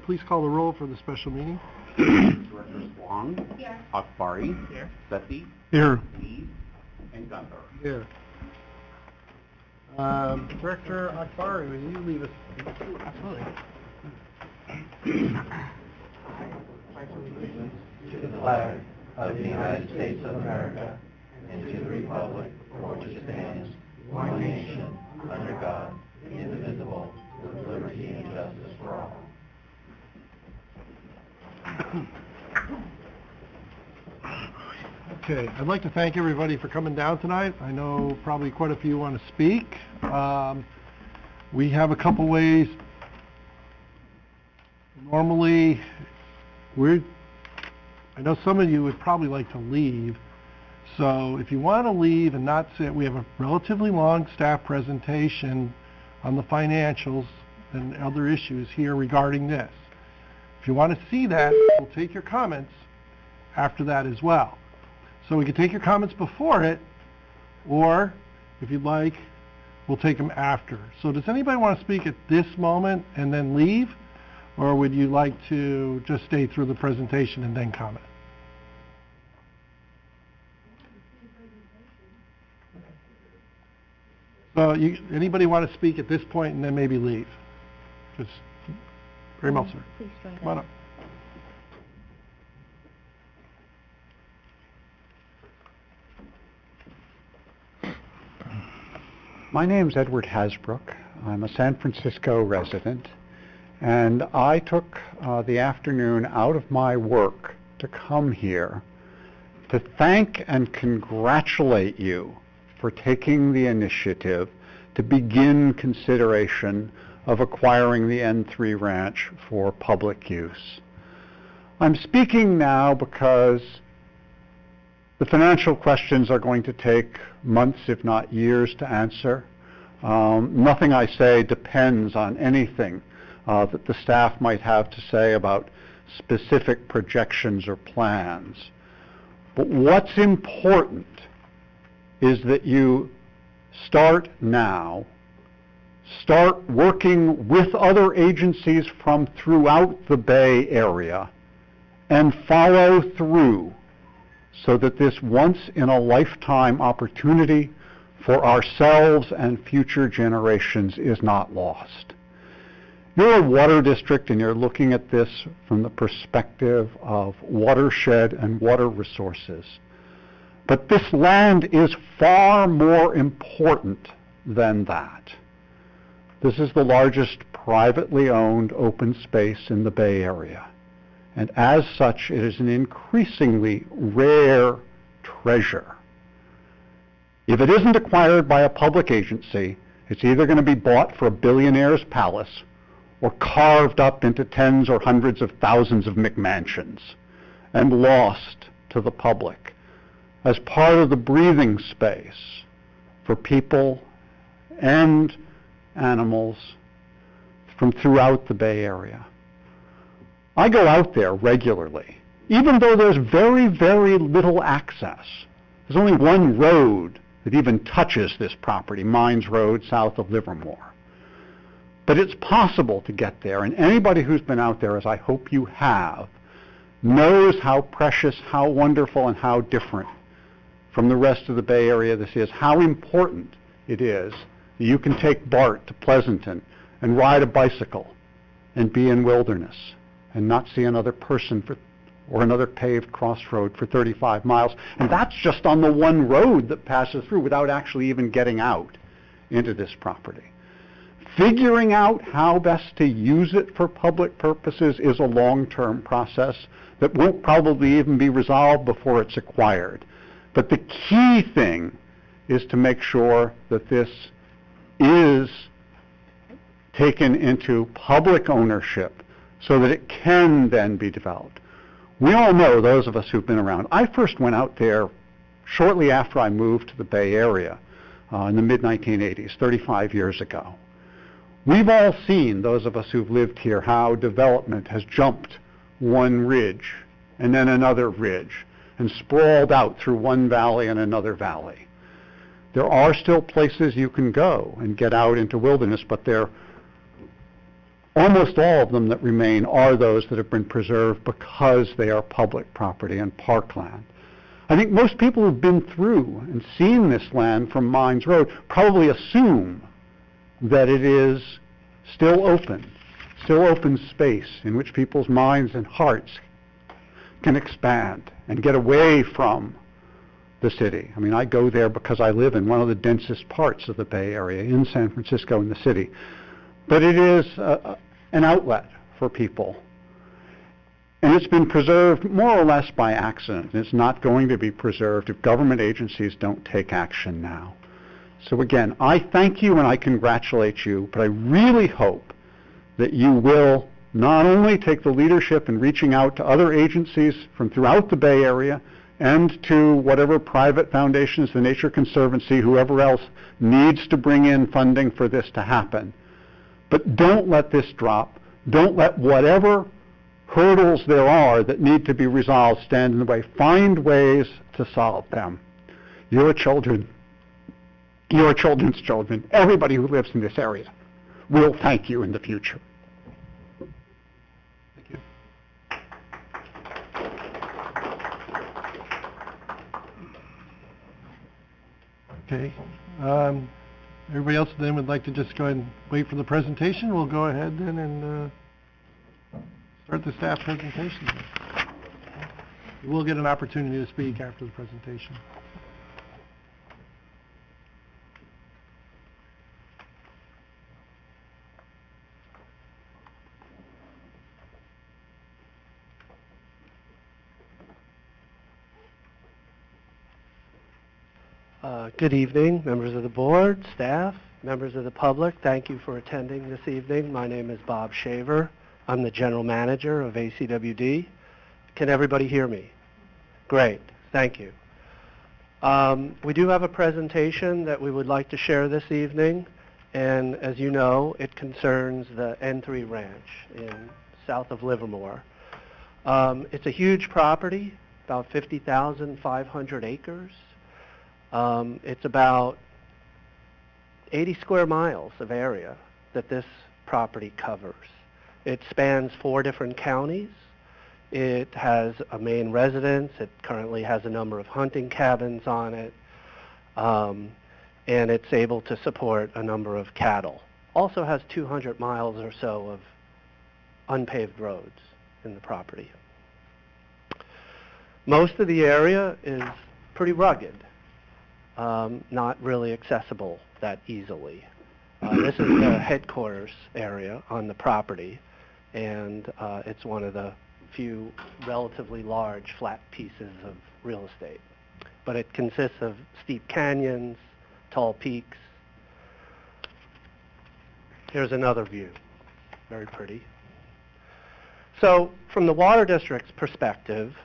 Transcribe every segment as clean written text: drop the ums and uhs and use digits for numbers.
please call the roll for the special meeting. Directors Huang, Here. Akbari, Here. Sethy, Here. Aziz, and Gunther. Here. Director Akbari, will you leave us? Absolutely. To the flag of the United States of America and to the republic for which it stands, one nation, under God, indivisible, with liberty and justice for all. Okay, I'd like to thank everybody for coming down tonight. I know probably quite a few want to speak. We have a couple ways. Normally, I know some of you would probably like to leave. So if you want to leave and not sit, we have a relatively long staff presentation on the financials and other issues here regarding this. If you want to see that, we'll take your comments after that as well. So we can take your comments before it, or if you'd like, we'll take them after. So does anybody want to speak at this moment and then leave? Or would you like to just stay through the presentation and then comment? So anybody want to speak at this point and then maybe leave? Just very much, sir. Please join Come on us. up. My name's Edward Hasbrook. I'm a San Francisco resident, and I took the afternoon out of my work to come here to thank and congratulate you for taking the initiative to begin consideration of acquiring the N3 Ranch for public use. I'm speaking now because the financial questions are going to take months, if not years, to answer. Nothing I say depends on anything that the staff might have to say about specific projections or plans. But what's important is that you start now, start working with other agencies from throughout the Bay Area, and follow through so that this once-in-a-lifetime opportunity for ourselves and future generations is not lost. You're a water district and you're looking at this from the perspective of watershed and water resources. But this land is far more important than that. This is the largest privately owned open space in the Bay Area. And as such, it is an increasingly rare treasure. If it isn't acquired by a public agency, it's either going to be bought for a billionaire's palace or carved up into tens or hundreds of thousands of McMansions and lost to the public as part of the breathing space for people and animals from throughout the Bay Area. I go out there regularly, even though there's very, very little access. There's only one road that even touches this property, Mines Road, south of Livermore. But it's possible to get there, and anybody who's been out there, as I hope you have, knows how precious, how wonderful, and how different from the rest of the Bay Area this is, how important it is that you can take BART to Pleasanton and ride a bicycle and be in wilderness and not see another person or another paved crossroad for 35 miles. And that's just on the one road that passes through without actually even getting out into this property. Figuring out how best to use it for public purposes is a long-term process that won't probably even be resolved before it's acquired. But the key thing is to make sure that this is taken into public ownership so that it can then be developed. We all know, those of us who've been around, I first went out there shortly after I moved to the Bay Area in the mid-1980s, 35 years ago. We've all seen, those of us who've lived here, how development has jumped one ridge and then another ridge and sprawled out through one valley and another valley. There are still places you can go and get out into wilderness, but they're almost all of them that remain are those that have been preserved because they are public property and parkland. I think most people who've been through and seen this land from Mines Road probably assume that it is still open space in which people's minds and hearts can expand and get away from the city. I mean, I go there because I live in one of the densest parts of the Bay Area, in San Francisco, in the city. But it is an outlet for people. And it's been preserved more or less by accident. It's not going to be preserved if government agencies don't take action now. So again, I thank you and I congratulate you, but I really hope that you will not only take the leadership in reaching out to other agencies from throughout the Bay Area and to whatever private foundations, the Nature Conservancy, whoever else needs to bring in funding for this to happen, but don't let this drop. Don't let whatever hurdles there are that need to be resolved stand in the way. Find ways to solve them. Your children, your children's children, everybody who lives in this area will thank you in the future. Thank you. Okay. Everybody else then would like to just go ahead and wait for the presentation. We'll go ahead then and start the staff presentation. You will get an opportunity to speak after the presentation. Good evening, members of the board, staff, members of the public. Thank you for attending this evening. My name is Bob Shaver. I'm the general manager of ACWD. Can everybody hear me? Great, thank you. We do have a presentation that we would like to share this evening, and as you know, it concerns the N3 Ranch in south of Livermore. It's a huge property, about 50,500 acres. It's about 80 square miles of area that this property covers. It spans 4 different counties. It has a main residence. It currently has a number of hunting cabins on it. And it's able to support a number of cattle. Also has 200 miles or so of unpaved roads in the property. Most of the area is pretty rugged. Not really accessible that easily. This is the headquarters area on the property, and it's one of the few relatively large flat pieces of real estate. But it consists of steep canyons, tall peaks. Here's another view, very pretty. So from the Water District's perspective,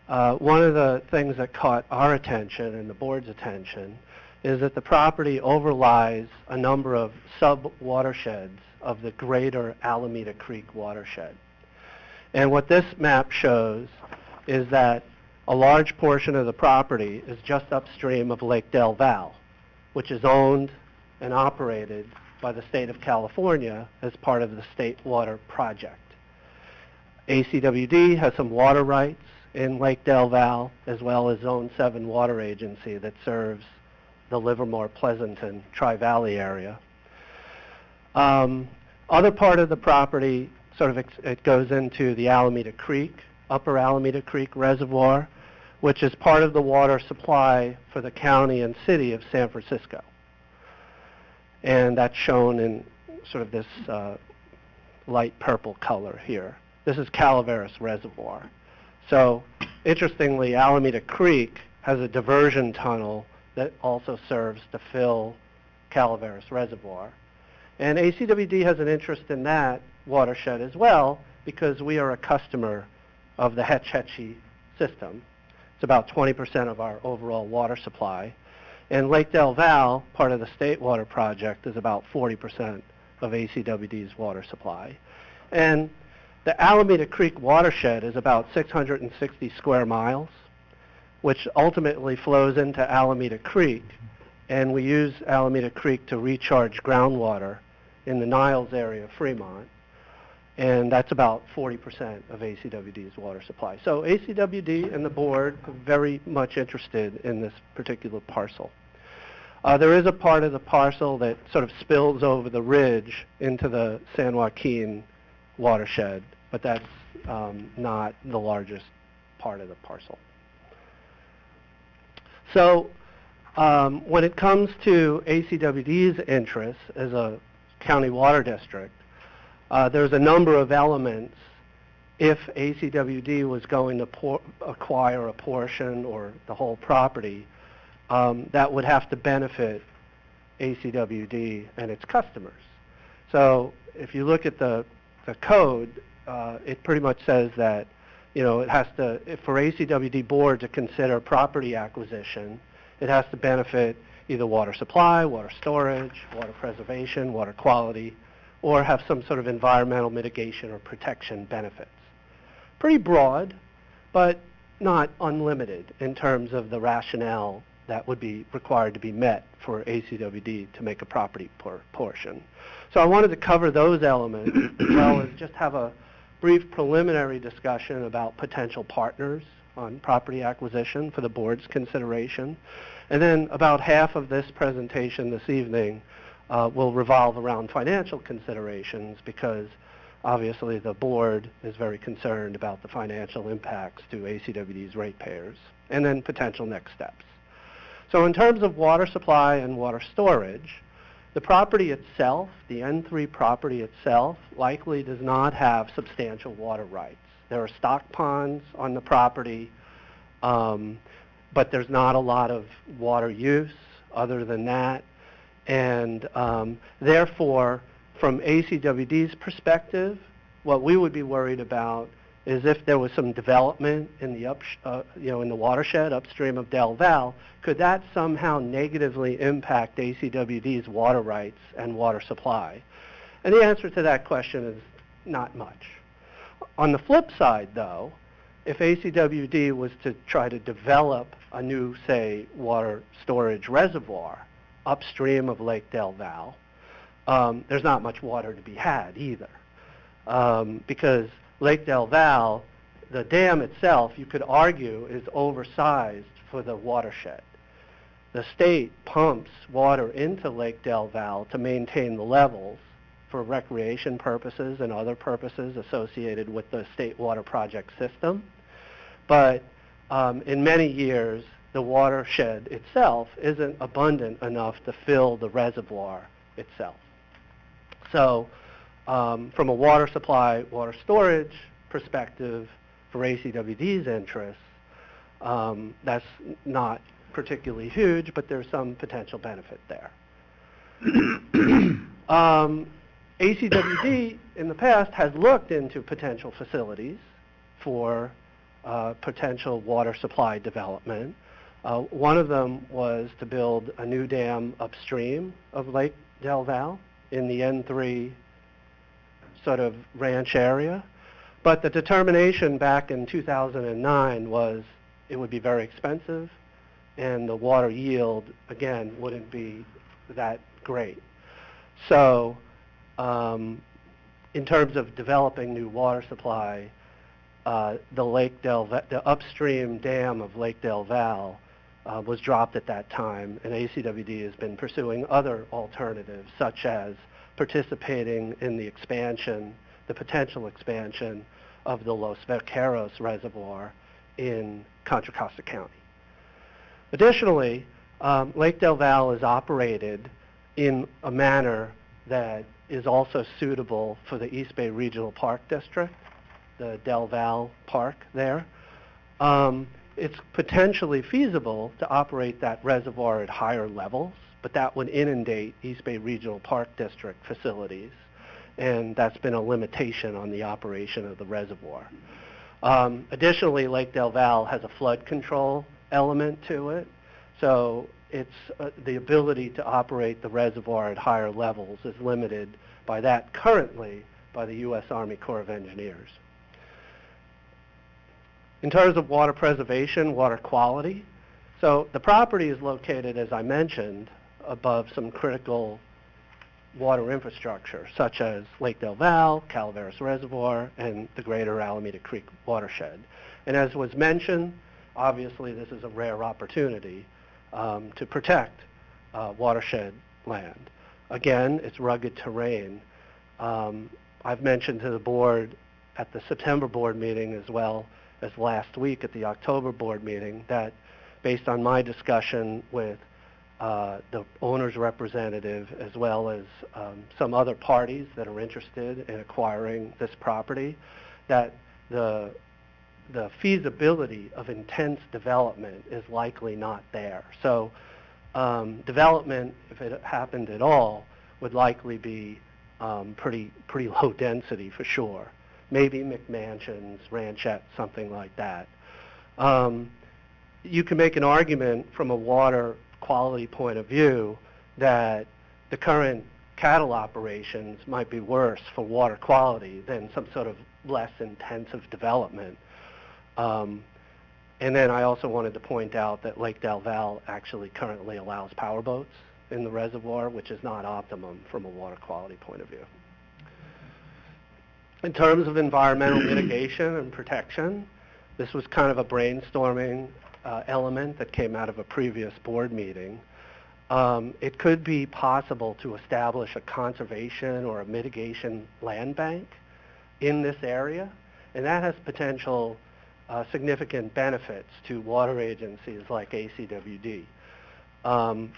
one of the things that caught our attention and the board's attention is that the property overlies a number of sub-watersheds of the greater Alameda Creek watershed. And what this map shows is that a large portion of the property is just upstream of Lake Del Valle, which is owned and operated by the state of California as part of the State Water Project. ACWD has some water rights in Lake Del Valle, as well as Zone 7 Water Agency that serves the Livermore, Pleasanton, Tri-Valley area. Other part of the property, it goes into the Alameda Creek, Upper Alameda Creek Reservoir, which is part of the water supply for the county and city of San Francisco. And that's shown in sort of this light purple color here. This is Calaveras Reservoir. So, interestingly, Alameda Creek has a diversion tunnel that also serves to fill Calaveras Reservoir. And ACWD has an interest in that watershed as well because we are a customer of the Hetch Hetchy system. It's about 20% of our overall water supply. And Lake Del Valle, part of the State Water Project, is about 40% of ACWD's water supply. And the Alameda Creek watershed is about 660 square miles, which ultimately flows into Alameda Creek, and we use Alameda Creek to recharge groundwater in the Niles area of Fremont. and that's about 40% of ACWD's water supply. So ACWD and the board are very much interested in this particular parcel. There is a part of the parcel that sort of spills over the ridge into the San Joaquin watershed, but that's not the largest part of the parcel. So when it comes to ACWD's interests as a county water district, there's a number of elements if ACWD was going to acquire a portion or the whole property that would have to benefit ACWD and its customers. So if you look at the code, it pretty much says that, you know, it has to, for ACWD board to consider property acquisition, it has to benefit either water supply, water storage, water preservation, water quality, or have some sort of environmental mitigation or protection benefits. Pretty broad, but not unlimited in terms of the rationale that would be required to be met for ACWD to make a property portion. So I wanted to cover those elements as well as just have a brief preliminary discussion about potential partners on property acquisition for the board's consideration. And then about half of this presentation this evening will revolve around financial considerations because obviously the board is very concerned about the financial impacts to ACWD's ratepayers and then potential next steps. So in terms of water supply and water storage, the property itself, the N3 property itself, likely does not have substantial water rights. There are stock ponds on the property, but there's not a lot of water use other than that. And therefore, from ACWD's perspective, what we would be worried about is if there was some development in the in the watershed upstream of Del Val, could that somehow negatively impact ACWD's water rights and water supply? And the answer to that question is not much. On the flip side, though, if ACWD was to try to develop a new, say, water storage reservoir upstream of Lake Del Val, there's not much water to be had either. Because Lake Del Val, the dam itself, you could argue, is oversized for the watershed. The state pumps water into Lake Del Val to maintain the levels for recreation purposes and other purposes associated with the state water project system. But in many years, the watershed itself isn't abundant enough to fill the reservoir itself. So from a water supply, water storage perspective for ACWD's interests, that's not particularly huge, but there's some potential benefit there. ACWD in the past has looked into potential facilities for potential water supply development. One of them was to build a new dam upstream of Lake Del Val in the N3 sort of ranch area. But the determination back in 2009 was it would be very expensive and the water yield, again, wouldn't be that great. So in terms of developing new water supply, the upstream dam of Lake Del Val was dropped at that time, and ACWD has been pursuing other alternatives, such as participating in the expansion, the potential expansion of the Los Vaqueros Reservoir in Contra Costa County. Additionally, Lake Del Val is operated in a manner that is also suitable for the East Bay Regional Park District, the Del Val Park there. It's potentially feasible to operate that reservoir at higher levels, but that would inundate East Bay Regional Park District facilities, and that's been a limitation on the operation of the reservoir. Additionally, Lake Del Val has a flood control element to it, so it's the ability to operate the reservoir at higher levels is limited by that currently by the U.S. Army Corps of Engineers. In terms of water preservation, water quality, so the property is located, as I mentioned, above some critical water infrastructure, such as Lake Del Valle, Calaveras Reservoir, and the greater Alameda Creek watershed. And as was mentioned, obviously this is a rare opportunity to protect watershed land. Again, it's rugged terrain. I've mentioned to the board at the September board meeting as well as last week at the October board meeting that based on my discussion with the owner's representative as well as some other parties that are interested in acquiring this property, that the feasibility of intense development is likely not there. So development, if it happened at all, would likely be pretty low density for sure. Maybe McMansions, ranchettes, something like that. You can make an argument from a water quality point of view that the current cattle operations might be worse for water quality than some sort of less intensive development. And then I also wanted to point out that Lake Del Valle actually currently allows powerboats in the reservoir, which is not optimum from a water quality point of view. In terms of environmental mitigation and protection, this was kind of a brainstorming element that came out of a previous board meeting. It could be possible to establish a conservation or a mitigation land bank in this area, and that has potential significant benefits to water agencies like ACWD.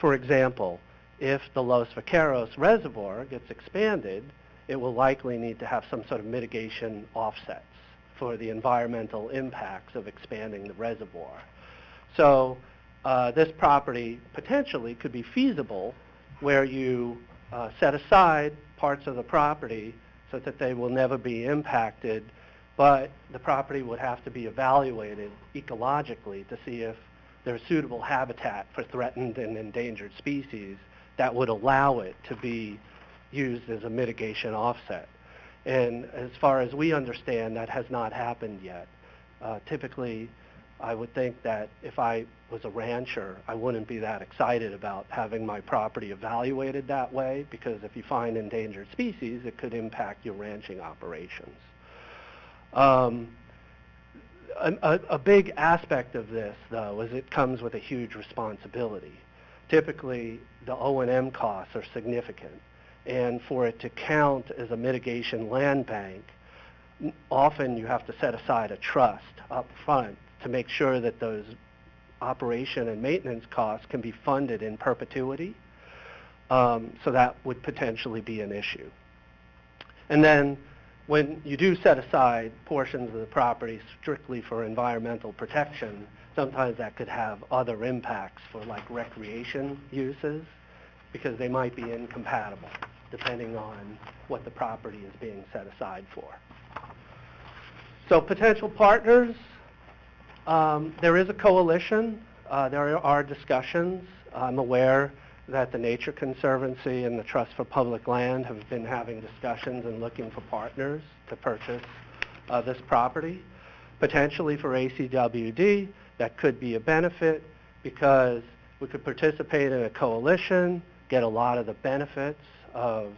For example, if the Los Vaqueros Reservoir gets expanded, it will likely need to have some sort of mitigation offsets for the environmental impacts of expanding the reservoir. So this property potentially could be feasible where you set aside parts of the property so that they will never be impacted, but the property would have to be evaluated ecologically to see if there's suitable habitat for threatened and endangered species that would allow it to be used as a mitigation offset. And as far as we understand, that has not happened yet. Typically, I would think that if I was a rancher, I wouldn't be that excited about having my property evaluated that way, because if you find endangered species, it could impact your ranching operations. A big aspect of this, though, is it comes with a huge responsibility. Typically, the O&M costs are significant, and for it to count as a mitigation land bank, often you have to set aside a trust up front to make sure that those operation and maintenance costs can be funded in perpetuity. So that would potentially be an issue. And then when you do set aside portions of the property strictly for environmental protection, sometimes that could have other impacts for like recreation uses, because they might be incompatible depending on what the property is being set aside for. So potential partners, there is a coalition. There are discussions. I'm aware that the Nature Conservancy and the Trust for Public Land have been having discussions and looking for partners to purchase this property. Potentially for ACWD, that could be a benefit because we could participate in a coalition, get a lot of the benefits of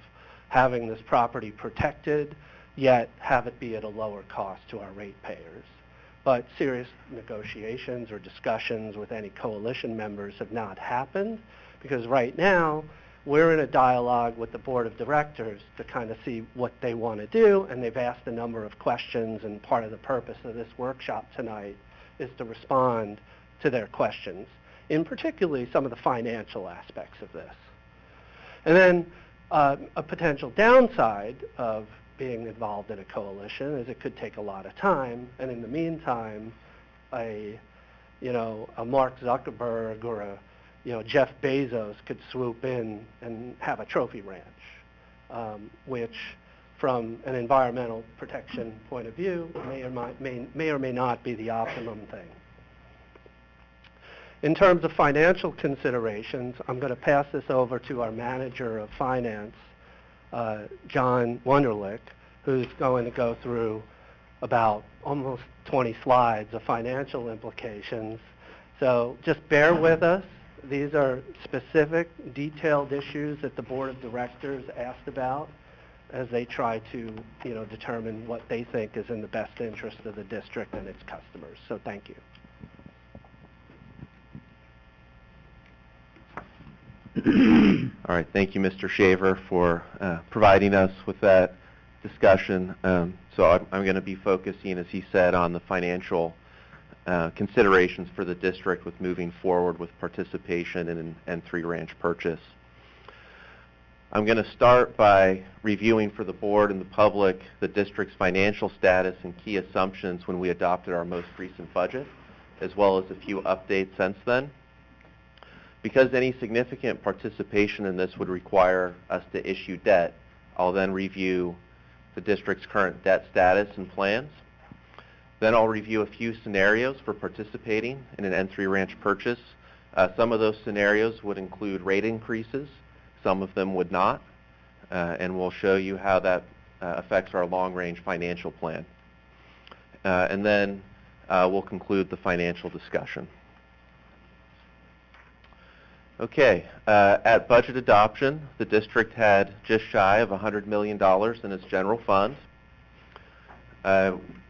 having this property protected, yet have it be at a lower cost to our ratepayers. But serious negotiations or discussions with any coalition members have not happened, because right now we're in a dialogue with the board of directors to kind of see what they want to do, and they've asked a number of questions, and part of the purpose of this workshop tonight is to respond to their questions, in particularly some of the financial aspects of this. And then a potential downside of being involved in a coalition is it could take a lot of time, and in the meantime, a Mark Zuckerberg or a Jeff Bezos could swoop in and have a trophy ranch, which from an environmental protection point of view may or may not be the optimum thing. In terms of financial considerations, I'm going to pass this over to our manager of finance, John Wunderlich, who's going to go through about almost 20 slides of financial implications. So just bear with us These are specific, detailed issues that the Board of Directors asked about as they try to, determine what they think is in the best interest of the district and its customers. So thank you. All right, thank you, Mr. Shaver, for providing us with that discussion. So I'm going to be focusing, as he said, on the financial considerations for the district with moving forward with participation in an N3 ranch purchase. I'm going to start by reviewing for the board and the public the district's financial status and key assumptions when we adopted our most recent budget, as well as a few updates since then. Because any significant participation in this would require us to issue debt, I'll then review the district's current debt status and plans. Then I'll review a few scenarios for participating in an N3 ranch purchase. Some of those scenarios would include rate increases. Some of them would not. And we'll show you how that affects our long-range financial plan. And then we'll conclude the financial discussion. Okay, at budget adoption, the district had just shy of $100 million in its general fund.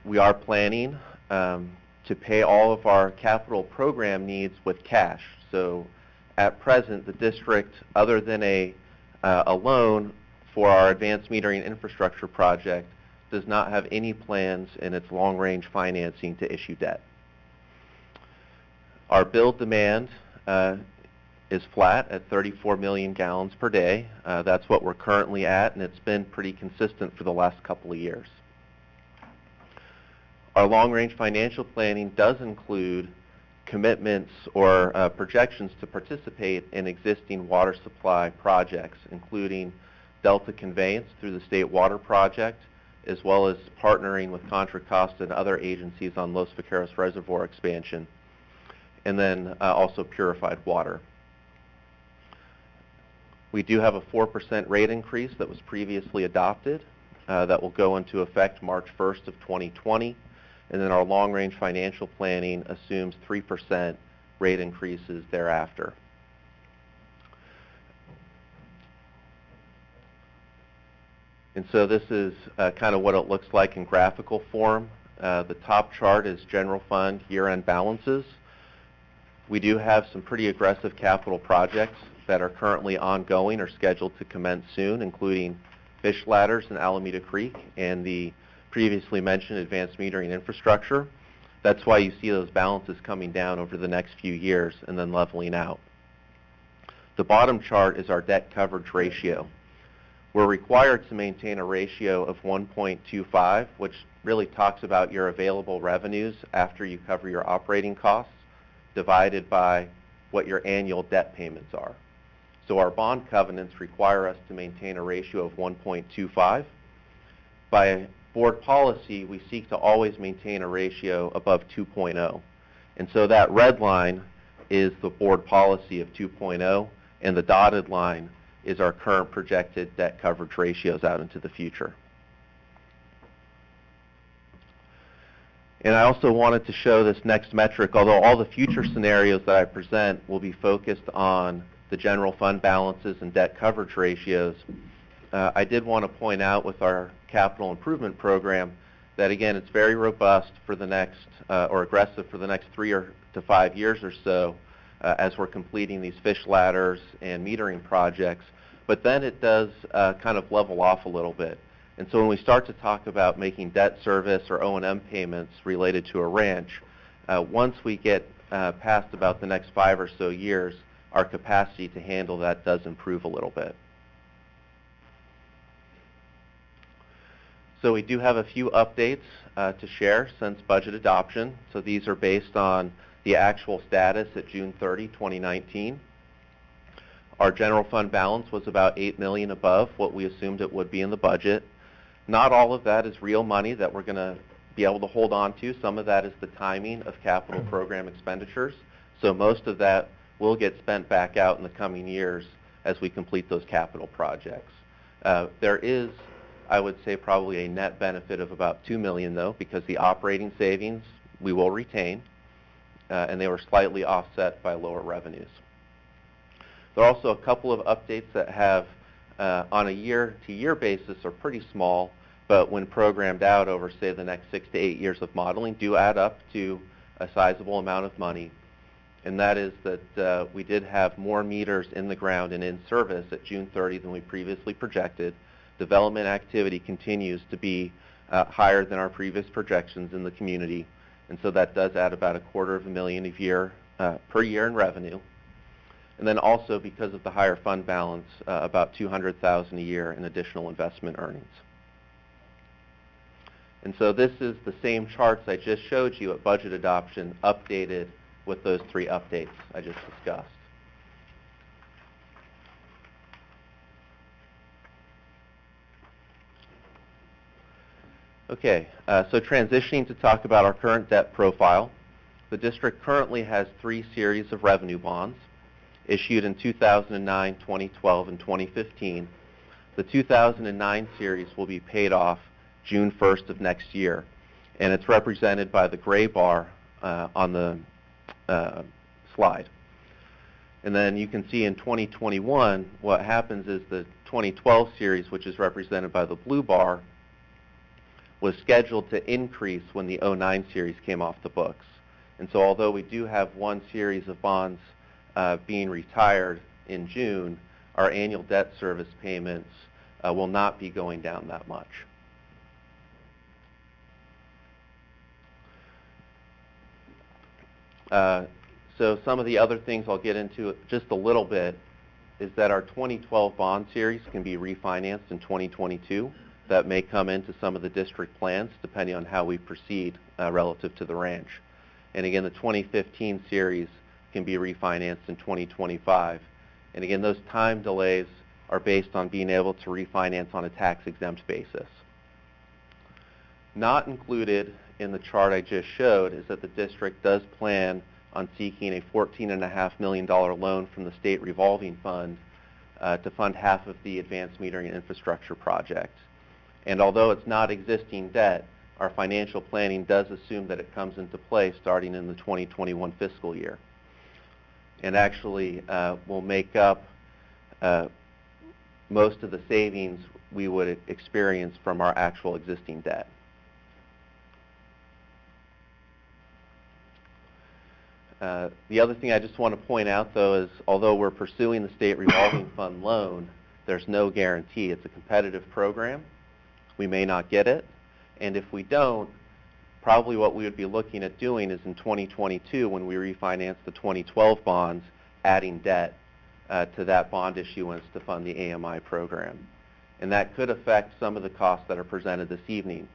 We are planning to pay all of our capital program needs with cash. So at present, the district, other than a loan for our advanced metering infrastructure project, does not have any plans in its long-range financing to issue debt. Our build demand is flat at 34 million gallons per day. That's what we're currently at, and it's been pretty consistent for the last couple of years. Our long-range financial planning does include commitments or projections to participate in existing water supply projects, including Delta Conveyance through the State Water Project, as well as partnering with Contra Costa and other agencies on Los Vaqueros Reservoir expansion, and then also purified water. We do have a 4% rate increase that was previously adopted that will go into effect March 1st of 2020. And then our long-range financial planning assumes 3% rate increases thereafter. And so this is kind of what it looks like in graphical form. The top chart is general fund year-end balances. We do have some pretty aggressive capital projects that are currently ongoing or scheduled to commence soon, including fish ladders in Alameda Creek and the previously mentioned advanced metering infrastructure. That's why you see those balances coming down over the next few years and then leveling out. The bottom chart is our debt coverage ratio. We're required to maintain a ratio of 1.25, which really talks about your available revenues after you cover your operating costs, divided by what your annual debt payments are. So our bond covenants require us to maintain a ratio of 1.25. By board policy, we seek to always maintain a ratio above 2.0. And so that red line is the board policy of 2.0, and the dotted line is our current projected debt coverage ratios out into the future. And I also wanted to show this next metric, although all the future scenarios that I present will be focused on the general fund balances and debt coverage ratios. I did want to point out with our capital improvement program that, again, it's very robust for the next, or aggressive for the next 3 to 5 years or so as we're completing these fish ladders and metering projects. But then it does kind of level off a little bit. And so when we start to talk about making debt service or O&M payments related to a ranch, once we get past about the next 5 or so years, our capacity to handle that does improve a little bit. So we do have a few updates to share since budget adoption. So these are based on the actual status at June 30, 2019. Our general fund balance was about $8 million above what we assumed it would be in the budget. Not all of that is real money that we're going to be able to hold on to. Some of that is the timing of capital program expenditures. So most of that will get spent back out in the coming years as we complete those capital projects. There is, I would say, probably a net benefit of about $2 million, though, because the operating savings we will retain, and they were slightly offset by lower revenues. There are also a couple of updates that have, on a year-to-year basis, are pretty small, but when programmed out over, say, the next 6 to 8 years of modeling, do add up to a sizable amount of money. And that is that we did have more meters in the ground and in service at June 30 than we previously projected. Development activity continues to be higher than our previous projections in the community, and so that does add about $250,000 per year in revenue. And then also, because of the higher fund balance, about $200,000 a year in additional investment earnings. And so this is the same charts I just showed you at budget adoption, updated with those 3 updates I just discussed. Okay, so transitioning to talk about our current debt profile. The district currently has 3 series of revenue bonds issued in 2009, 2012, and 2015. The 2009 series will be paid off June 1st of next year, and it's represented by the gray bar on the slide. And then you can see in 2021, what happens is the 2012 series, which is represented by the blue bar, was scheduled to increase when the 09 series came off the books. And so although we do have 1 series of bonds being retired in June, our annual debt service payments will not be going down that much. So some of the other things I'll get into just a little bit is that our 2012 bond series can be refinanced in 2022. That may come into some of the district plans depending on how we proceed relative to the ranch. And again, the 2015 series can be refinanced in 2025. And again, those time delays are based on being able to refinance on a tax-exempt basis. Not included in the chart I just showed is that the district does plan on seeking a $14.5 million loan from the state revolving fund to fund half of the advanced metering and infrastructure project. And although it's not existing debt, our financial planning does assume that it comes into play starting in the 2021 fiscal year. And actually will make up most of the savings we would experience from our actual existing debt. The other thing I just want to point out, though, is although we're pursuing the state revolving fund loan, there's no guarantee. It's a competitive program. We may not get it. And if we don't, probably what we would be looking at doing is in 2022, when we refinance the 2012 bonds, adding debt to that bond issuance to fund the AMI program. And that could affect some of the costs that are presented this evening.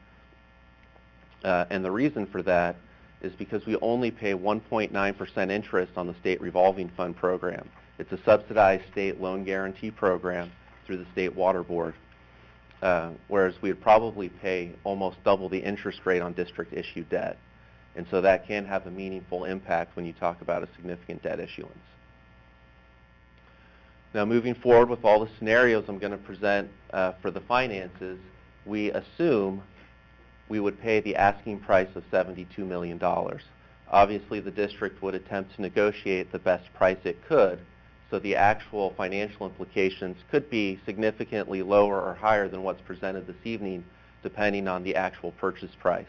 And the reason for that is because we only pay 1.9% interest on the state revolving fund program. It's a subsidized state loan guarantee program through the State Water Board, whereas we would probably pay almost double the interest rate on district-issued debt. And so that can have a meaningful impact when you talk about a significant debt issuance. Now, moving forward with all the scenarios I'm going to present for the finances, we assume we would pay the asking price of $72 million. Obviously, the district would attempt to negotiate the best price it could, so the actual financial implications could be significantly lower or higher than what's presented this evening, depending on the actual purchase price.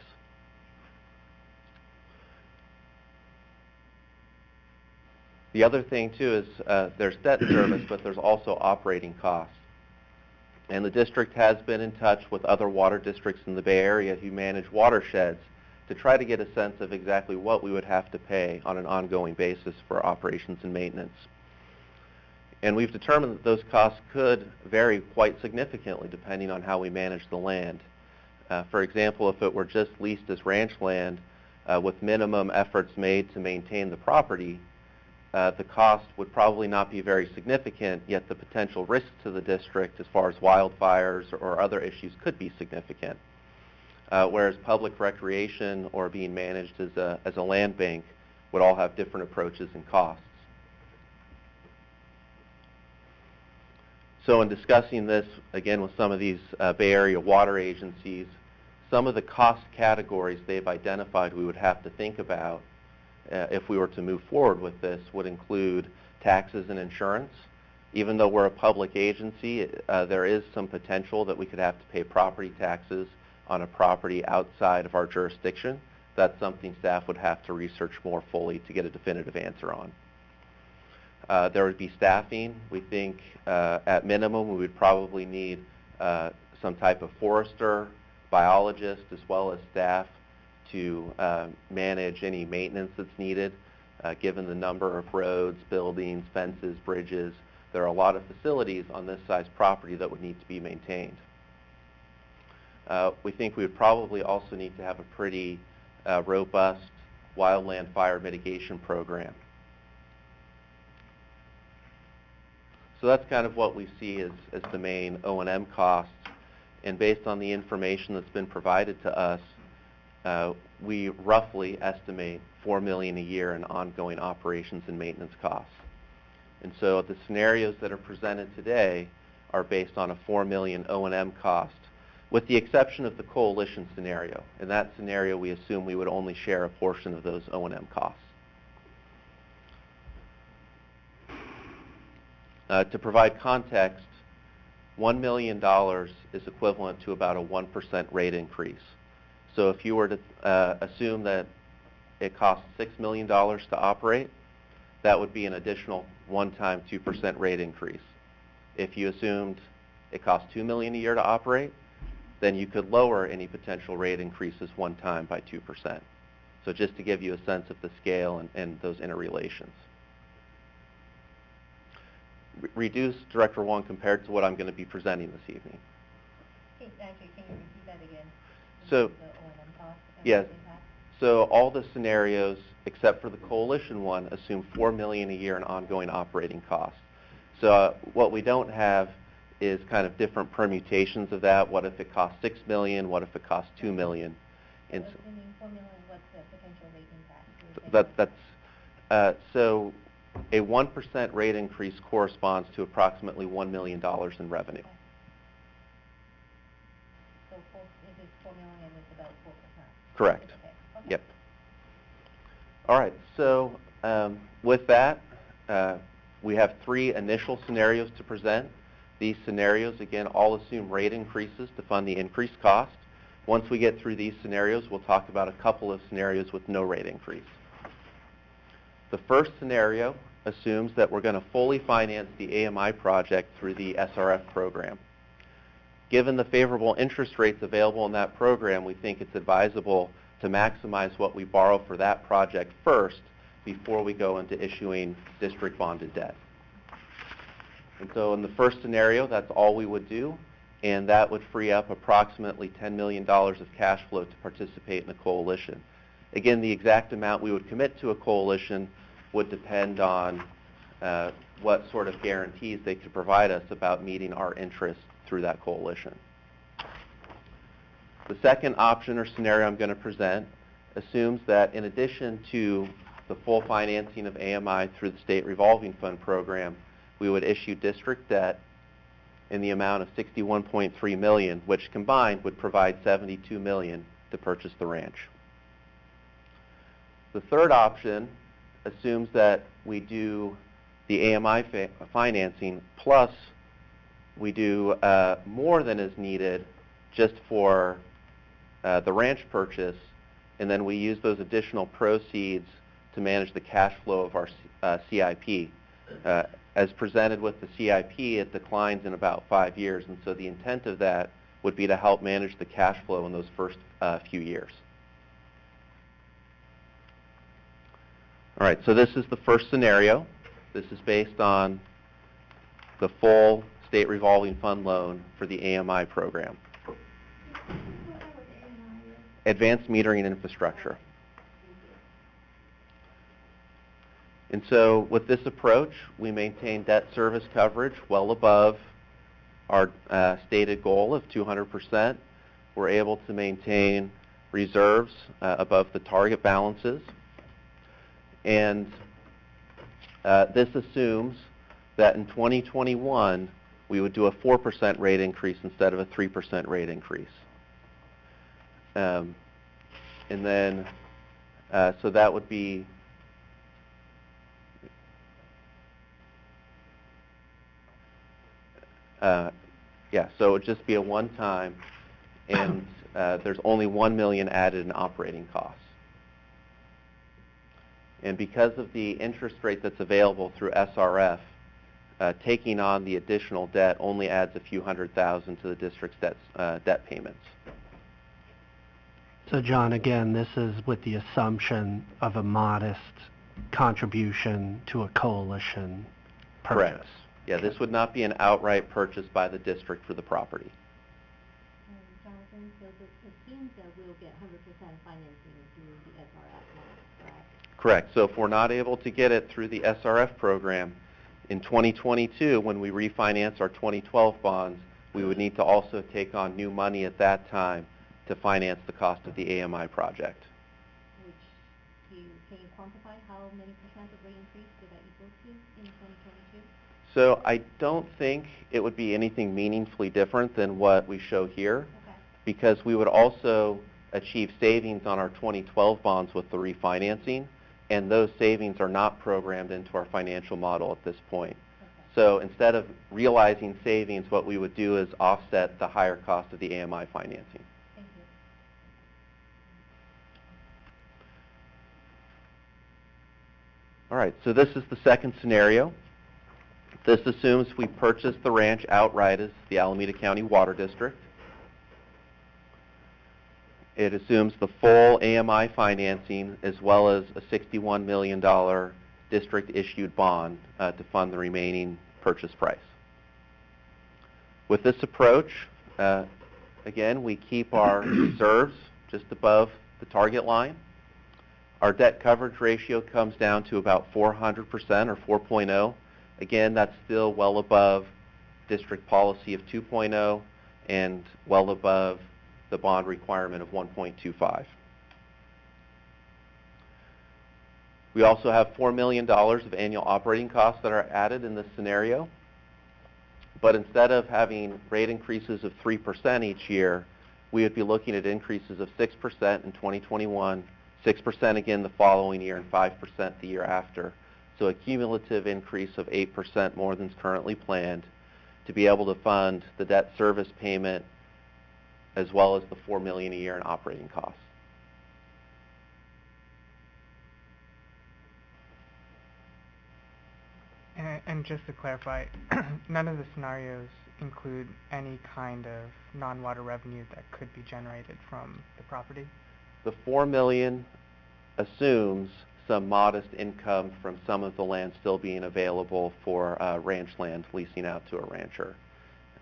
The other thing, too, is there's debt service, but there's also operating costs. And the district has been in touch with other water districts in the Bay Area who manage watersheds to try to get a sense of exactly what we would have to pay on an ongoing basis for operations and maintenance. And we've determined that those costs could vary quite significantly depending on how we manage the land. For example, if it were just leased as ranch land with minimum efforts made to maintain the property, the cost would probably not be very significant, yet the potential risks to the district as far as wildfires or other issues could be significant. Whereas public recreation or being managed as a land bank would all have different approaches and costs. So in discussing this, again, with some of these Bay Area water agencies, some of the cost categories they've identified we would have to think about if we were to move forward with this would include taxes and insurance. Even though we're a public agency, there is some potential that we could have to pay property taxes on a property outside of our jurisdiction. That's something staff would have to research more fully to get a definitive answer on. There would be staffing. We think at minimum we would probably need some type of forester, biologist, as well as staff to manage any maintenance that's needed, given the number of roads, buildings, fences, bridges. There are a lot of facilities on this size property that would need to be maintained. We think we would probably also need to have a pretty robust wildland fire mitigation program. So that's kind of what we see as the main O&M costs. And based on the information that's been provided to us, we roughly estimate $4 million a year in ongoing operations and maintenance costs. And so the scenarios that are presented today are based on a $4 million O&M cost, with the exception of the coalition scenario. In that scenario, we assume we would only share a portion of those O&M costs. To provide context, $1 million is equivalent to about a 1% rate increase. So if you were to assume that it costs $6 million to operate, that would be an additional one-time 2% rate increase. If you assumed it costs $2 million a year to operate, then you could lower any potential rate increases one time by 2%. So just to give you a sense of the scale and those interrelations. Reduced, Director Huang, compared to what I'm going to be presenting this evening. Actually, can you repeat that again? So, the O&M cost and yes. impact? So all the scenarios, except for the coalition one, assume $4 million a year in ongoing operating costs. So what we don't have is kind of different permutations of that. What if it costs $6 million? What if it costs $2 million? And so assuming $4 million, what's the potential rate impact? So a 1% rate increase corresponds to approximately $1 million in revenue. Okay. So if it's $4 million, it's about 4%? Correct. Okay. Okay. Yep. All right. So with that, we have 3 initial scenarios to present. These scenarios, again, all assume rate increases to fund the increased cost. Once we get through these scenarios, we'll talk about a couple of scenarios with no rate increase. The first scenario assumes that we're going to fully finance the AMI project through the SRF program. Given the favorable interest rates available in that program, we think it's advisable to maximize what we borrow for that project first before we go into issuing district bonded debt. And so in the first scenario, that's all we would do, and that would free up approximately $10 million of cash flow to participate in a coalition. Again, the exact amount we would commit to a coalition would depend on what sort of guarantees they could provide us about meeting our interests through that coalition. The second option or scenario I'm going to present assumes that in addition to the full financing of AMI through the State Revolving Fund program, we would issue district debt in the amount of $61.3 million, which combined would provide $72 million to purchase the ranch. The third option assumes that we do the AMI financing plus we do more than is needed just for the ranch purchase, and then we use those additional proceeds to manage the cash flow of our CIP. As presented with the CIP, it declines in about 5 years, and so the intent of that would be to help manage the cash flow in those first few years. All right, so this is the first scenario. This is based on the full State Revolving Fund loan for the AMI program. Advanced Metering Infrastructure. And so with this approach, we maintain debt service coverage well above our stated goal of 200%. We're able to maintain reserves above the target balances. And this assumes that in 2021, we would do a 4% rate increase instead of a 3% rate increase. And then, so that would be, Yeah, so it would just be a one-time, and there's only $1 million added in operating costs. And because of the interest rate that's available through SRF, taking on the additional debt only adds a few $100,000 to the district's debt payments. So John, again, this is with the assumption of a modest contribution to a coalition purchase. Correct. Yeah, this would not be an outright purchase by the district for the property. Jonathan, so it seems that we'll get 100% financing through the SRF loan, correct? Correct. So if we're not able to get it through the SRF program, in 2022, when we refinance our 2012 bonds, we would need to also take on new money at that time to finance the cost of the AMI project. Which, can you quantify how many percent of rate increase did that equal to in 2022? So I don't think it would be anything meaningfully different than what we show here, Okay. because we would also achieve savings on our 2012 bonds with the refinancing, and those savings are not programmed into our financial model at this point. Okay. So instead of realizing savings, what we would do is offset the higher cost of the AMI financing. Thank you. All right, so this is the second scenario. This assumes we purchase the ranch outright as the Alameda County Water District. It assumes the full AMI financing as well as a $61 million district-issued bond to fund the remaining purchase price. With this approach, again, we keep our reserves just above the target line. Our debt coverage ratio comes down to about 400% or 4.0. Again, that's still well above district policy of 2.0 and well above the bond requirement of 1.25. We also have $4 million of annual operating costs that are added in this scenario. But instead of having rate increases of 3% each year, we would be looking at increases of 6% in 2021, 6% again the following year, and 5% the year after. So a cumulative increase of 8% more than is currently planned to be able to fund the debt service payment as well as the $4 million a year in operating costs. And just to clarify, none of the scenarios include any kind of non-water revenue that could be generated from the property? The $4 million assumes some modest income from some of the land still being available for ranch land leasing out to a rancher.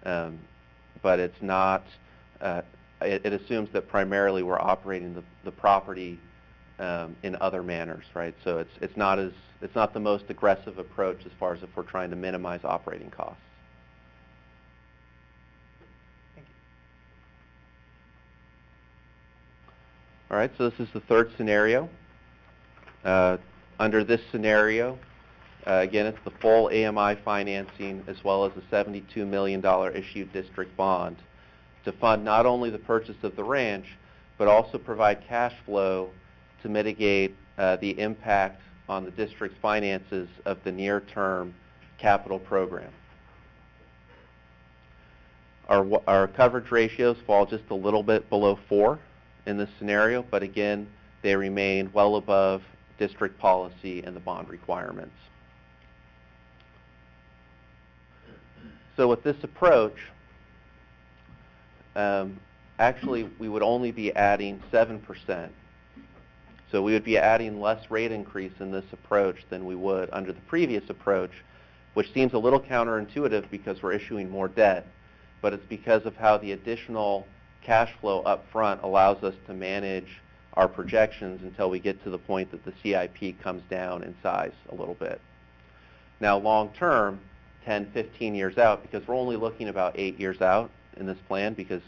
But it's not, it assumes that primarily we're operating the property in other manners, right? So it's not the most aggressive approach as far as if we're trying to minimize operating costs. Thank you. All right, so this is the third scenario. Under this scenario, again, it's the full AMI financing as well as a $72 million issued district bond to fund not only the purchase of the ranch, but also provide cash flow to mitigate the impact on the district's finances of the near-term capital program. Our coverage ratios fall just a little bit below 4 in this scenario, but again, they remain well above district policy and the bond requirements. So with this approach, actually we would only be adding 7%. So we would be adding less rate increase in this approach than we would under the previous approach, which seems a little counterintuitive because we're issuing more debt, but it's because of how the additional cash flow up front allows us to manage our projections until we get to the point that the CIP comes down in size a little bit. Now long term, 10, 15 years out, because we're only looking about 8 years out in this plan, because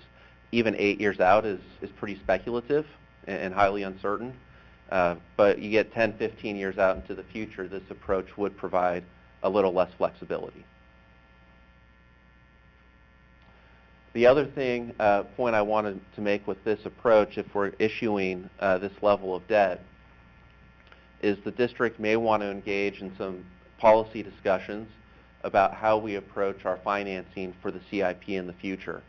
even 8 years out is pretty speculative and highly uncertain. But you get 10, 15 years out into the future, this approach would provide a little less flexibility. The other point I wanted to make with this approach, if we're issuing this level of debt, is the district may want to engage in some policy discussions about how we approach our financing for the CIP in the future.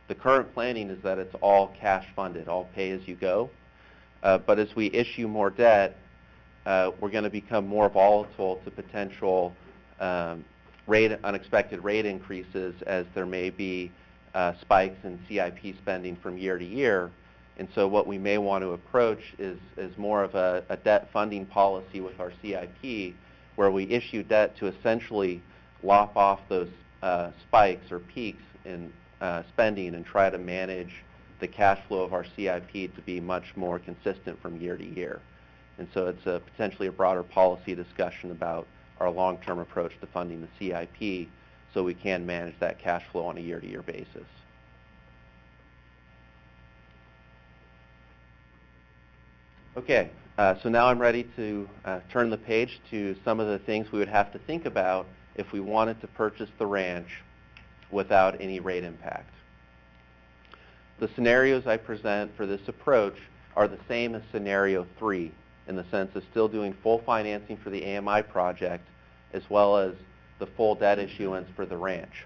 The current planning is that it's all cash funded, all pay as you go. But as we issue more debt, we're going to become more volatile to potential unexpected rate increases, as there may be spikes in CIP spending from year to year. And so what we may want to approach is more of a debt funding policy with our CIP, where we issue debt to essentially lop off those spikes or peaks in spending and try to manage the cash flow of our CIP to be much more consistent from year to year. And so it's potentially a broader policy discussion about our long-term approach to funding the CIP, so we can manage that cash flow on a year-to-year basis. Okay, so now I'm ready to turn the page to some of the things we would have to think about if we wanted to purchase the ranch without any rate impact. The scenarios I present for this approach are the same as scenario 3, in the sense of still doing full financing for the AMI project, as well as the full debt issuance for the ranch.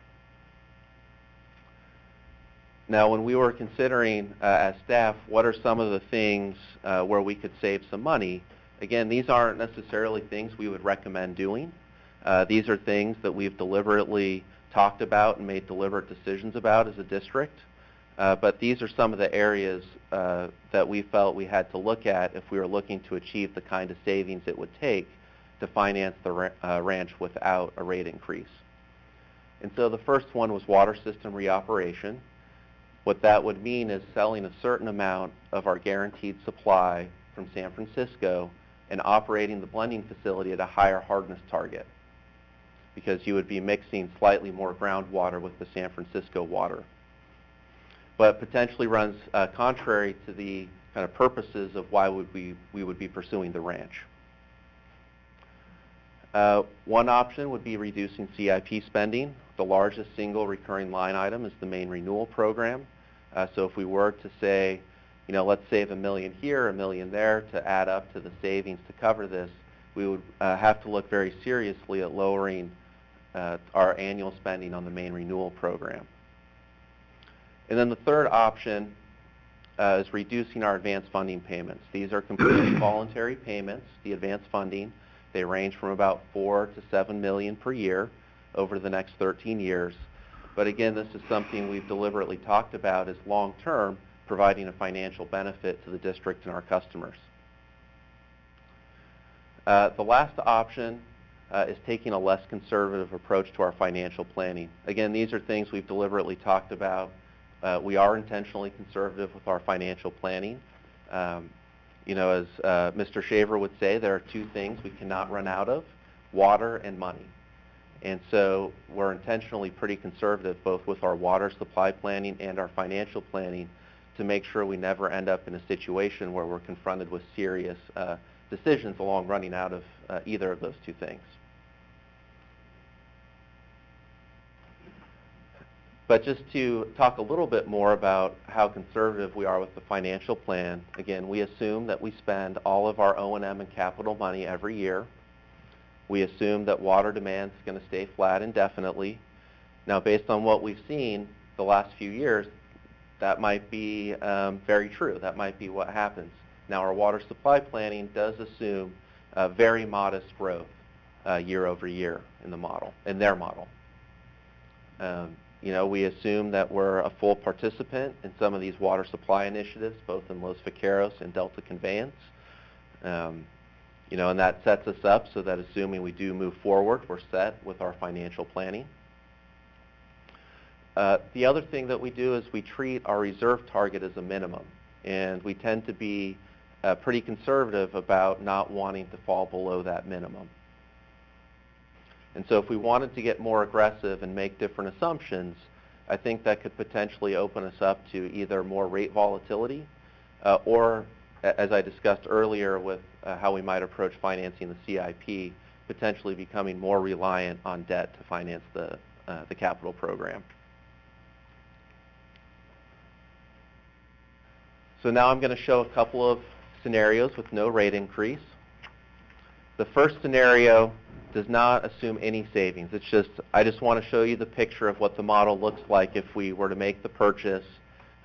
Now, when we were considering as staff what are some of the things where we could save some money, again, these aren't necessarily things we would recommend doing. These are things that we've deliberately talked about and made deliberate decisions about as a district. But these are some of the areas that we felt we had to look at if we were looking to achieve the kind of savings it would take to finance the ranch without a rate increase. And so the first one was water system reoperation. What that would mean is selling a certain amount of our guaranteed supply from San Francisco and operating the blending facility at a higher hardness target, because you would be mixing slightly more groundwater with the San Francisco water. But potentially runs contrary to the kind of purposes of why we would be pursuing the ranch. One option would be reducing CIP spending. The largest single recurring line item is the main renewal program. So if we were to say, let's save $1 million here, $1 million there to add up to the savings to cover this, we would have to look very seriously at lowering our annual spending on the main renewal program. And then the third option is reducing our advanced funding payments. These are completely voluntary payments, the advanced funding. They range from about $4 to $7 million per year over the next 13 years. But again, this is something we've deliberately talked about as long-term, providing a financial benefit to the district and our customers. The last option is taking a less conservative approach to our financial planning. Again, these are things we've deliberately talked about. We are intentionally conservative with our financial planning. As Mr. Shaver would say, there are two things we cannot run out of: water and money. And so we're intentionally pretty conservative both with our water supply planning and our financial planning to make sure we never end up in a situation where we're confronted with serious decisions along running out of either of those two things. But just to talk a little bit more about how conservative we are with the financial plan, again, we assume that we spend all of our O&M and capital money every year. We assume that water demand is going to stay flat indefinitely. Now, based on what we've seen the last few years, that might be very true. That might be what happens. Now, our water supply planning does assume very modest growth year over year in their model. We assume that we're a full participant in some of these water supply initiatives, both in Los Vaqueros and Delta Conveyance. And that sets us up so that assuming we do move forward, we're set with our financial planning. The other thing that we do is we treat our reserve target as a minimum, and we tend to be pretty conservative about not wanting to fall below that minimum. And so if we wanted to get more aggressive and make different assumptions, I think that could potentially open us up to either more rate volatility or, as I discussed earlier with how we might approach financing the CIP, potentially becoming more reliant on debt to finance the capital program. So now I'm going to show a couple of scenarios with no rate increase. The first scenario does not assume any savings. It's just, I just want to show you the picture of what the model looks like if we were to make the purchase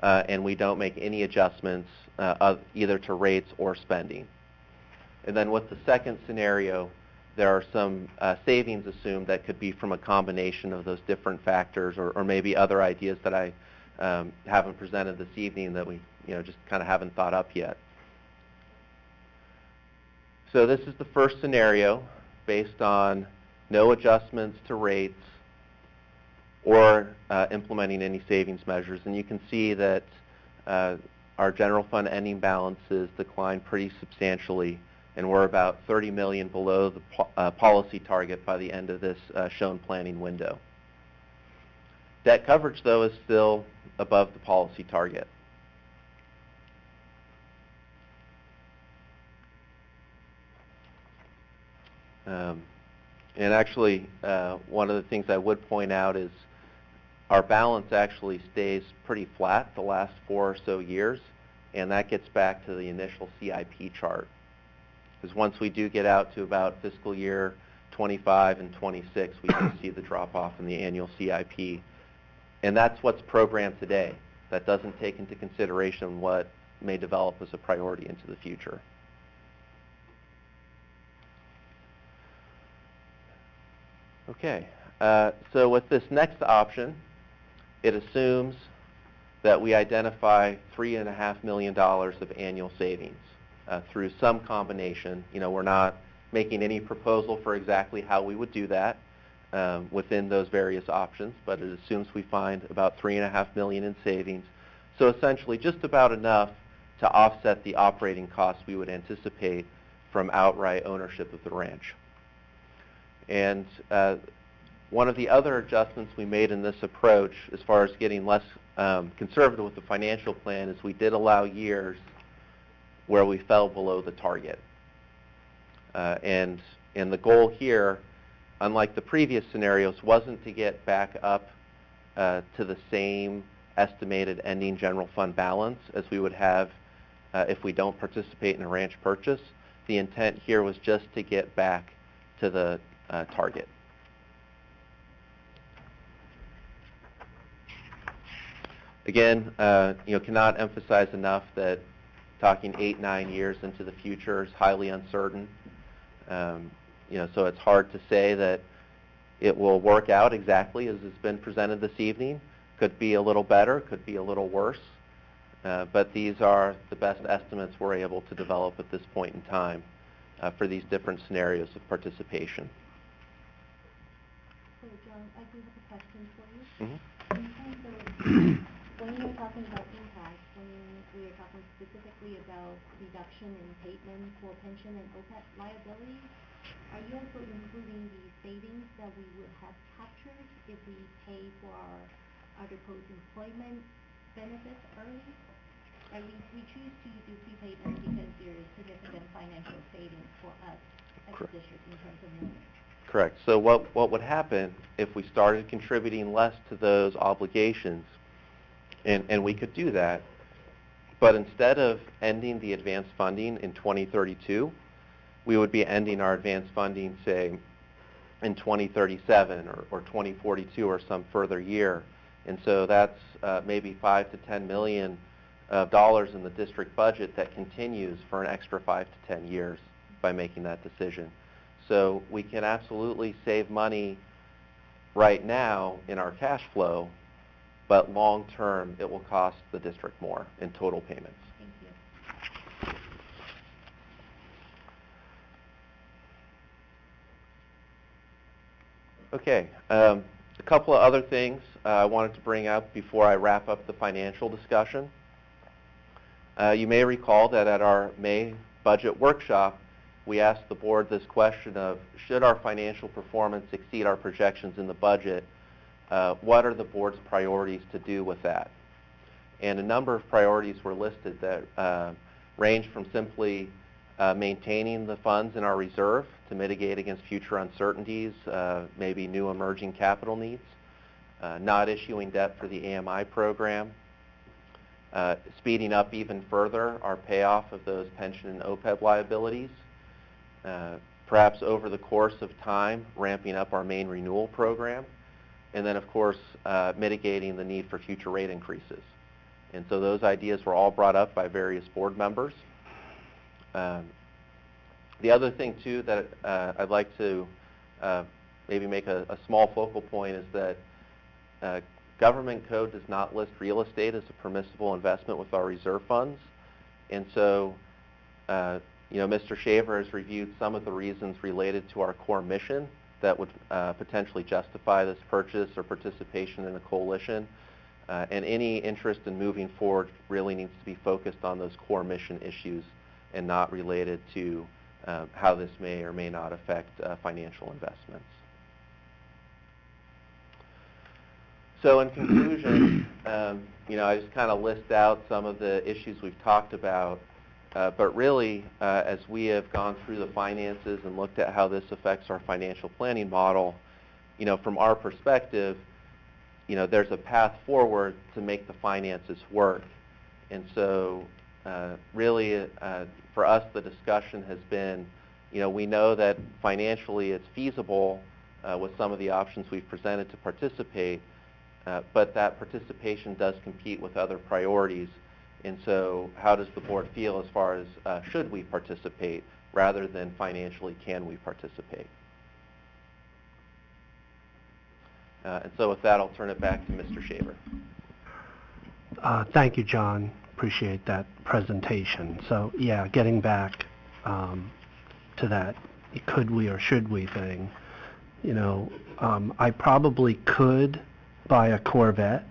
and we don't make any adjustments either to rates or spending. And then with the second scenario, there are some savings assumed that could be from a combination of those different factors or maybe other ideas that I haven't presented this evening that we just kind of haven't thought up yet. So this is the first scenario based on no adjustments to rates or implementing any savings measures. And you can see that our general fund ending balances declined pretty substantially, and we're about $30 million below the policy target by the end of this shown planning window. Debt coverage, though, is still above the policy target. And actually, one of the things I would point out is our balance actually stays pretty flat the last 4 or so years, and that gets back to the initial CIP chart. Because once we do get out to about fiscal year 25 and 26, we can see the drop-off in the annual CIP. And that's what's programmed today. That doesn't take into consideration what may develop as a priority into the future. Okay, so with this next option, it assumes that we identify $3.5 million of annual savings through some combination. We're not making any proposal for exactly how we would do that within those various options, but it assumes we find about $3.5 million in savings. So essentially just about enough to offset the operating costs we would anticipate from outright ownership of the ranch. And one of the other adjustments we made in this approach, as far as getting less conservative with the financial plan, is we did allow years where we fell below the target. And the goal here, unlike the previous scenarios, wasn't to get back up to the same estimated ending general fund balance as we would have if we don't participate in a ranch purchase. The intent here was just to get back to the target. Again, cannot emphasize enough that talking 8-9 years into the future is highly uncertain. So it's hard to say that it will work out exactly as it's been presented this evening. Could be a little better, could be a little worse, but these are the best estimates we're able to develop at this point in time for these different scenarios of participation. So, John, I do have a question for you. Mm-hmm. In terms of when you were talking about impact, when we were talking specifically about reduction in payment for pension and OPEB liabilities, are you also including the savings that we would have captured if we pay for our other post-employment benefits early? Like we choose to do prepayment because there is significant financial savings for us as a district in terms of millions. Correct. So what would happen if we started contributing less to those obligations, and we could do that, but instead of ending the advanced funding in 2032, we would be ending our advanced funding, say, in 2037 or 2042 or some further year. And so that's maybe $5 to $10 million in the district budget that continues for an extra 5 to 10 years by making that decision. So we can absolutely save money right now in our cash flow, but long term it will cost the district more in total payments. Thank you. Okay, a couple of other things I wanted to bring up before I wrap up the financial discussion. You may recall that at our May budget workshop, we asked the board this question of, should our financial performance exceed our projections in the budget, what are the board's priorities to do with that? And a number of priorities were listed that range from simply maintaining the funds in our reserve to mitigate against future uncertainties, maybe new emerging capital needs, not issuing debt for the AMI program, speeding up even further our payoff of those pension and OPEB liabilities, perhaps over the course of time, ramping up our main renewal program, and then, of course, mitigating the need for future rate increases. And so those ideas were all brought up by various board members. The other thing, too, that I'd like to maybe make a small focal point is that government code does not list real estate as a permissible investment with our reserve funds. And so, Mr. Shaver has reviewed some of the reasons related to our core mission that would potentially justify this purchase or participation in a coalition. And any interest in moving forward really needs to be focused on those core mission issues and not related to how this may or may not affect financial investments. So in conclusion, I just kind of list out some of the issues we've talked about, but really, as we have gone through the finances and looked at how this affects our financial planning model, from our perspective, there's a path forward to make the finances work. And so really, for us, the discussion has been, we know that financially it's feasible with some of the options we've presented to participate, but that participation does compete with other priorities. And so how does the board feel as far as should we participate rather than financially can we participate? And so with that, I'll turn it back to Mr. Shaver. Thank you, John. Appreciate that presentation. So, yeah, getting back to that could we or should we thing, I probably could buy a Corvette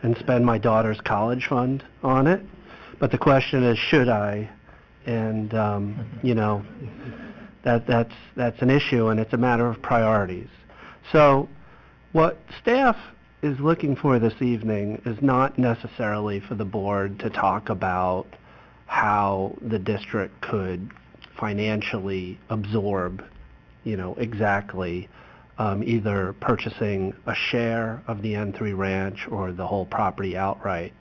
and spend my daughter's college fund on it, but the question is, should I? And, that's an issue, and it's a matter of priorities. So what staff is looking for this evening is not necessarily for the board to talk about how the district could financially absorb, exactly either purchasing a share of the N3 ranch or the whole property outright.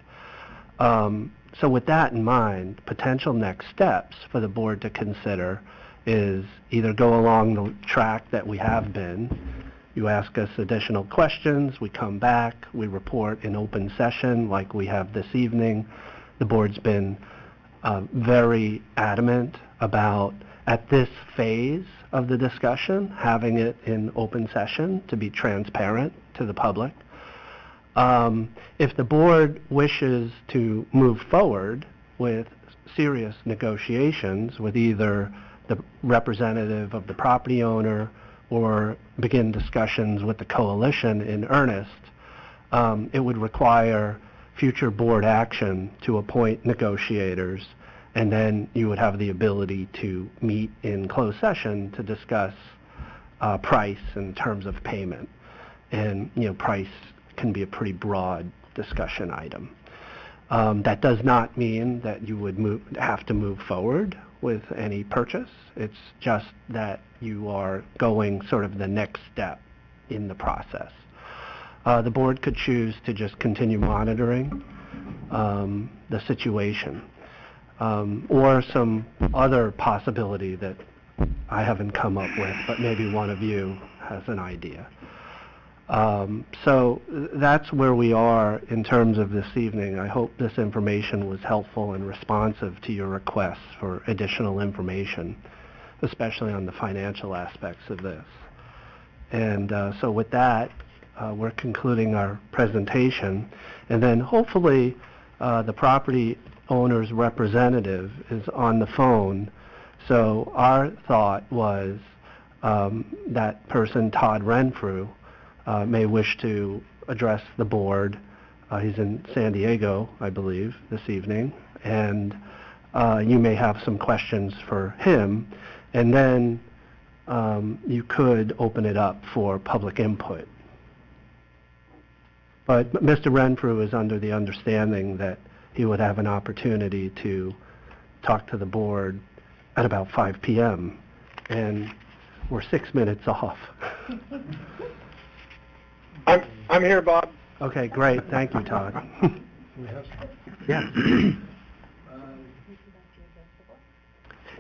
So with that in mind, potential next steps for the board to consider is either go along the track that we have been. You ask us additional questions, we come back, we report in open session like we have this evening. The board's been very adamant about, at this phase of the discussion, having it in open session to be transparent to the public. If the board wishes to move forward with serious negotiations with either the representative of the property owner or begin discussions with the coalition in earnest, it would require future board action to appoint negotiators, and then you would have the ability to meet in closed session to discuss price in terms of payment. And, price can be a pretty broad discussion item. That does not mean that you would have to move forward with any purchase. It's just that you are going sort of the next step in the process. The board could choose to just continue monitoring the situation, or some other possibility that I haven't come up with, but maybe one of you has an idea. So that's where we are in terms of this evening. I hope this information was helpful and responsive to your requests for additional information, especially on the financial aspects of this. And so with that, we're concluding our presentation, and then hopefully the property owner's representative is on the phone. So our thought was that person, Todd Renfrew, may wish to address the board. He's in San Diego, I believe, this evening, and you may have some questions for him, and then you could open it up for public input. But Mr. Renfrew is under the understanding that he would have an opportunity to talk to the board at about 5 p.m., and we're 6 minutes off. I'm here, Bob. Okay, great. Thank you, Todd. Yeah.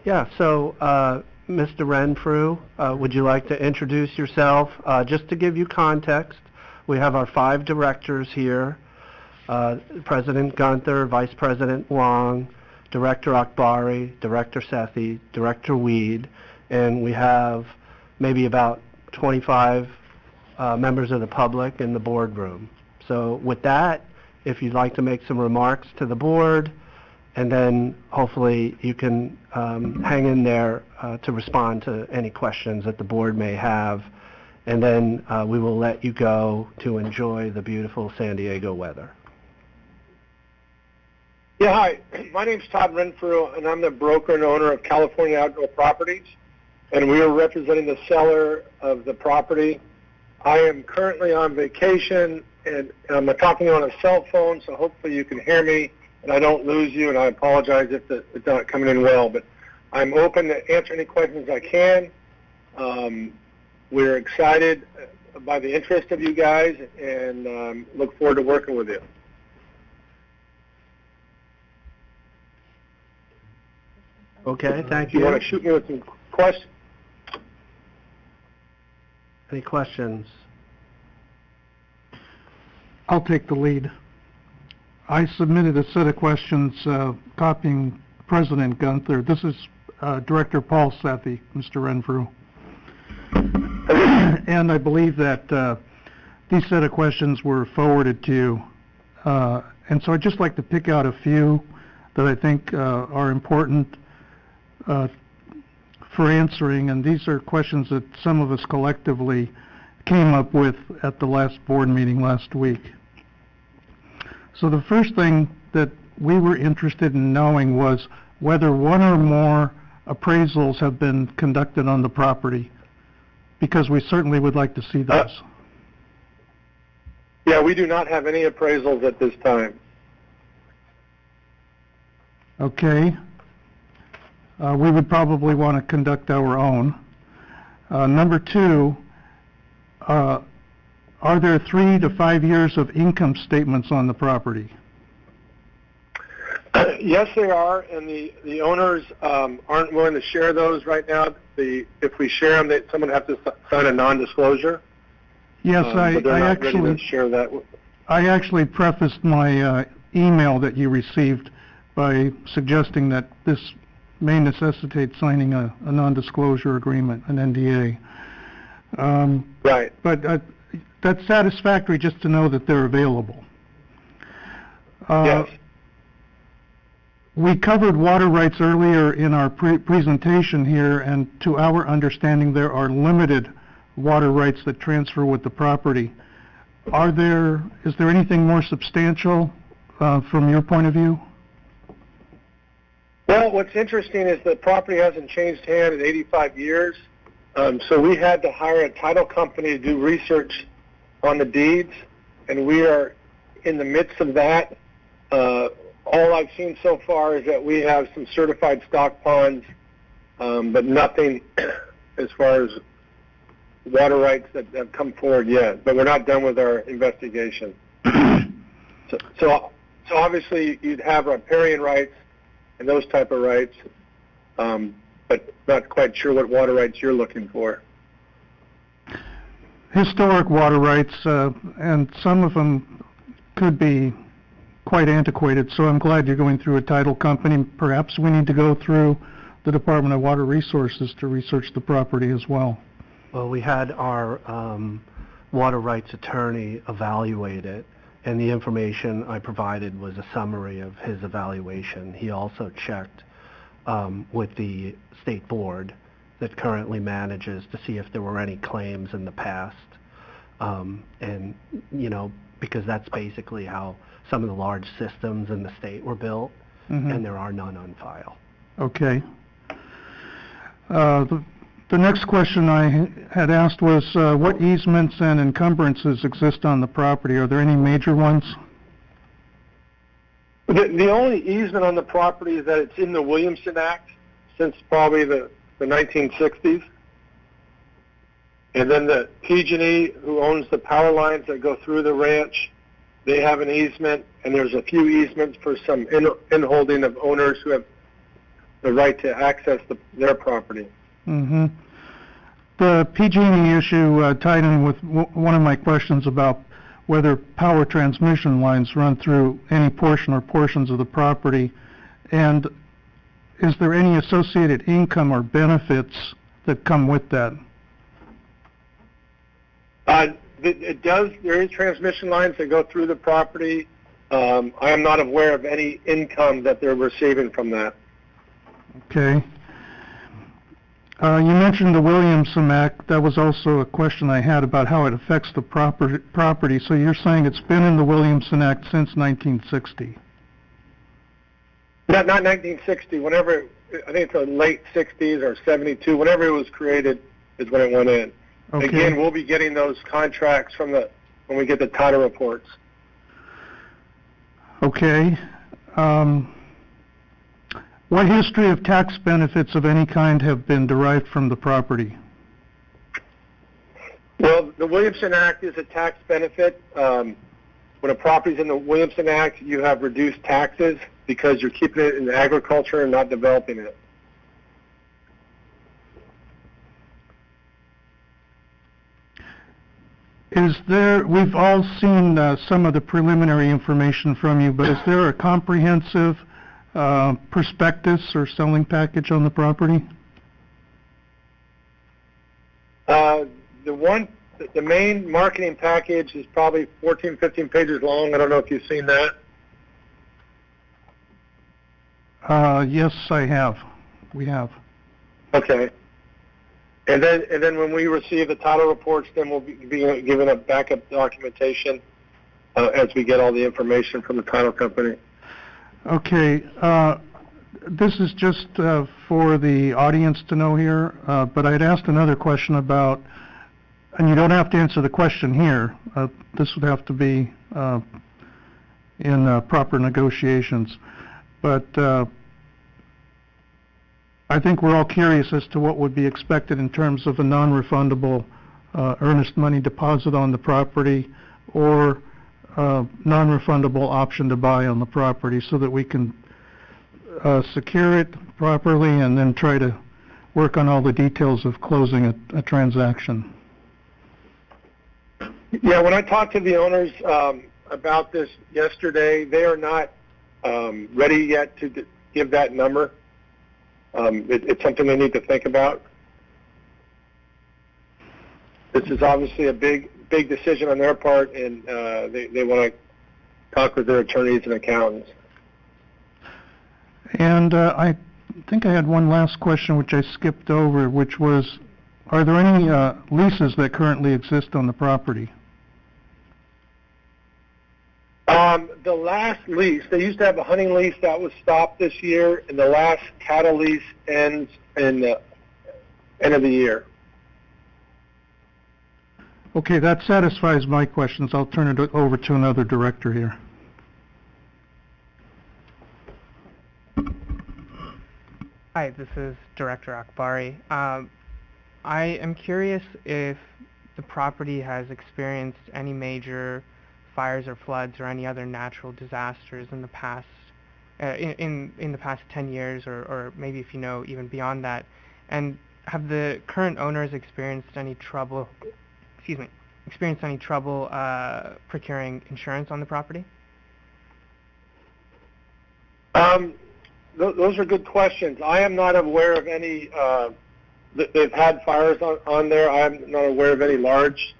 Yeah, so Mr. Renfrew, would you like to introduce yourself? Just to give you context, we have our 5 directors here, President Gunther, Vice President Huang, Director Akbari, Director Sethy, Director Weed, and we have maybe about 25 members of the public in the boardroom. So with that, if you'd like to make some remarks to the board, and then hopefully you can hang in there to respond to any questions that the board may have, and then we will let you go to enjoy the beautiful San Diego weather. Yeah, hi. My name's Todd Renfrew, and I'm the broker and owner of California Outdoor Properties, and we are representing the seller of the property. I am currently on vacation, and I'm talking on a cell phone, so hopefully you can hear me and I don't lose you, and I apologize if it's not coming in well, but I'm open to answer any questions I can. We're excited by the interest of you guys, and look forward to working with you. Okay, thank You you. want to shoot me with some questions? Any questions? I'll take the lead. I submitted a set of questions copying President Gunther. This is Director Paul Sethy, Mr. Renfrew. And I believe that these set of questions were forwarded to you. And so I'd just like to pick out a few that I think are important for answering, and these are questions that some of us collectively came up with at the last board meeting last week. So the first thing that we were interested in knowing was whether one or more appraisals have been conducted on the property, because we certainly would like to see those. Yeah, we do not have any appraisals at this time. Okay. We would probably want to conduct our own. Number 2, are there 3 to 5 years of income statements on the property? Yes, they are, and the owners aren't willing to share those right now. If we share them, someone would have to sign a non-disclosure. Yes, but they're not ready to share that. I actually prefaced my email that you received by suggesting that this may necessitate signing a non-disclosure agreement, an NDA. Right. But that's satisfactory just to know that they're available. Yes. We covered water rights earlier in our presentation here, and to our understanding there are limited water rights that transfer with the property. Is there anything more substantial from your point of view? Well, what's interesting is the property hasn't changed hands in 85 years, so we had to hire a title company to do research on the deeds, and we are in the midst of that. All I've seen so far is that we have some certified stock ponds, but nothing as far as water rights that have come forward yet. But we're not done with our investigation. So obviously you'd have riparian rights and those type of rights, but not quite sure what water rights you're looking for. Historic water rights, and some of them could be quite antiquated, so I'm glad you're going through a title company. Perhaps we need to go through the Department of Water Resources to research the property as well. Well, we had our water rights attorney evaluate it, and the information I provided was a summary of his evaluation. He also checked with the state board that currently manages to see if there were any claims in the past. And, you know, because that's basically how some of the large systems in the state were built, and there are none on file. Okay. The next question I had asked was what easements and encumbrances exist on the property? Are there any major ones? The only easement on the property is that it's in the Williamson Act since probably the 1960s. And then the PG&E, who owns the power lines that go through the ranch, they have an easement, and there's a few easements for some inholding of owners who have the right to access their property. Mm-hmm. The PG&E issue tied in with one of my questions about whether power transmission lines run through any portion or portions of the property, and is there any associated income or benefits that come with that? It does. There is transmission lines that go through the property. I am not aware of any income that they're receiving from that. Okay. You mentioned the Williamson Act. That was also a question I had about how it affects the property. So you're saying it's been in the Williamson Act since 1960? Not 1960. Whenever, I think it's the late 60s or 72. Whenever it was created is when it went in. Okay. Again, we'll be getting those contracts from when we get the title reports. Okay. What history of tax benefits of any kind have been derived from the property? Well, the Williamson Act is a tax benefit. When a property's in the Williamson Act, you have reduced taxes because you're keeping it in agriculture and not developing it. We've all seen some of the preliminary information from you, but is there a comprehensive prospectus or selling package on the property? The main marketing package is probably 14, 15 pages long. I don't know if you've seen that. Yes, I have. We have. Okay. And then when we receive the title reports, then we'll be given a backup documentation as we get all the information from the title company. Okay. This is just for the audience to know here, but I'd asked another question about, and you don't have to answer the question here. This would have to be in proper negotiations. But I think we're all curious as to what would be expected in terms of a non-refundable earnest money deposit on the property or non-refundable option to buy on the property so that we can secure it properly and then try to work on all the details of closing a transaction. Yeah, when I talked to the owners about this yesterday, they are not ready yet to give that number. It's something they need to think about. This is obviously a big decision on their part, and they want to talk with their attorneys and accountants. And I think I had one last question which I skipped over, which was, are there any leases that currently exist on the property? The last lease, they used to have a hunting lease that was stopped this year, and the last cattle lease ends in the end of the year. Okay, that satisfies my questions. I'll turn it over to another director here. Hi, this is Director Akbari. I am curious if the property has experienced any major fires or floods or any other natural disasters in the past, in the past 10 years, or maybe if you know even beyond that. And have the current owners experienced any trouble? Procuring insurance on the property? Those are good questions. I am not aware of any. They've had fires on there. I am not aware of any large.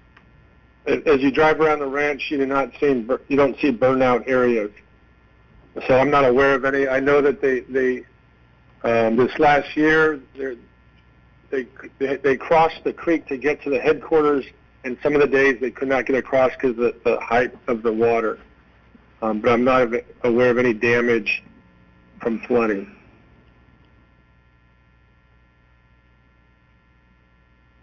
As you drive around the ranch, you don't see burnout areas. So I'm not aware of any. I know that they this last year they crossed the creek to get to the headquarters, and some of the days they could not get across because of the height of the water. But I'm not aware of any damage from flooding.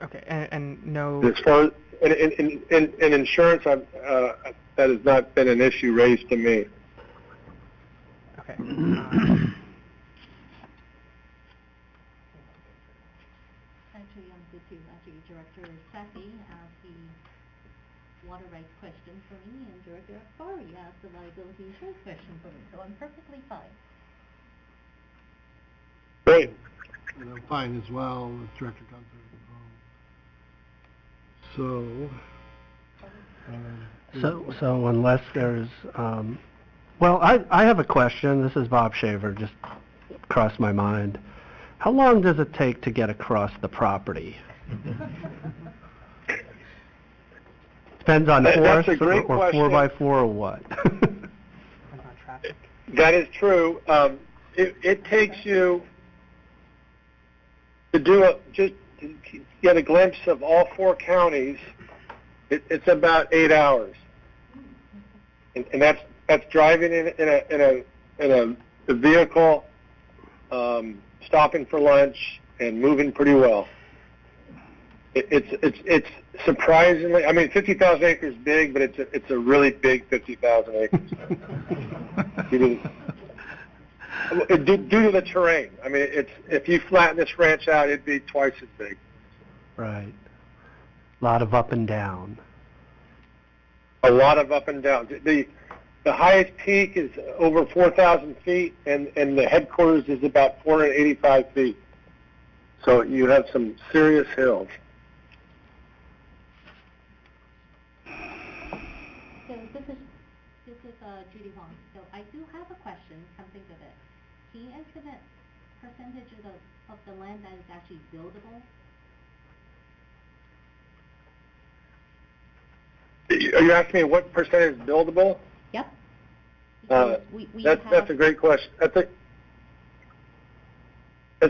Okay, and no. As far as in insurance, that has not been an issue raised to me. Okay. Actually, I'm good to answer your Director Sethy asked the water rights question for me, and Director Akbari asked the liability insurance question for me, so I'm perfectly fine. Great. And I'm fine as well with Director Gunther. So unless there's, well, I have a question. This is Bob Shaver, just crossed my mind. How long does it take to get across the property? Depends on That's horse a great or question. 4x4 or what? That is true. It takes you to just to get a glimpse of all 4 counties. It's about 8 hours, and that's driving in a vehicle, stopping for lunch, and moving pretty well. It's surprisingly. I mean, 50,000 acres is big, but it's a really big 50,000 acres. Due to the terrain. I mean, if you flatten this ranch out, it'd be twice as big. Right. A lot of up and down. A lot of up and down. The highest peak is over 4,000 feet, and the headquarters is about 485 feet. So you have some serious hills. So this is Judy Huang. So I do have a question, come think of it. Can you estimate percentage of the land that is actually buildable? Are you asking me what percentage is buildable? Yep. That's a great question. That's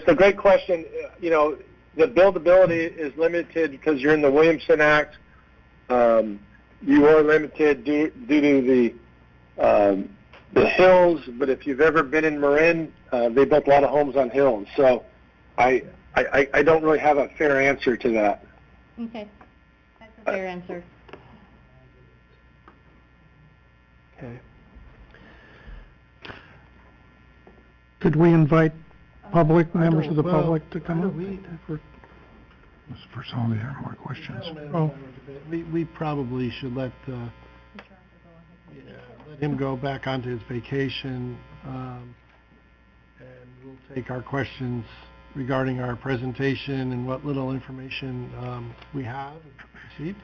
a great question. You know, the buildability is limited because you're in the Williamson Act. You are limited due to the hills, but if you've ever been in Marin, they built a lot of homes on hills. So I don't really have a fair answer to that. Okay. That's a fair answer. Okay. Could we invite members of the public to come up? For some of the more questions. Oh. We probably should let him go back onto his vacation, and we'll take our questions regarding our presentation and what little information we have and proceed.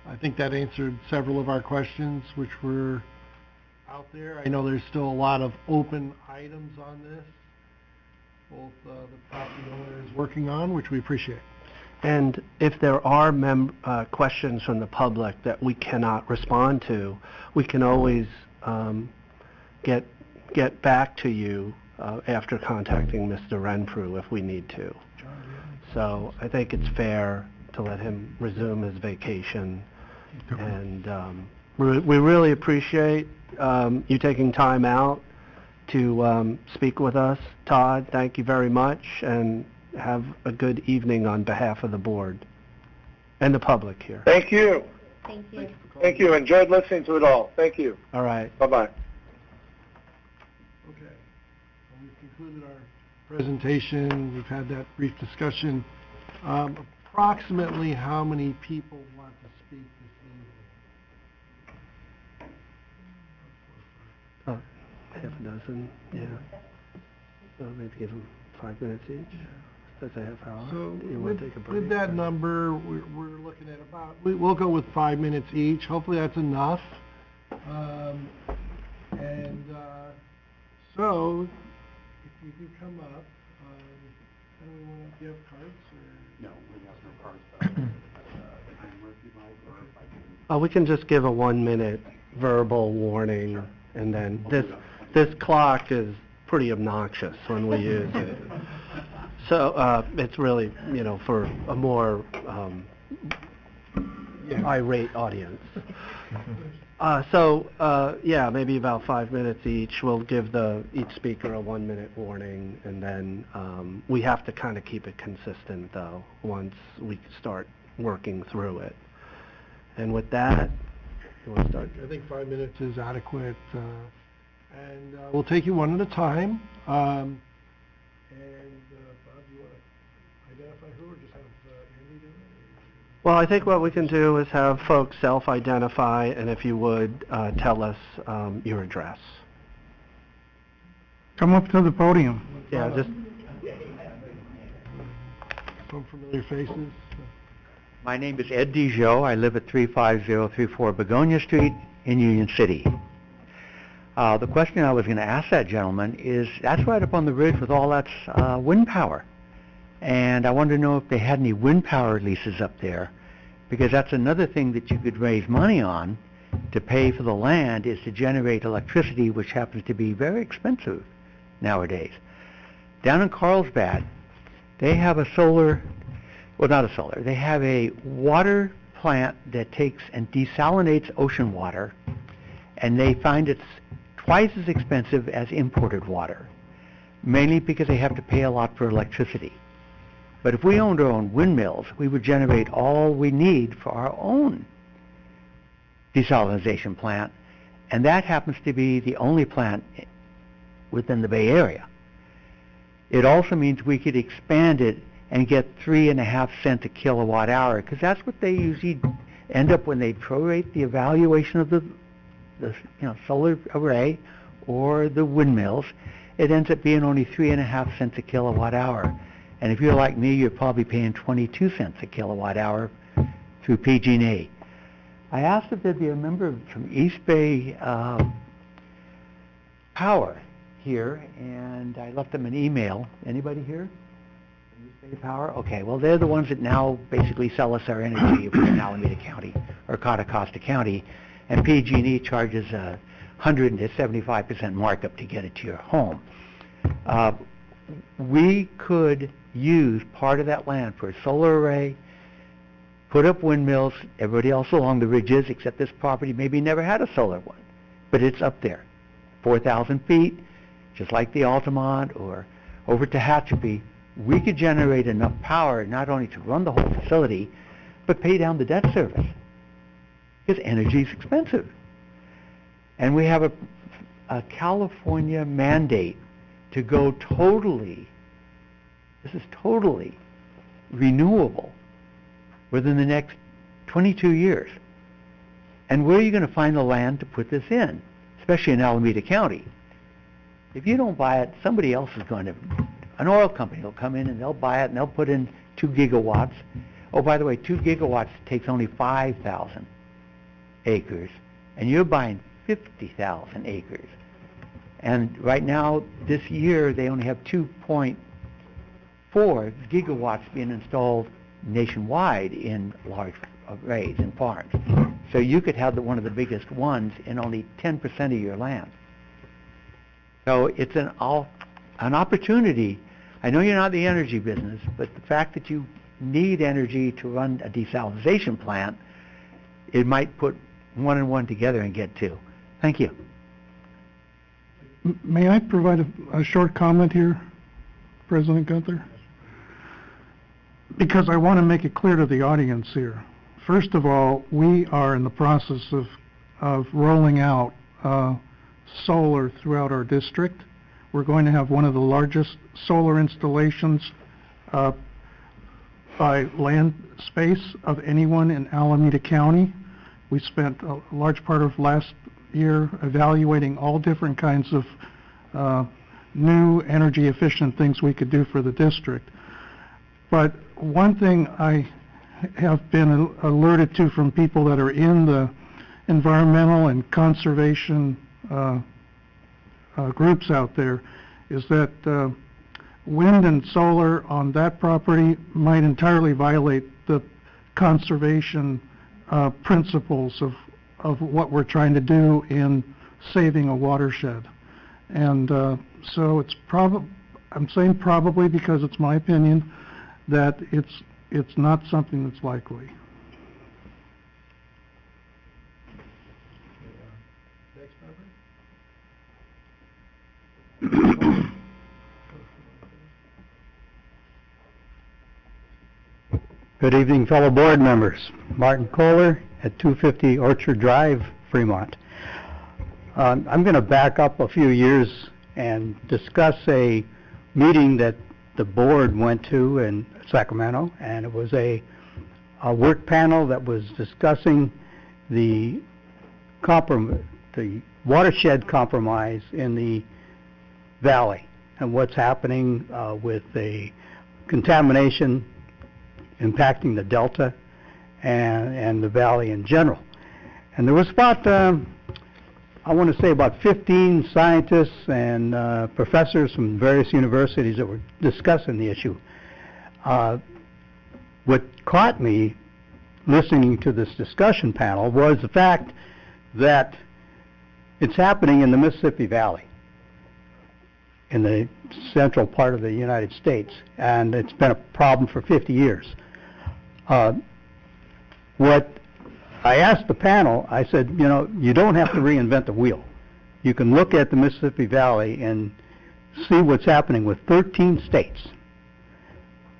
I think that answered several of our questions which were out there. I know there's still a lot of open items on this, both the property owner is working on, which we appreciate. And if there are questions from the public that we cannot respond to, we can always get back to you after contacting Mr. Renfrew if we need to. So I think it's fair to let him resume his vacation. And we really appreciate you taking time out to speak with us. Todd, thank you very much, and have a good evening on behalf of the board and the public here. Thank you. Thank you. Thank you. Enjoyed listening to it all. Thank you. All right. Bye-bye. Okay. Well, we've concluded our presentation. We've had that brief discussion. Approximately how many people want to speak this evening? Half a dozen, yeah. So maybe give them 5 minutes each. That's a half hour. So Do you want to take a break? with that number, we're looking at about, we'll go with 5 minutes each. Hopefully that's enough. So if you could come up, how do we want to, do you have cards or? No, we have no cards, but timer if you'd like, or if I can. We can just give a 1 minute verbal warning, and then this clock is pretty obnoxious when we use it. So it's really, for a more irate audience. Yeah, maybe about 5 minutes each. We'll give each speaker a 1 minute warning, and then we have to kind of keep it consistent, though, once we start working through it. And with that, you want to start? I think 5 minutes is adequate, and we'll take you one at a time. And Bob, do you want to identify who, or just have Andy do it? Well, I think what we can do is have folks self-identify, and if you would, tell us your address. Come up to the podium. Yeah, just some familiar faces. My name is Ed Dijon. I live at 35034 Begonia Street in Union City. The question I was going to ask that gentleman is, that's right up on the ridge with all that wind power. And I wanted to know if they had any wind power leases up there, because that's another thing that you could raise money on to pay for the land, is to generate electricity, which happens to be very expensive nowadays. Down in Carlsbad, they have a solar, well, not a solar, they have a water plant that takes and desalinates ocean water, and they find it's twice as expensive as imported water, mainly because they have to pay a lot for electricity. But if we owned our own windmills, we would generate all we need for our own desalination plant, and that happens to be the only plant within the Bay Area. It also means we could expand it and get 3.5 cents a kilowatt hour, because that's what they usually end up when they prorate the evaluation of the solar array or the windmills. It ends up being only 3.5 cents a kilowatt hour. And if you're like me, you're probably paying 22 cents a kilowatt hour through PG&E. I asked if there'd be a member from East Bay Power here, and I left them an email. Anybody here? East Bay Power? Okay, well, they're the ones that now basically sell us our energy in Alameda County or Costa County, and PG&E charges a 100 to 75% markup to get it to your home. We could use part of that land for a solar array, put up windmills. Everybody else along the ridges, except this property, maybe never had a solar one, but it's up there, 4,000 feet, just like the Altamont or over to Tehachapi. We could generate enough power not only to run the whole facility, but pay down the debt service, because energy is expensive. And we have a California mandate to go totally, this is totally renewable within the next 22 years. And where are you going to find the land to put this in, especially in Alameda County? If you don't buy it, somebody else is going to, an oil company will come in and they'll buy it and they'll put in 2 gigawatts. Oh, by the way, 2 gigawatts takes only 5,000 acres, and you're buying 50,000 acres. And right now, this year, they only have 2.4 gigawatts being installed nationwide in large arrays and farms. So you could have one of the biggest ones in only 10% of your land. So it's an opportunity. I know you're not in the energy business, but the fact that you need energy to run a desalination plant, it might put 1 and 1 together and get 2. Thank you. May I provide a short comment here, President Gunther? Because I want to make it clear to the audience here. First of all, we are in the process of rolling out solar throughout our district. We're going to have one of the largest solar installations by land space of anyone in Alameda County. We spent a large part of last year evaluating all different kinds of new energy efficient things we could do for the district. But one thing I have been alerted to from people that are in the environmental and conservation groups out there is that wind and solar on that property might entirely violate the conservation principles of what we're trying to do in saving a watershed. And so it's I'm saying probably because it's my opinion that it's not something that's likely. Good evening, fellow board members. Martin Kohler at 250 Orchard Drive, Fremont. I'm going to back up a few years and discuss a meeting that the board went to in Sacramento, and it was a work panel that was discussing the watershed compromise in the valley and what's happening with the contamination impacting the delta and the valley in general. And there was about, I want to say about 15 scientists and professors from various universities that were discussing the issue. What caught me listening to this discussion panel was the fact that it's happening in the Mississippi Valley, in the central part of the United States, and it's been a problem for 50 years. What I asked the panel, I said, you know, you don't have to reinvent the wheel. You can look at the Mississippi Valley and see what's happening with 13 states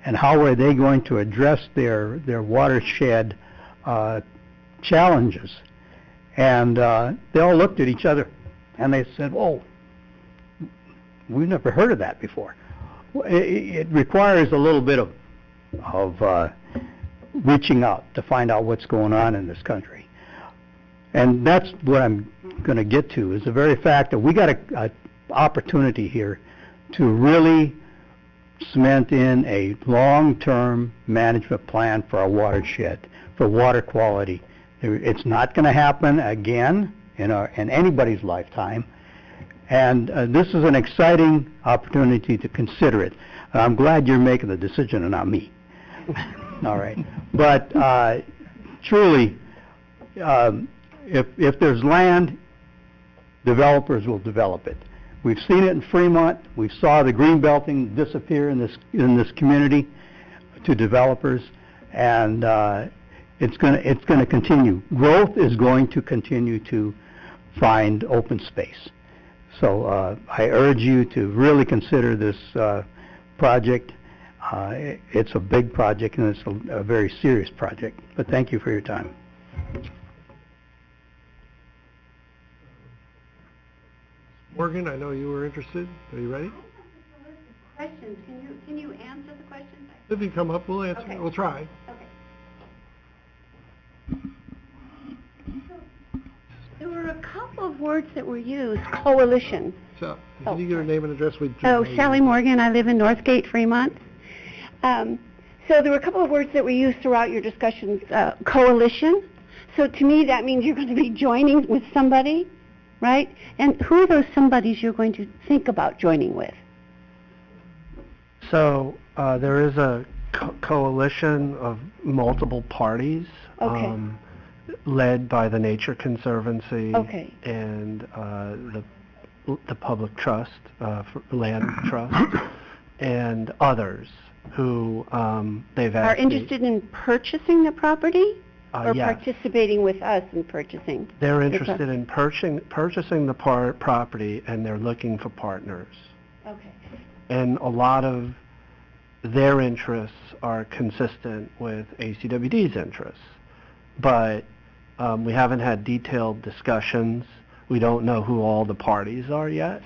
and how are they going to address their watershed challenges. And they all looked at each other and they said, oh, we've never heard of that before. It requires a little bit of reaching out to find out what's going on in this country. And that's what I'm going to get to, is the very fact that we got an opportunity here to really cement in a long-term management plan for our watershed, for water quality. It's not going to happen again in anybody's lifetime. And this is an exciting opportunity to consider it. I'm glad you're making the decision and not me. All right. But truly, if there's land, developers will develop it. We've seen it in Fremont. We saw the green belting disappear in this community to developers, and it's going to continue. Growth is going to continue to find open space. So I urge you to really consider this project. It's a big project, and it's a very serious project. But thank you for your time. Morgan, I know you were interested. Are you ready? Questions. Can you answer the questions? If you come up, we'll answer. Okay. We'll try. Okay. There were a couple of words that were used. Coalition. So, can you give your name and address? Sally Morgan. I live in Northgate, Fremont. So there were a couple of words that were used throughout your discussions. Coalition. So to me, that means you're going to be joining with somebody, right? And who are those somebodies you're going to think about joining with? So there is a coalition of multiple parties. Okay. Led by the Nature Conservancy Okay. and the Public Trust, Land Trust, and others who they've asked Are interested in purchasing the property or yes. participating with us in purchasing? They're interested in purchasing the property, and they're looking for partners. Okay. And a lot of their interests are consistent with ACWD's interests. But we haven't had detailed discussions. We don't know who all the parties are yet.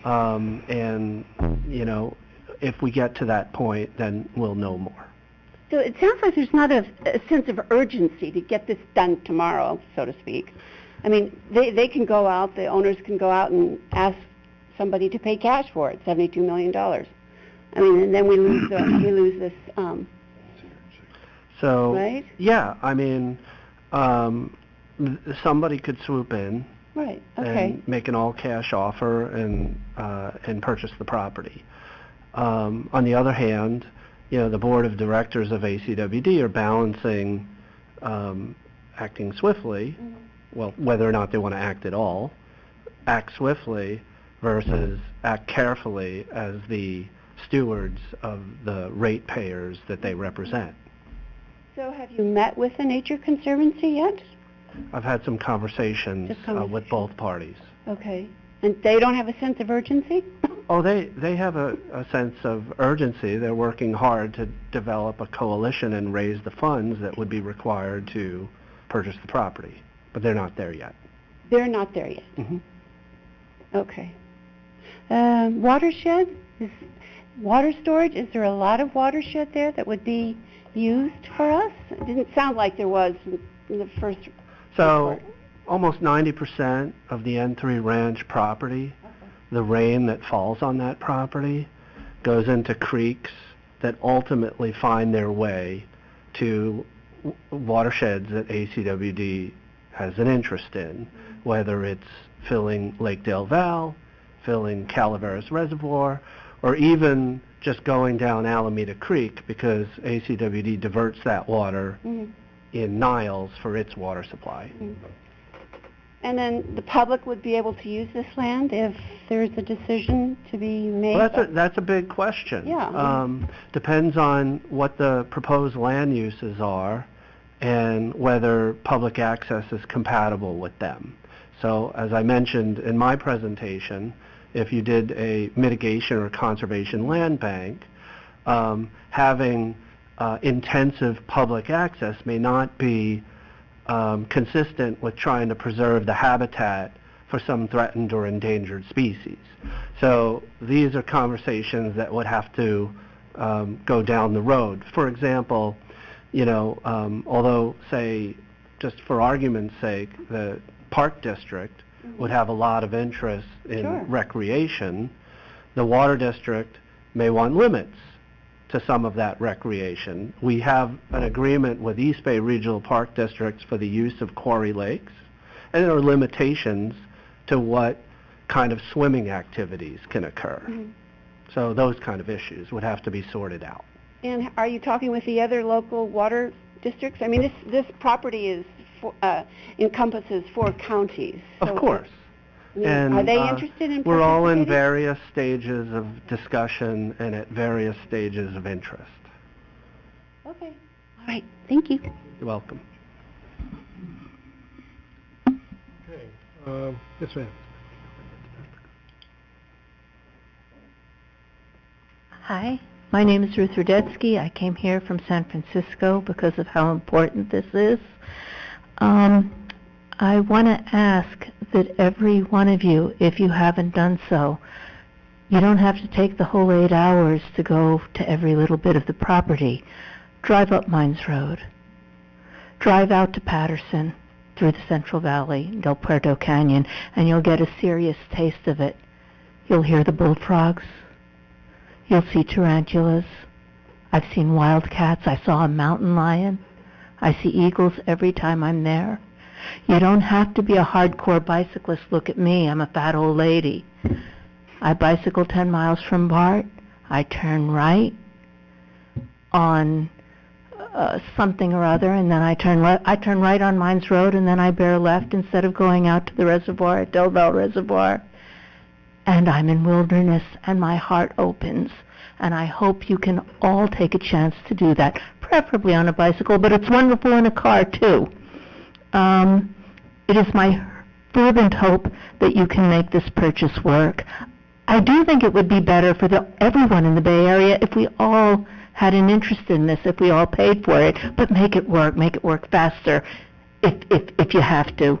And, you know, if we get to that point, then we'll know more. So it sounds like there's not a sense of urgency to get this done tomorrow, so to speak. I mean, they can go out, the owners can go out and ask somebody to pay cash for it, $72 million. I mean, and then we lose this, so, right? Yeah, I mean, somebody could swoop in Right, okay. and make an all-cash offer and purchase the property. On the other hand, you know, the board of directors of ACWD are balancing acting swiftly, well, whether or not they want to act at all, act swiftly versus act carefully as the stewards of the ratepayers that they represent. So have you met with the Nature Conservancy yet? I've had some conversations with both parties. Okay. And they don't have a sense of urgency? Oh, they have a sense of urgency. They're working hard to develop a coalition and raise the funds that would be required to purchase the property. But they're not there yet. They're not there yet? Mm-hmm. Okay. Watershed? Water storage? Is there a lot of watershed there that would be used for us? It didn't sound like there was in the first So report. almost 90% of the N3 Ranch property, the rain that falls on that property goes into creeks that ultimately find their way to watersheds that ACWD has an interest in, whether it's filling Lake Del Val, filling Calaveras Reservoir, or even just going down Alameda Creek, because ACWD diverts that water in Niles for its water supply. And then the public would be able to use this land if there's a decision to be made? Well, that's a big question. Yeah. Depends on what the proposed land uses are and whether public access is compatible with them. So as I mentioned in my presentation, if you did a mitigation or conservation land bank, having intensive public access may not be consistent with trying to preserve the habitat for some threatened or endangered species. So these are conversations that would have to go down the road. For example, although, say, just for argument's sake, the Park District would have a lot of interest in recreation, the Water District may want limits to some of that recreation. We have an agreement with East Bay Regional Park Districts for the use of quarry lakes, and there are limitations to what kind of swimming activities can occur. So those kind of issues would have to be sorted out. And are you talking with the other local water districts? I mean, this property is encompasses 4 counties. Of course. And are they interested in we're all in participating? various stages of discussion and at various stages of interest. Okay. All right. Thank you. You're welcome. Okay. Yes, ma'am. Hi, my name is Ruth Rudetsky. I came here from San Francisco because of how important this is. I want to ask that every one of you, if you haven't done so, you don't have to take the whole 8 hours to go to every little bit of the property. Drive up Mines Road. Drive out to Patterson through the Central Valley, Del Puerto Canyon, and you'll get a serious taste of it. You'll hear the bullfrogs. You'll see tarantulas. I've seen wildcats. I saw a mountain lion. I see eagles every time I'm there. You don't have to be a hardcore bicyclist. Look at me. I'm a fat old lady. I bicycle 10 miles from BART. I turn right on something or other, and then I turn right on Mines Road, and then I bear left instead of going out to the reservoir at Del Val Reservoir. And I'm in wilderness, and my heart opens. And I hope you can all take a chance to do that, preferably on a bicycle, but it's wonderful in a car, too. It is my fervent hope that you can make this purchase work. I do think it would be better for everyone in the Bay Area if we all had an interest in this, if we all paid for it, but make it work faster if you have to.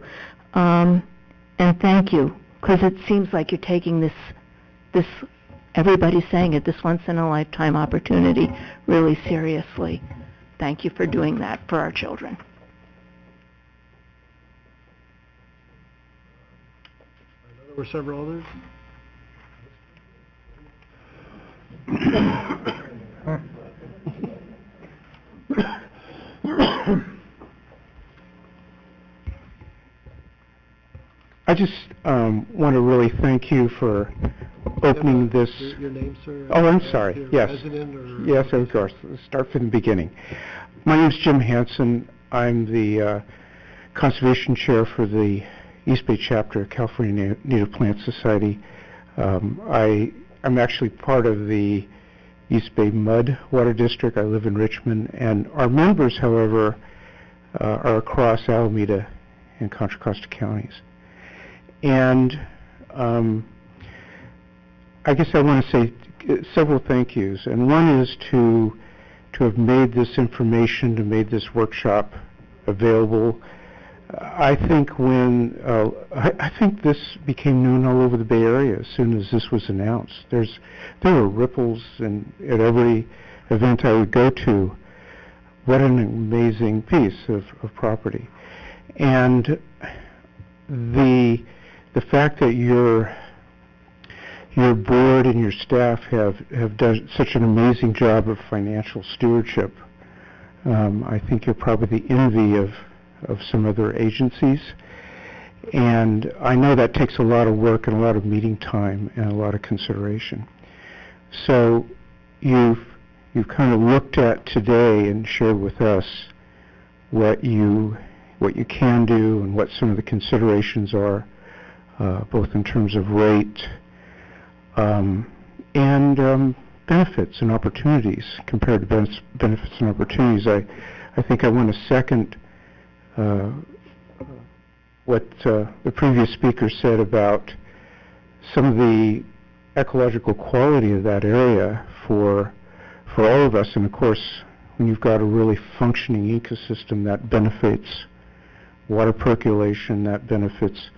And thank you, because it seems like you're taking this, everybody's saying it, this once-in-a-lifetime opportunity really seriously. Thank you for doing that for our children. There were several others. I just want to really thank you for opening this. Your name, sir? Oh, I'm sorry. Your Yes. resident or- Yes, of course. Let's start from the beginning. My name is Jim Hansen. I'm the Conservation Chair for the East Bay Chapter of California Native Plant Society. I'm actually part of the East Bay Mud Water District. I live in Richmond, and our members, however, are across Alameda and Contra Costa counties. And I guess I want to say several thank yous, and one is to have made this information, to made this workshop available. I think I think this became known all over the Bay Area as soon as this was announced. There were ripples at every event I would go to. What an amazing piece of property. And the fact that your board and your staff have done such an amazing job of financial stewardship I think you're probably the envy of some other agencies. And I know that takes a lot of work and a lot of meeting time and a lot of consideration. So you've kind of looked at today and shared with us what you can do and what some of the considerations are, both in terms of rate and benefits and opportunities compared to benefits and opportunities. I think I want to second what the previous speaker said about some of the ecological quality of that area for all of us. And of course, when you've got a really functioning ecosystem that benefits water percolation, that benefits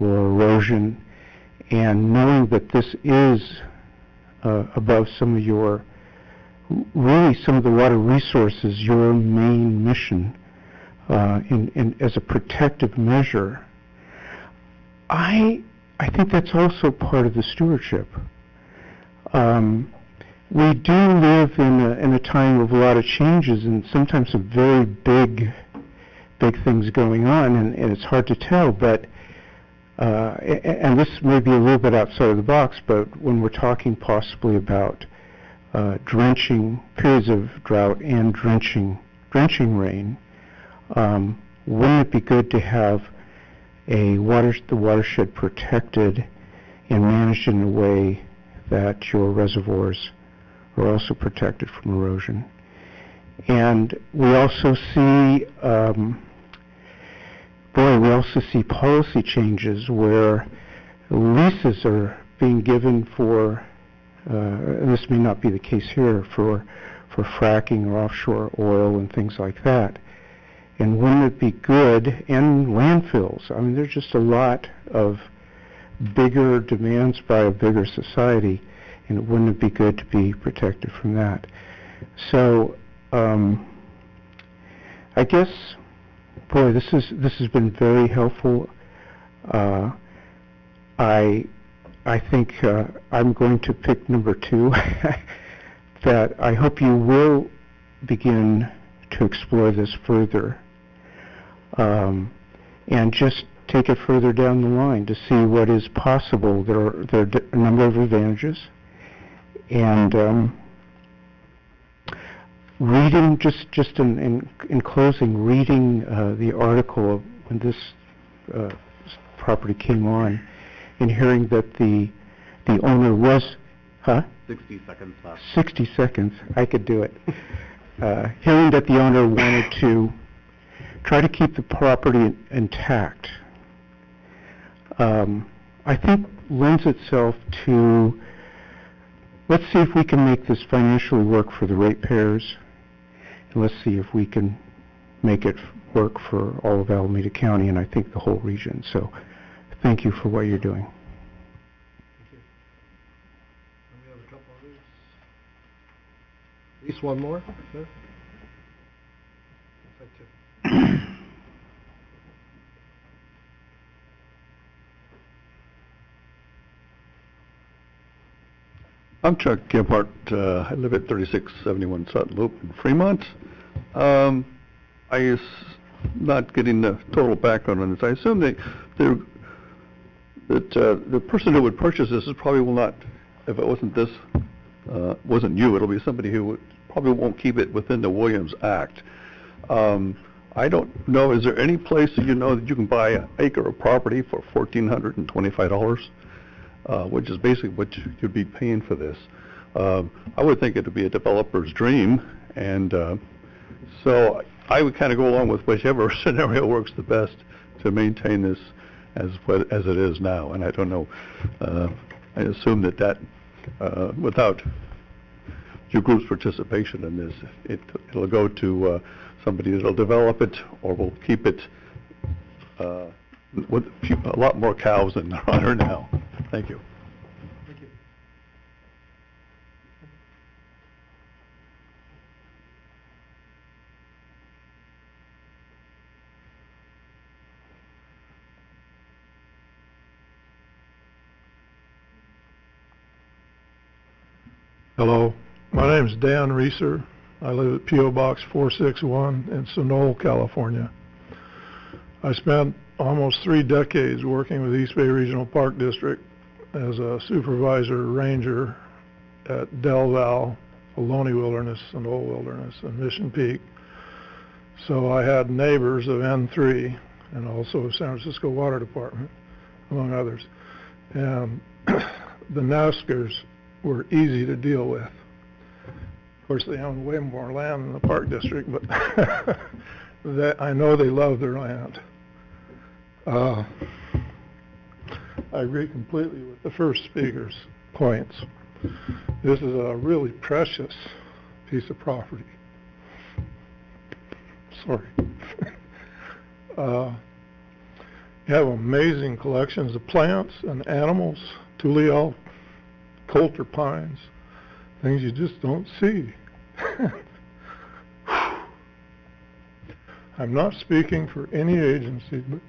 lower erosion, and knowing that this is above some of your, really some of the water resources, your main mission as a protective measure, I think that's also part of the stewardship. We do live in a time of a lot of changes and sometimes some very big things going on, and it's hard to tell, but and this may be a little bit outside of the box, but when we're talking possibly about drenching, periods of drought and drenching rain, wouldn't it be good to have the watershed protected and managed in a way that your reservoirs are also protected from erosion? And we also see, policy changes where leases are being given for, and this may not be the case here, for fracking or offshore oil and things like that. And wouldn't it be good, and landfills, I mean, there's just a lot of bigger demands by a bigger society, and wouldn't it be good to be protected from that? So, I guess, boy, this has been very helpful. I think I'm going to pick number 2, that I hope you will begin to explore this further, and just take it further down the line to see what is possible. There are a number of advantages, and reading, just in closing, reading the article when this property came on, and hearing that the owner was, 60 seconds left. 60 seconds, I could do it. Hearing that the owner wanted to try to keep the property intact, I think lends itself to, let's see if we can make this financially work for the ratepayers, and let's see if we can make it work for all of Alameda County, and I think the whole region. So thank you for what you're doing. Thank you. And we have a couple others. At least one more, sir? Looks like 2. I'm Chuck Gebhardt. I live at 3671 Sutton Loop in Fremont. I is not getting the total background on this. I assume that the person who would purchase this is probably will not, if it wasn't this, wasn't you, it'll be somebody who probably won't keep it within the Williams Act. I don't know, is there any place that you know that you can buy an acre of property for $1,425? Which is basically what you'd be paying for this. I would think it would be a developer's dream, and so I would kind of go along with whichever scenario works the best to maintain this as it is now. And I don't know, I assume that without your group's participation in this, it'll go to somebody that'll develop it or will keep it with a lot more cows than there are now. Thank you. Thank you. Hello, my name is Dan Reeser. I live at P.O. Box 461 in Sonoma, California. I spent almost 3 decades working with East Bay Regional Park District as a supervisor ranger at Del Val, Ohlone Wilderness, and Old Wilderness, and Mission Peak. So I had neighbors of N3 and also of San Francisco Water Department, among others. And the Naskers were easy to deal with. Of course, they own way more land than the Park District, but I know they love their land. I agree completely with the first speaker's points. This is a really precious piece of property. Sorry. You have amazing collections of plants and animals, Tulial, coulter pines, things you just don't see. I'm not speaking for any agency, but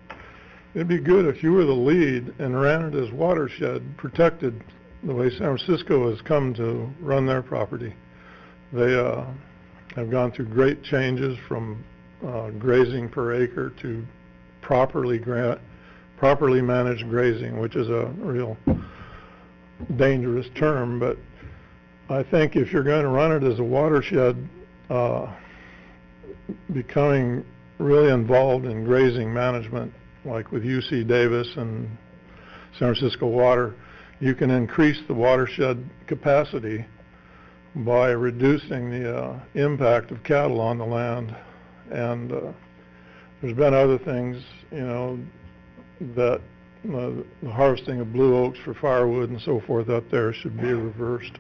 it'd be good if you were the lead and ran it as watershed protected the way San Francisco has come to run their property. They have gone through great changes from grazing per acre to properly managed grazing, which is a real dangerous term, but I think if you're going to run it as a watershed, becoming really involved in grazing management, like with UC Davis and San Francisco Water, you can increase the watershed capacity by reducing the impact of cattle on the land. And there's been other things, you know, that the harvesting of blue oaks for firewood and so forth up there should be reversed.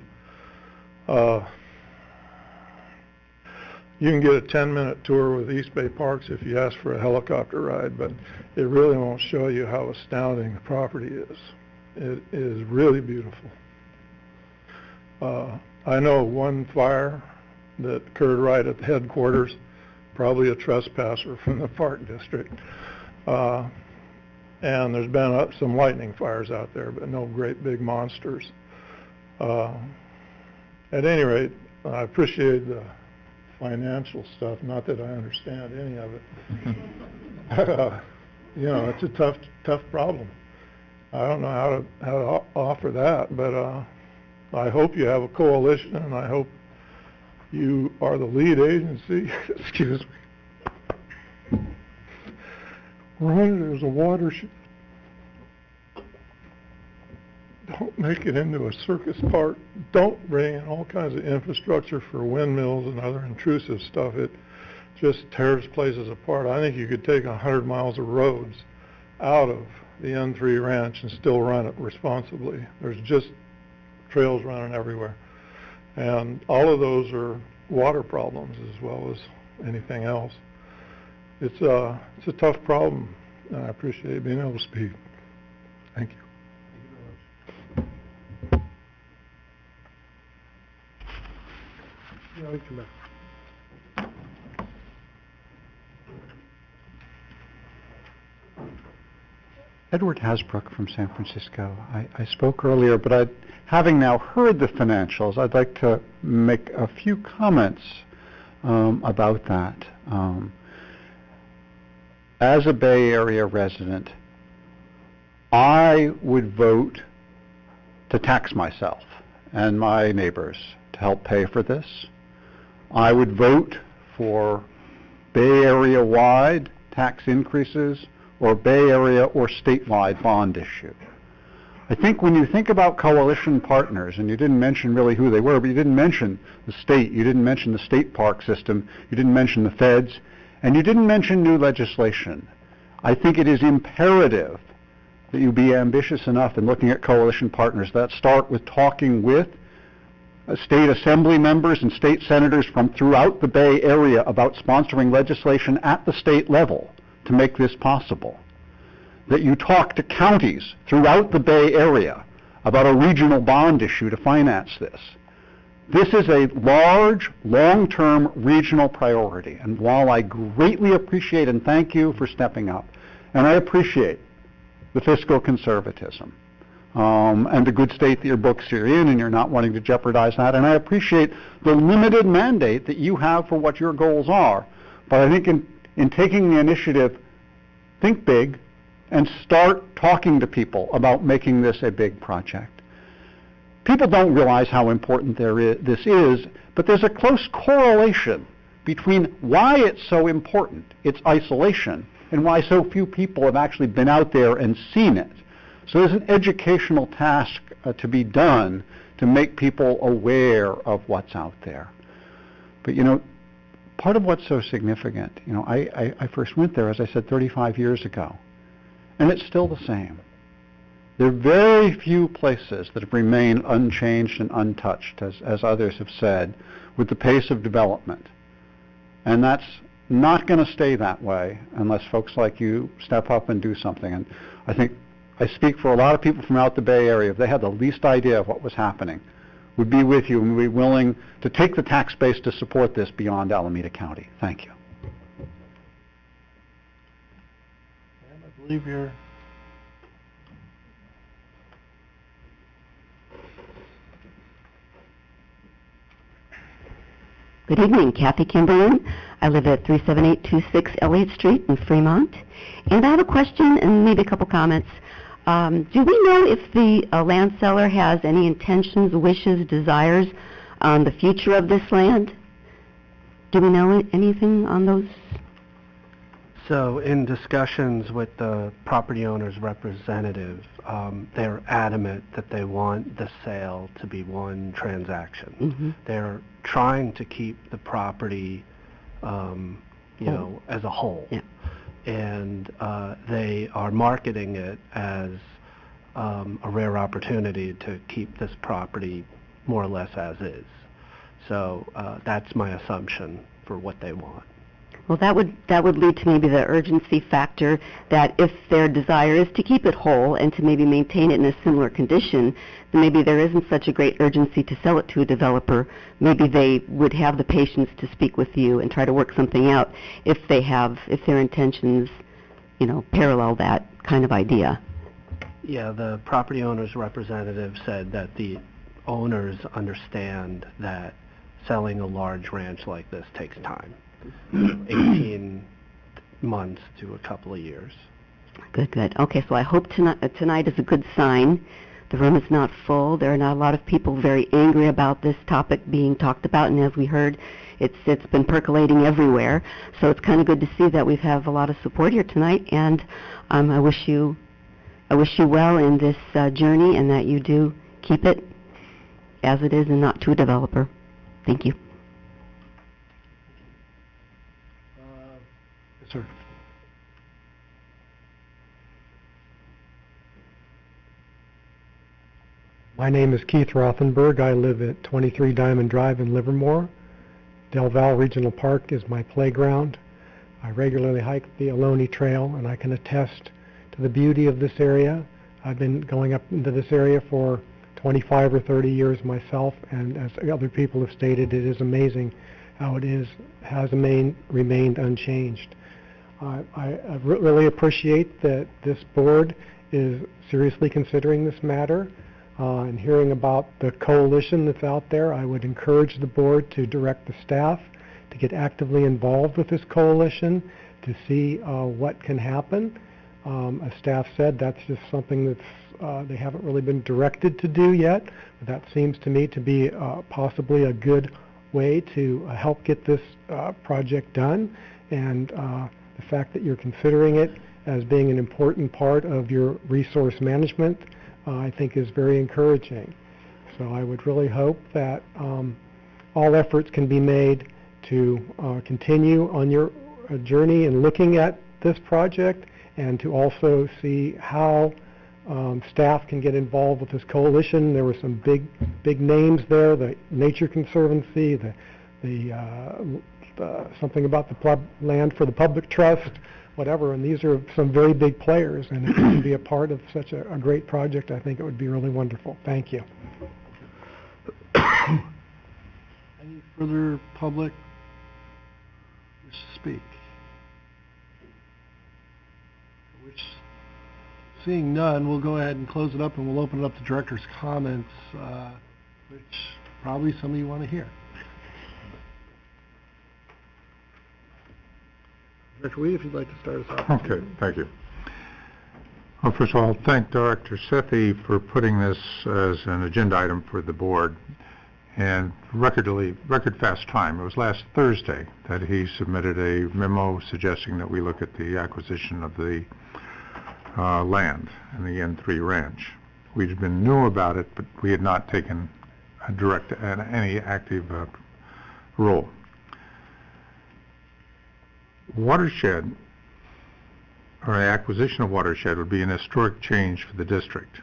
You can get a 10-minute tour with East Bay Parks if you ask for a helicopter ride, but it really won't show you how astounding the property is. It is really beautiful. I know one fire that occurred right at the headquarters, probably a trespasser from the Park District. And there's been some lightning fires out there, but no great big monsters. At any rate, I appreciate the financial stuff, not that I understand any of it. You know, it's a tough problem. I don't know how to offer that, but I hope you have a coalition, and I hope you are the lead agency. Excuse me. Run it as a watershed. Don't make it into a circus park. Don't bring in all kinds of infrastructure for windmills and other intrusive stuff. It just tears places apart. I think you could take 100 miles of roads out of the N3 ranch and still run it responsibly. There's just trails running everywhere. And all of those are water problems as well as anything else. It's a tough problem, and I appreciate being able to speak. Thank you. Edward Hasbrook from San Francisco. I spoke earlier, but having now heard the financials, I'd like to make a few comments about that. As a Bay Area resident, I would vote to tax myself and my neighbors to help pay for this. I would vote for Bay Area-wide tax increases or Bay Area or statewide bond issue. I think when you think about coalition partners, and you didn't mention really who they were, but you didn't mention the state, you didn't mention the state park system, you didn't mention the feds, and you didn't mention new legislation. I think it is imperative that you be ambitious enough in looking at coalition partners that start with talking with state assembly members and state senators from throughout the Bay Area about sponsoring legislation at the state level to make this possible. That you talk to counties throughout the Bay Area about a regional bond issue to finance this. This is a large, long-term regional priority, and while I greatly appreciate and thank you for stepping up, and I appreciate the fiscal conservatism, and the good state that your books are in, and you're not wanting to jeopardize that. And I appreciate the limited mandate that you have for what your goals are. But I think in taking the initiative, think big and start talking to people about making this a big project. People don't realize how important this is, but there's a close correlation between why it's so important, its isolation, and why so few people have actually been out there and seen it. So there's an educational task to be done to make people aware of what's out there. But part of what's so significant, I first went there, as I said, 35 years ago, and it's still the same. There are very few places that have remained unchanged and untouched, as others have said, with the pace of development. And that's not going to stay that way unless folks like you step up and do something. And I think I speak for a lot of people from out the Bay Area. If they had the least idea of what was happening, would be with you and would be willing to take the tax base to support this beyond Alameda County. Thank you. And I believe you're... Good evening, Kathy Kimberlin. I live at 37826 Elliott Street in Fremont. And I have a question and maybe a couple comments. Do we know if the land seller has any intentions, wishes, desires on the future of this land? Do we know anything on those? So in discussions with the property owner's representative, they're adamant that they want the sale to be one transaction. Mm-hmm. They're trying to keep the property, as a whole. Yeah. And they are marketing it as a rare opportunity to keep this property more or less as is. So that's my assumption for what they want. Well, that would lead to maybe the urgency factor that if their desire is to keep it whole and to maybe maintain it in a similar condition, then maybe there isn't such a great urgency to sell it to a developer. Maybe they would have the patience to speak with you and try to work something out if their intentions, parallel that kind of idea. Yeah, the property owner's representative said that the owners understand that selling a large ranch like this takes time. 18 months to a couple of years. Good. Okay, so I hope tonight is a good sign. The room is not full. There are not a lot of people very angry about this topic being talked about, and as we heard, it's been percolating everywhere. So it's kind of good to see that we have a lot of support here tonight, and I wish you well in this journey, and that you do keep it as it is and not to a developer. Thank you. Sir. My name is Keith Rothenberg. I live at 23 Diamond Drive in Livermore. Del Val Regional Park is my playground. I regularly hike the Ohlone Trail, and I can attest to the beauty of this area. I've been going up into this area for 25 or 30 years myself, and as other people have stated, it is amazing how it has remained unchanged. I really appreciate that this board is seriously considering this matter and hearing about the coalition that's out there. I would encourage the board to direct the staff to get actively involved with this coalition to see what can happen. As staff said, that's just something that's they haven't really been directed to do yet, but that seems to me to be possibly a good way to help get this project done. And the fact that you're considering it as being an important part of your resource management, I think is very encouraging. So I would really hope that all efforts can be made to continue on your journey in looking at this project, and to also see how staff can get involved with this coalition. There were some big names there, the Nature Conservancy, the something about the land for the public trust, whatever, and these are some very big players, and if you can be a part of such a great project, I think it would be really wonderful. Thank you. Any further public wish to speak? Wish to Seeing none, we'll go ahead and close it up, and we'll open it up to director's comments, which probably some of you want to hear. Director Weed, if you'd like to start us off. Okay, thank you. Well, first of all, thank Director Sethy for putting this as an agenda item for the board. And record fast time. It was last Thursday that he submitted a memo suggesting that we look at the acquisition of the land in the N3 Ranch. We'd been new about it, but we had not taken any active role. Watershed, or the acquisition of watershed, would be an historic change for the district,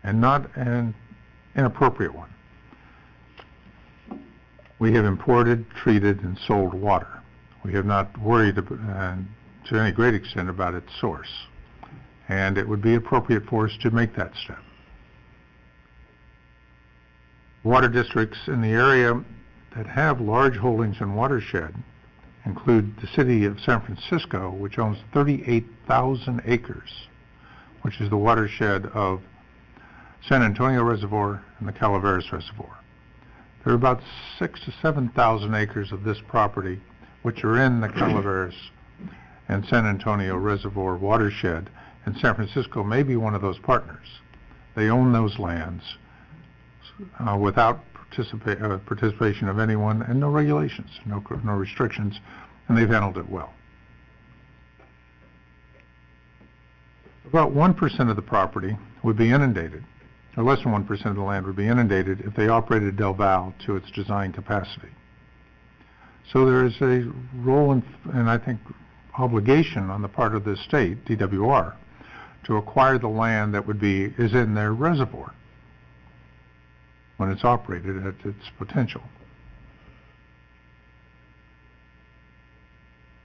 and not an inappropriate one. We have imported, treated, and sold water. We have not worried to any great extent about its source, and it would be appropriate for us to make that step. Water districts in the area that have large holdings in watershed include the city of San Francisco, which owns 38,000 acres, which is the watershed of San Antonio Reservoir and the Calaveras Reservoir. There are about 6,000 to 7,000 acres of this property which are in the Calaveras and San Antonio Reservoir watershed, and San Francisco may be one of those partners. They own those lands without participation of anyone, and no regulations, no restrictions, and they've handled it well. About 1% of the property would be inundated, or less than 1% of the land would be inundated if they operated Del Val to its design capacity. So there is a role and I think obligation on the part of the state, DWR, to acquire the land that is in their reservoir when it's operated at its potential.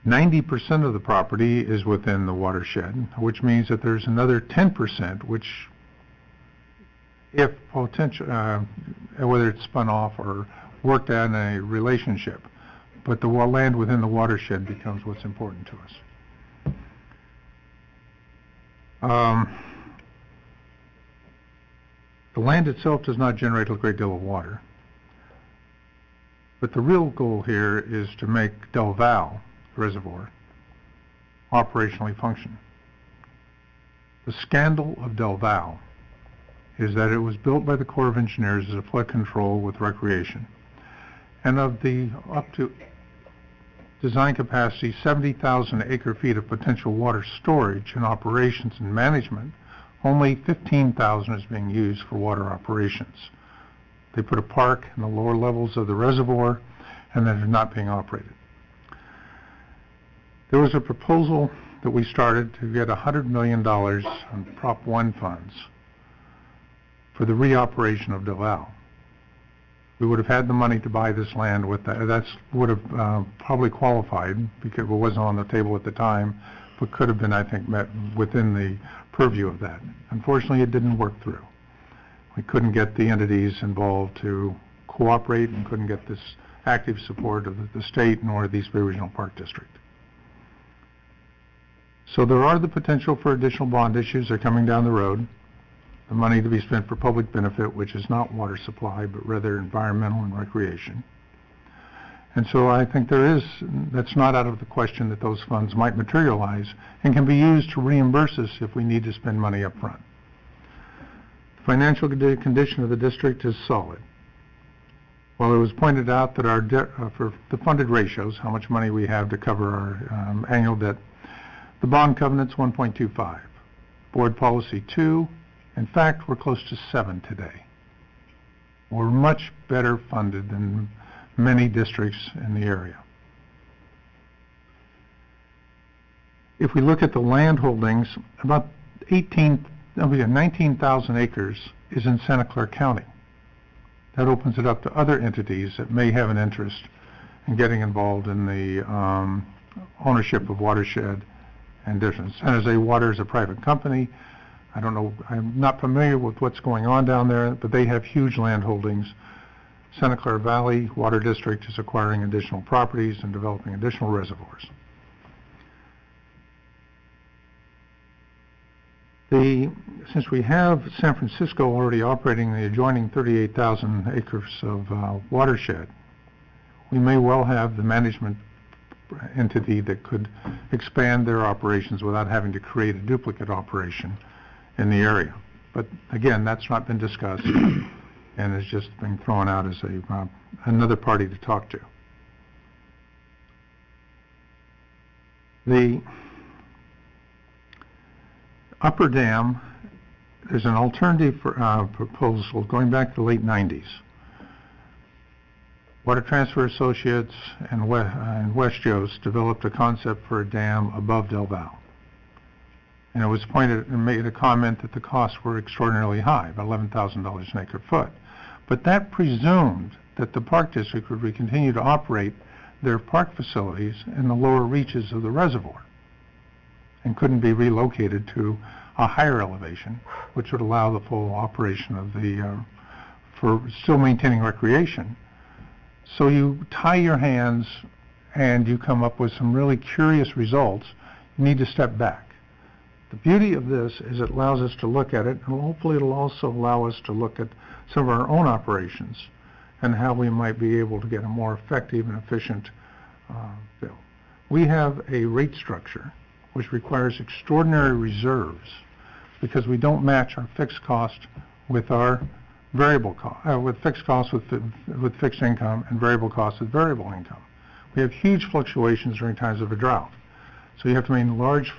90% of the property is within the watershed, which means that there's another 10% which, if potential, whether it's spun off or worked out in a relationship, but the land within the watershed becomes what's important to us. The land itself does not generate a great deal of water, but the real goal here is to make Del Val Reservoir operationally function. The scandal of Del Val is that it was built by the Corps of Engineers as a flood control with recreation, and of the up to design capacity 70,000 acre-feet of potential water storage and operations and management, only 15,000 is being used for water operations. They put a park in the lower levels of the reservoir, and they're not being operated. There was a proposal that we started to get $100 million on Prop 1 funds for the reoperation of Del Val. We would have had the money to buy this land with that. That would have probably qualified, because it wasn't on the table at the time, but could have been, I think, met within the purview of that. Unfortunately, it didn't work through. We couldn't get the entities involved to cooperate, and couldn't get this active support of the state nor the East Bay Regional Park District. So there are the potential for additional bond issues that are coming down the road. The money to be spent for public benefit, which is not water supply, but rather environmental and recreation. And so I think that's not out of the question that those funds might materialize and can be used to reimburse us if we need to spend money up front. The financial condition of the district is solid. While it was pointed out that our debt, for the funded ratios, how much money we have to cover our annual debt, the bond covenant's 1.25, board policy 2. In fact, we're close to 7 today. We're much better funded than many districts in the area. If we look at the land holdings, about 19,000 acres is in Santa Clara County. That opens it up to other entities that may have an interest in getting involved in the ownership of watershed and different. San Jose Water is a private company. I don't know, I'm not familiar with what's going on down there, but they have huge land holdings. Santa Clara Valley Water District is acquiring additional properties and developing additional reservoirs. Since we have San Francisco already operating the adjoining 38,000 acres of watershed, we may well have the management entity that could expand their operations without having to create a duplicate operation in the area. But again, that's not been discussed and has just been thrown out as another party to talk to. The upper dam, there's an alternative proposal going back to the late 90s. Water Transfer Associates and West Jost developed a concept for a dam above Del Val. And it was pointed and made a comment that the costs were extraordinarily high, about $11,000 an acre foot. But that presumed that the Park District would continue to operate their park facilities in the lower reaches of the reservoir and couldn't be relocated to a higher elevation, which would allow the full operation of for still maintaining recreation. So you tie your hands and you come up with some really curious results. You need to step back. The beauty of this is it allows us to look at it, and hopefully it'll also allow us to look at some of our own operations and how we might be able to get a more effective and efficient bill. We have a rate structure which requires extraordinary reserves because we don't match our fixed cost with our variable cost, with fixed costs with fixed income and variable costs with variable income. We have huge fluctuations during times of a drought. So you have to maintain large.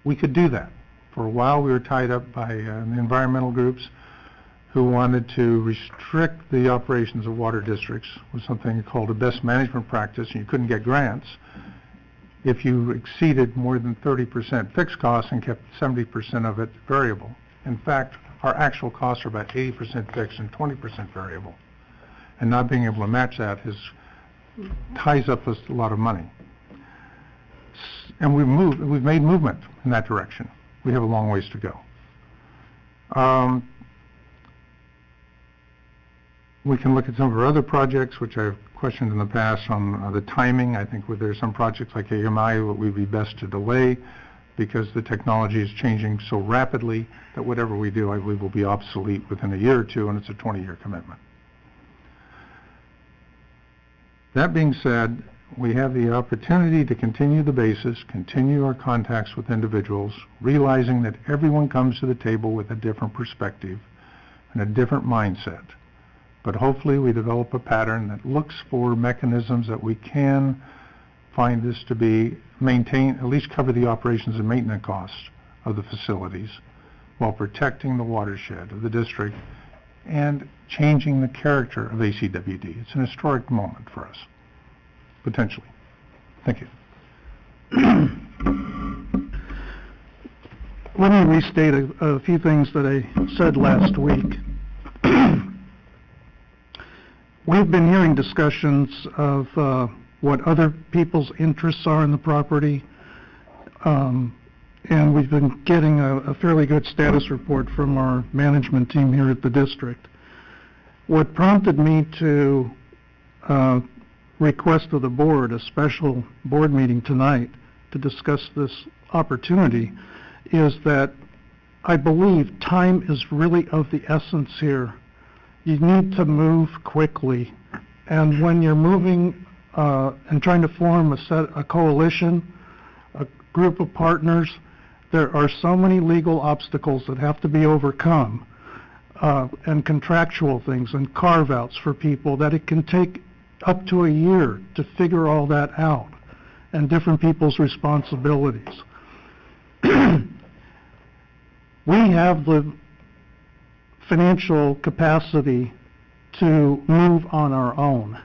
We could do that. For a while we were tied up by environmental groups who wanted to restrict the operations of water districts with something called a best management practice, and you couldn't get grants if you exceeded more than 30% fixed costs and kept 70% of it variable. In fact, our actual costs are about 80% fixed and 20% variable. And not being able to match that ties up us a lot of money. And we've made movement in that direction. We have a long ways to go. We can look at some of our other projects, which I've questioned in the past on the timing. I think there are some projects like AMI that would be best to delay because the technology is changing so rapidly that whatever we do, I believe, will be obsolete within a year or two, and it's a 20-year commitment. That being said, we have the opportunity to continue the basis, continue our contacts with individuals, realizing that everyone comes to the table with a different perspective and a different mindset. But hopefully we develop a pattern that looks for mechanisms that we can find this to be maintain, at least cover the operations and maintenance costs of the facilities while protecting the watershed of the district and changing the character of ACWD. It's an historic moment for us, potentially. Thank you. Let me restate a few things that I said last week. We've been hearing discussions of what other people's interests are in the property, and we've been getting a fairly good status report from our management team here at the district. What prompted me to request of the board a special board meeting tonight to discuss this opportunity is that I believe time is really of the essence here. You need to move quickly, and when you're moving and trying to form a coalition, a group of partners, there are so many legal obstacles that have to be overcome, and contractual things and carve-outs for people that it can take up to a year to figure all that out, and different people's responsibilities. We have the financial capacity to move on our own.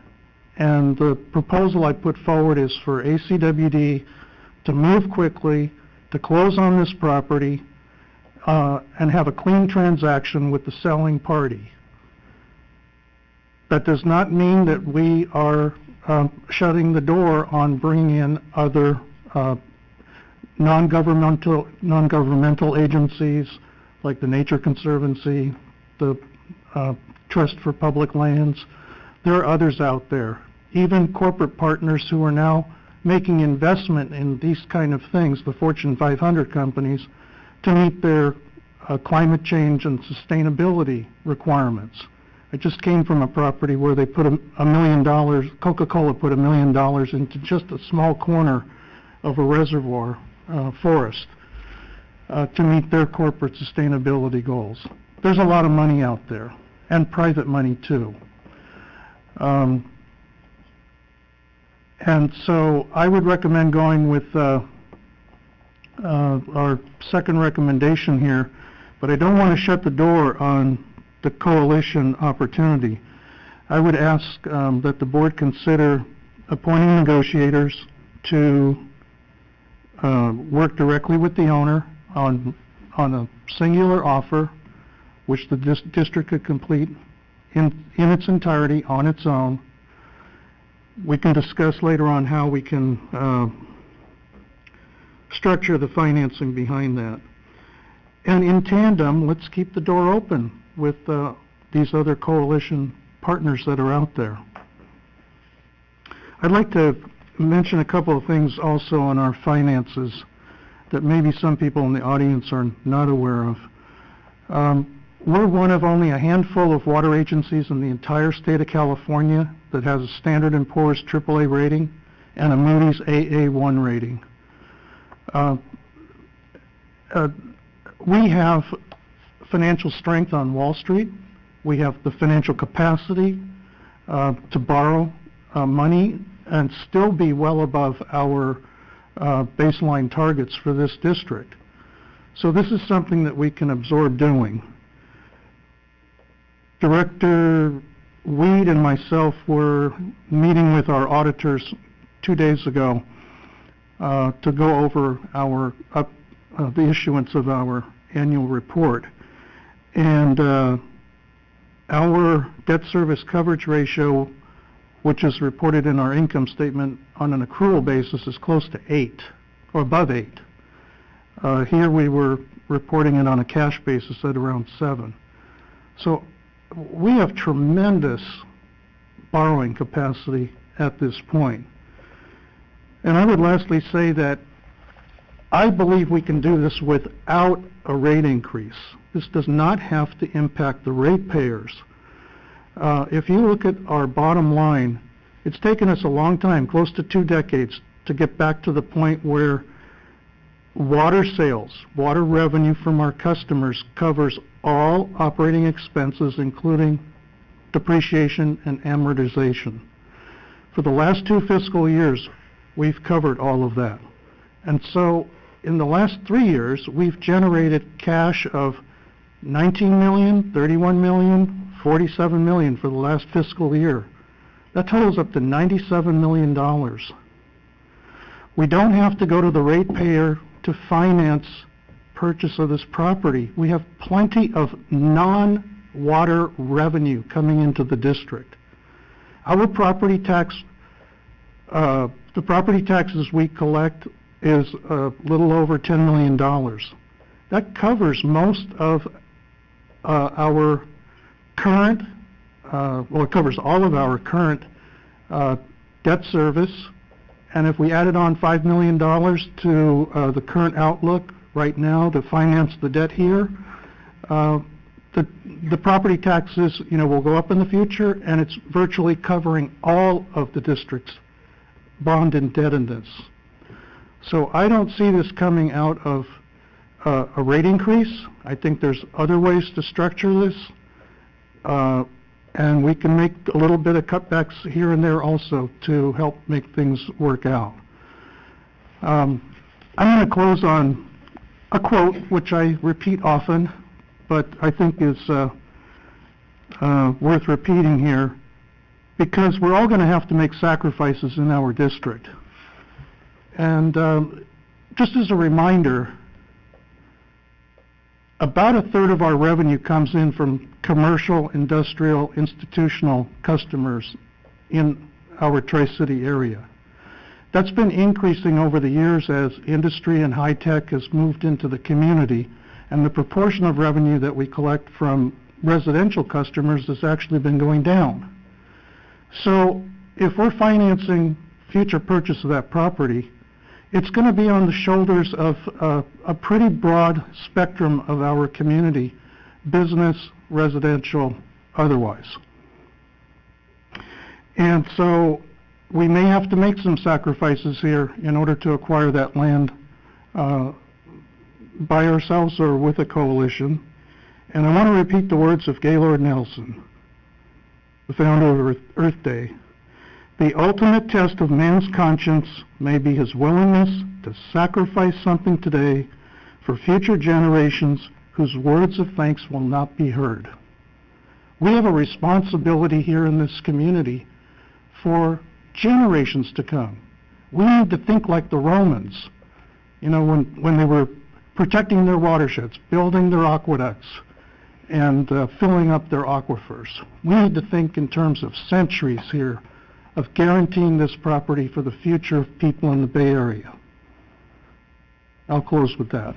And the proposal I put forward is for ACWD to move quickly, to close on this property, and have a clean transaction with the selling party. That does not mean that we are shutting the door on bringing in other non-governmental agencies like the Nature Conservancy, the Trust for Public Lands. There are others out there, even corporate partners who are now making investment in these kind of things, the Fortune 500 companies, to meet their climate change and sustainability requirements. I just came from a property where they put $1 million, Coca-Cola put $1 million into just a small corner of a reservoir forest to meet their corporate sustainability goals. There's a lot of money out there, and private money too. And so I would recommend going with our second recommendation here, but I don't want to shut the door on the coalition opportunity. I would ask that the board consider appointing negotiators to work directly with the owner on a singular offer, which the district could complete in its entirety on its own. We can discuss later on how we can structure the financing behind that. And in tandem, let's keep the door open with these other coalition partners that are out there. I'd like to mention a couple of things also on our finances that maybe some people in the audience are not aware of. We're one of only a handful of water agencies in the entire state of California that has a Standard & Poor's AAA rating and a Moody's AA1 rating. We have financial strength on Wall Street. We have the financial capacity to borrow money and still be well above our baseline targets for this district. So this is something that we can absorb doing. Director Weed and myself were meeting with our auditors 2 days ago to go over our the issuance of our annual report. And our debt service coverage ratio, which is reported in our income statement on an accrual basis, is close to 8, or above 8. Here we were reporting it on a cash basis at around 7. So we have tremendous borrowing capacity at this point. And I would lastly say that I believe we can do this without a rate increase. This does not have to impact the ratepayers. If you look at our bottom line, it's taken us a long time, close to 2 decades, to get back to the point where water sales, water revenue from our customers covers all operating expenses, including depreciation and amortization. For the last 2 fiscal years, we've covered all of that. And so in the last 3 years, we've generated cash of $19 million, $31 million, $47 million for the last fiscal year. That totals up to $97 million. We don't have to go to the ratepayer to finance purchase of this property. We have plenty of non-water revenue coming into the district. Our property tax, the property taxes we collect is a little over $10 million. That covers most of our current, well, it covers all of our current debt service. And if we added on $5 million to the current outlook right now to finance the debt here, the property taxes, will go up in the future, and it's virtually covering all of the district's bond indebtedness. So I don't see this coming out of a rate increase. I think there's other ways to structure this, and we can make a little bit of cutbacks here and there also to help make things work out. I'm going to close on a quote which I repeat often, but I think is worth repeating here, because we're all going to have to make sacrifices in our district. And just as a reminder, about a third of our revenue comes in from commercial, industrial, institutional customers in our Tri-City area. That's been increasing over the years as industry and high tech has moved into the community, and the proportion of revenue that we collect from residential customers has actually been going down. So if we're financing future purchase of that property, it's going to be on the shoulders of a pretty broad spectrum of our community, business, residential, otherwise. And so we may have to make some sacrifices here in order to acquire that land by ourselves or with a coalition. And I want to repeat the words of Gaylord Nelson, the founder of Earth Day. The ultimate test of man's conscience may be his willingness to sacrifice something today for future generations whose words of thanks will not be heard. We have a responsibility here in this community for generations to come. We need to think like the Romans, you know, when they were protecting their watersheds, building their aqueducts, and filling up their aquifers. We need to think in terms of centuries here of guaranteeing this property for the future of people in the Bay Area. I'll close with that.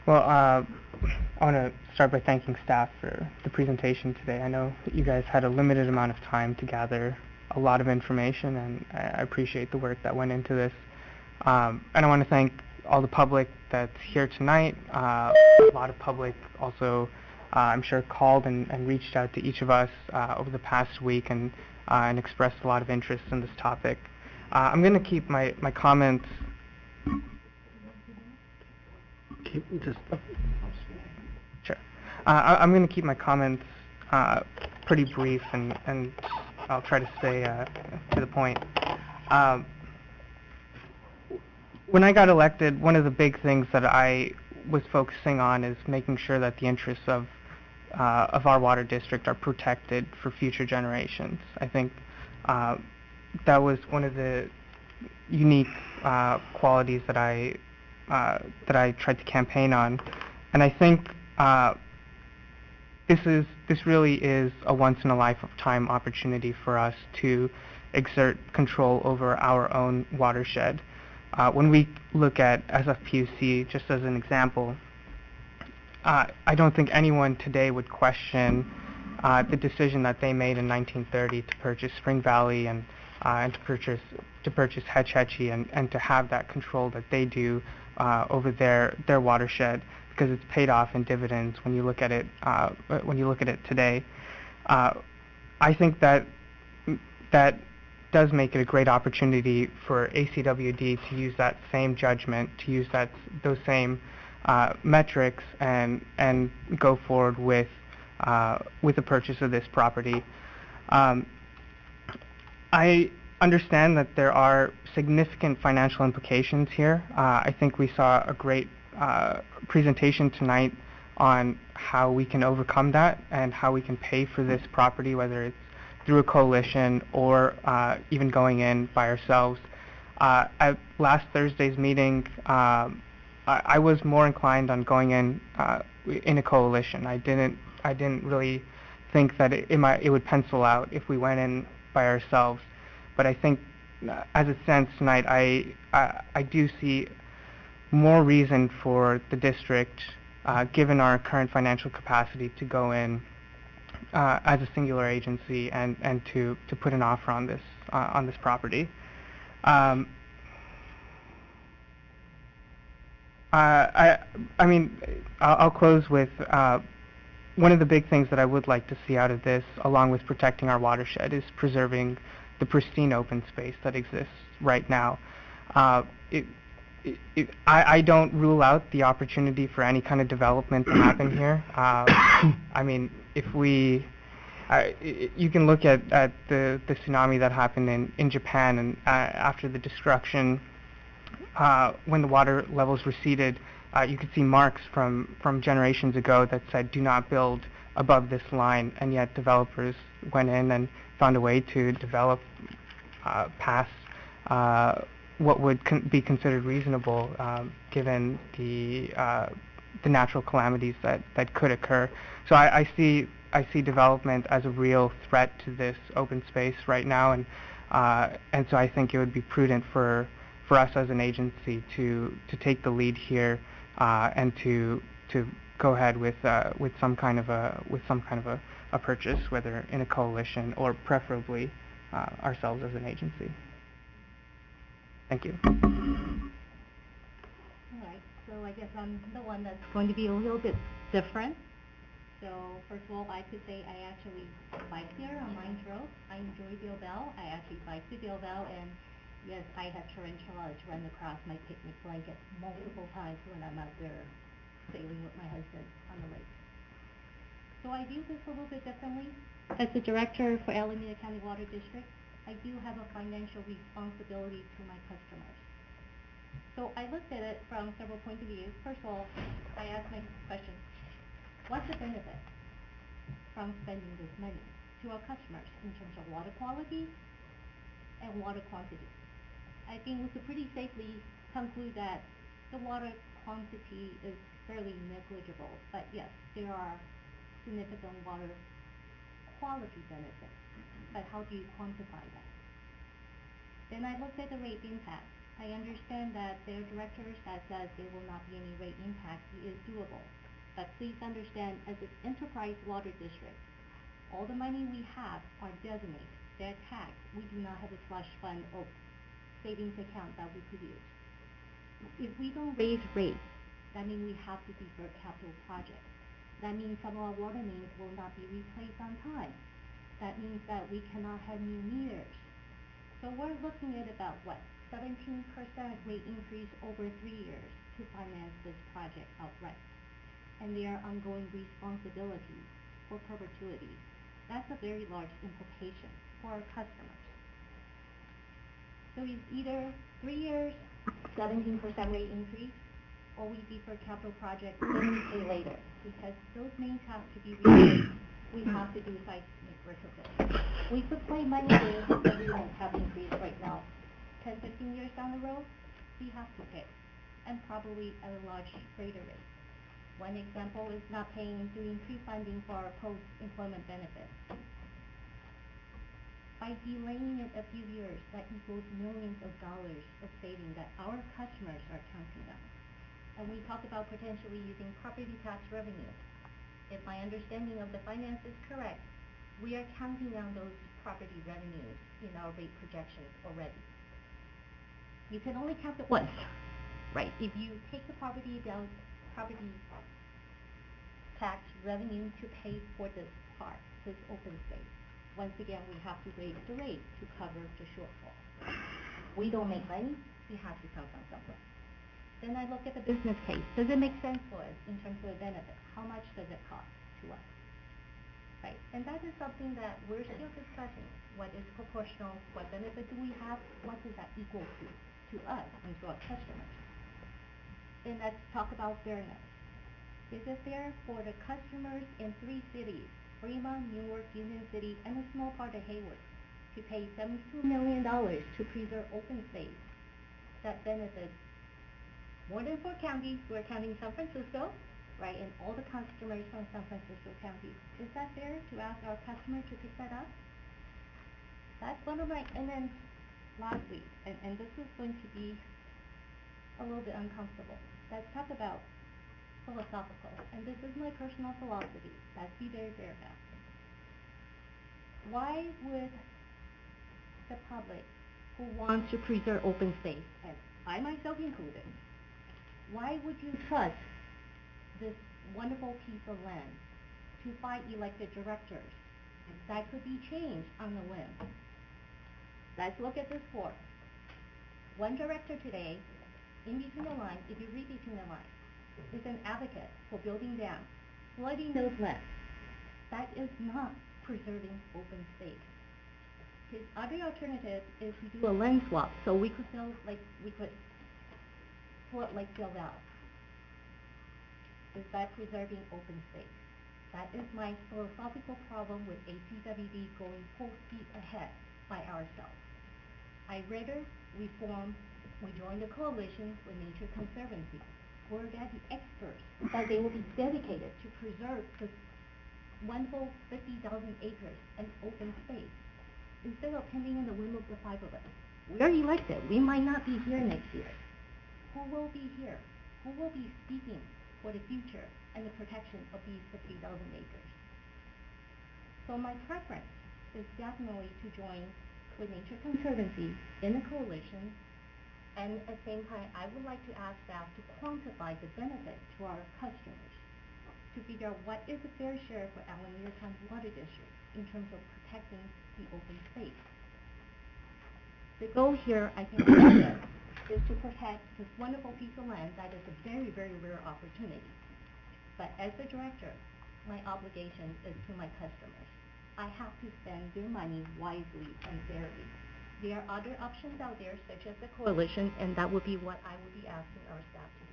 Well, I want to start by thanking staff for the presentation today. I know that you guys had a limited amount of time to gather a lot of information, and I appreciate the work that went into this. And I want to thank all the public that's here tonight. A lot of public also, I'm sure, called and reached out to each of us over the past week and expressed a lot of interest in this topic. I'm going to keep my comments... Sure. I'm going to keep my comments pretty brief, and I'll try to stay to the point. When I got elected, one of the big things that I was focusing on is making sure that the interests of our water district are protected for future generations. I think that was one of the unique qualities that I tried to campaign on, and I think this really is a once-in-a-lifetime opportunity for us to exert control over our own watershed. When we look at SFPUC, just as an example, I don't think anyone today would question the decision that they made in 1930 to purchase Spring Valley and to purchase Hetch Hetchy and to have that control that they do over their watershed, because it's paid off in dividends when you look at it today. I think that does make it a great opportunity for ACWD to use that same judgment, to use those same metrics and go forward with the purchase of this property. I understand that there are significant financial implications here. I think we saw a great presentation tonight on how we can overcome that and how we can pay for this property, whether it's through a coalition or even going in by ourselves. At last Thursday's meeting, I was more inclined on going in a coalition. I didn't really think that it would pencil out if we went in by ourselves. But I think, as it stands tonight, I do see more reason for the district, given our current financial capacity, to go in as a singular agency and to put an offer on this property. I mean, I'll close with one of the big things that I would like to see out of this, along with protecting our watershed, is preserving the pristine open space that exists right now. I don't rule out the opportunity for any kind of development to happen here. I mean, if you can look at the tsunami that happened in Japan, and after the destruction, when the water levels receded, you could see marks from generations ago that said, "Do not build above this line," and yet developers went in and found a way to develop past what would be considered reasonable, given the natural calamities that could occur. So I see development as a real threat to this open space right now, and so I think it would be prudent for us as an agency to take the lead here and to go ahead with some kind of a purchase, whether in a coalition or preferably ourselves as an agency. Thank you. All right, so I guess I'm the one that's going to be a little bit different. So first of all, I could say I actually bike there on Mines Road. I enjoy Bilbao. I actually bike to Bilbao, and yes, I have tarantulas run across my picnic blanket multiple times when I'm out there sailing with my husband on the lake. So I view this a little bit differently. As the director for Alameda County Water District, I do have a financial responsibility to my customers. So I looked at it from several points of view. First of all, I asked my question, what's the benefit from spending this money to our customers in terms of water quality and water quantity? I think we could pretty safely conclude that the water quantity is fairly negligible, but yes, there are significant water quality benefits. But how do you quantify that? Then I looked at the rate impact. I understand that their directors that says there will not be any rate impact is doable. But please understand, as an enterprise water district, all the money we have are designated. They're taxed. We do not have a slush fund or savings account that we could use. If we don't raise rates, that means we have to defer capital projects. That means some of our water mains will not be replaced on time. That means that we cannot have new meters. So we're looking at about, 17% rate increase over 3 years to finance this project outright. And there are ongoing responsibilities for perpetuity. That's a very large implication for our customers. So it's either 3 years, 17% rate increase, or we defer capital projects, then we pay later, because those mains have to be replaced. We have to do seismic retrofit. We could play money games that we won't have increase right now. 10, 15 years down the road, we have to pay, and probably at a large greater rate. One example is not doing pre-funding for our post-employment benefits. By delaying it a few years, that equals millions of dollars of saving that our customers are counting on. And we talked about potentially using property tax revenue. If my understanding of the finance is correct, we are counting on those property revenues in our rate projections already. You can only count it once, right? If you take the property tax revenue to pay for this part, this open space, once again we have to raise the rate to cover the shortfall. We don't make money, we have to come from somewhere. Then I look at the business case. Does it make sense for us in terms of the benefit? How much does it cost to us? Right? And that is something that we're still discussing. What is proportional? What benefit do we have? What does that equal to us and to our customers? And let's talk about fairness. Is it fair for the customers in 3 cities, Fremont, Newark, Union City, and a small part of Hayward, to pay $72 million to preserve open space that benefits more than 4 counties? We're counting San Francisco, right, and all the customers from San Francisco County. Is that fair to ask our customer to pick that up? That's one of my, and then lastly, and this is going to be a little bit uncomfortable. Let's talk about philosophical, and this is my personal philosophy. Let's be very fair now. Why would the public who wants to preserve open space, and I myself included, why would you trust this wonderful piece of land to 5 elected directors? That could be changed on a whim. Let's look at this board. One director today, in between the lines, if you read between the lines, is an advocate for building dams, flooding those lands. That is not preserving open space. His other alternative is to do a land swap, so we could flood like Bilbao. Is that preserving open space? That is my philosophical problem with ACWD going full speed ahead by ourselves. I'd rather we join the coalition with Nature Conservancy, where they're the experts, that they will be dedicated to preserve this wonderful 50,000 acres and open space, instead of pending in the whim of the 5 of us. We're elected. We might not be here next year. Who will be here? Who will be speaking for the future and the protection of these 50,000 acres. So my preference is definitely to join with Nature Conservancy in a coalition, and at the same time, I would like to ask staff to quantify the benefit to our customers, to figure out what is the fair share for Alameda County Water District in terms of protecting the open space. The goal here, I think, is to protect this wonderful piece of land that is a very, very rare opportunity. But as the director, my obligation is to my customers. I have to spend their money wisely and fairly. There are other options out there, such as the coalition, and that would be what I would be asking our staff to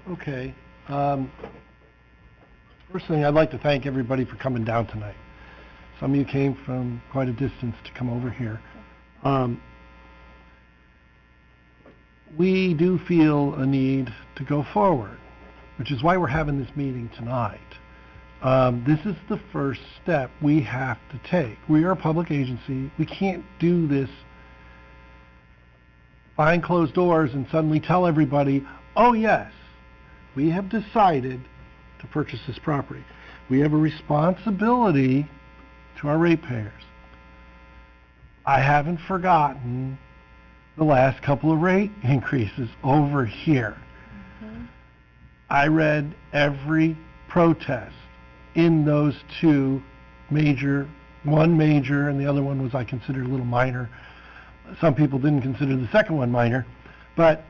do. Okay. First thing, I'd like to thank everybody for coming down tonight. Some of you came from quite a distance to come over here. We do feel a need to go forward, which is why we're having this meeting tonight. This is the first step we have to take. We are a public agency. We can't do this behind closed doors and suddenly tell everybody, oh yes, we have decided to purchase this property. We have a responsibility to our ratepayers. I haven't forgotten the last couple of rate increases over here. I read every protest in those two major, one major and the other one was I considered a little minor. Some people didn't consider the second one minor, but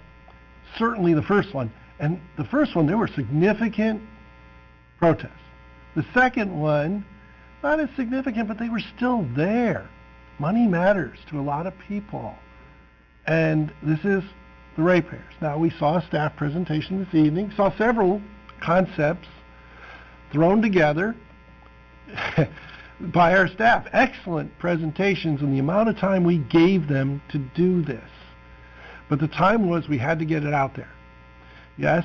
certainly the first one. And the first one, there were significant protests. The second one, not as significant, but they were still there. Money matters to a lot of people. And this is the ratepayers. Now, we saw a staff presentation this evening, saw several concepts thrown together by our staff. Excellent presentations and the amount of time we gave them to do this. But the time was we had to get it out there. Yes,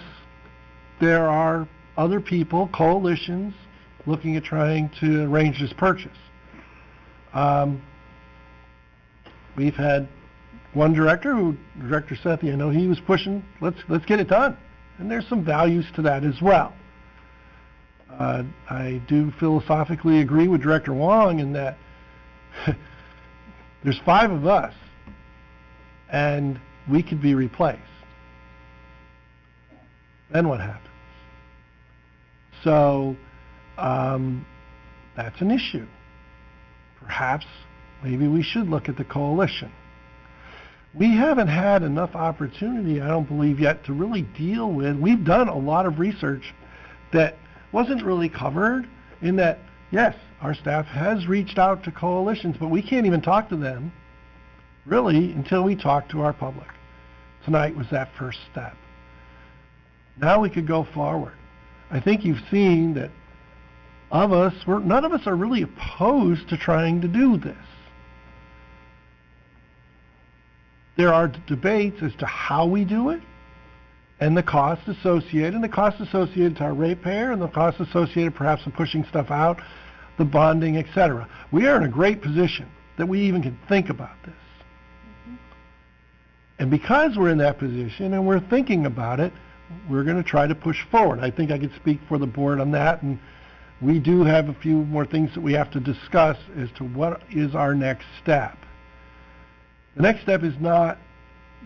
there are other people, coalitions, looking at trying to arrange this purchase. We've had one director, Director Sethy, I know he was pushing, let's get it done. And there's some values to that as well. I do philosophically agree with Director Huang in that there's 5 of us, and we could be replaced. Then what happens? So that's an issue. Perhaps maybe we should look at the coalition. We haven't had enough opportunity, I don't believe yet, to really deal with. We've done a lot of research that wasn't really covered in that, yes, our staff has reached out to coalitions, but we can't even talk to them really until we talk to our public. Tonight was that first step. Now we could go forward. I think you've seen that none of us are really opposed to trying to do this. There are debates as to how we do it and the costs associated, to our ratepayer, and the costs associated perhaps in pushing stuff out, the bonding, etc. We are in a great position that we even can think about this. And because we're in that position and we're thinking about it, we're going to try to push forward. I think I could speak for the board on that, and we do have a few more things that we have to discuss as to what is our next step. The next step is not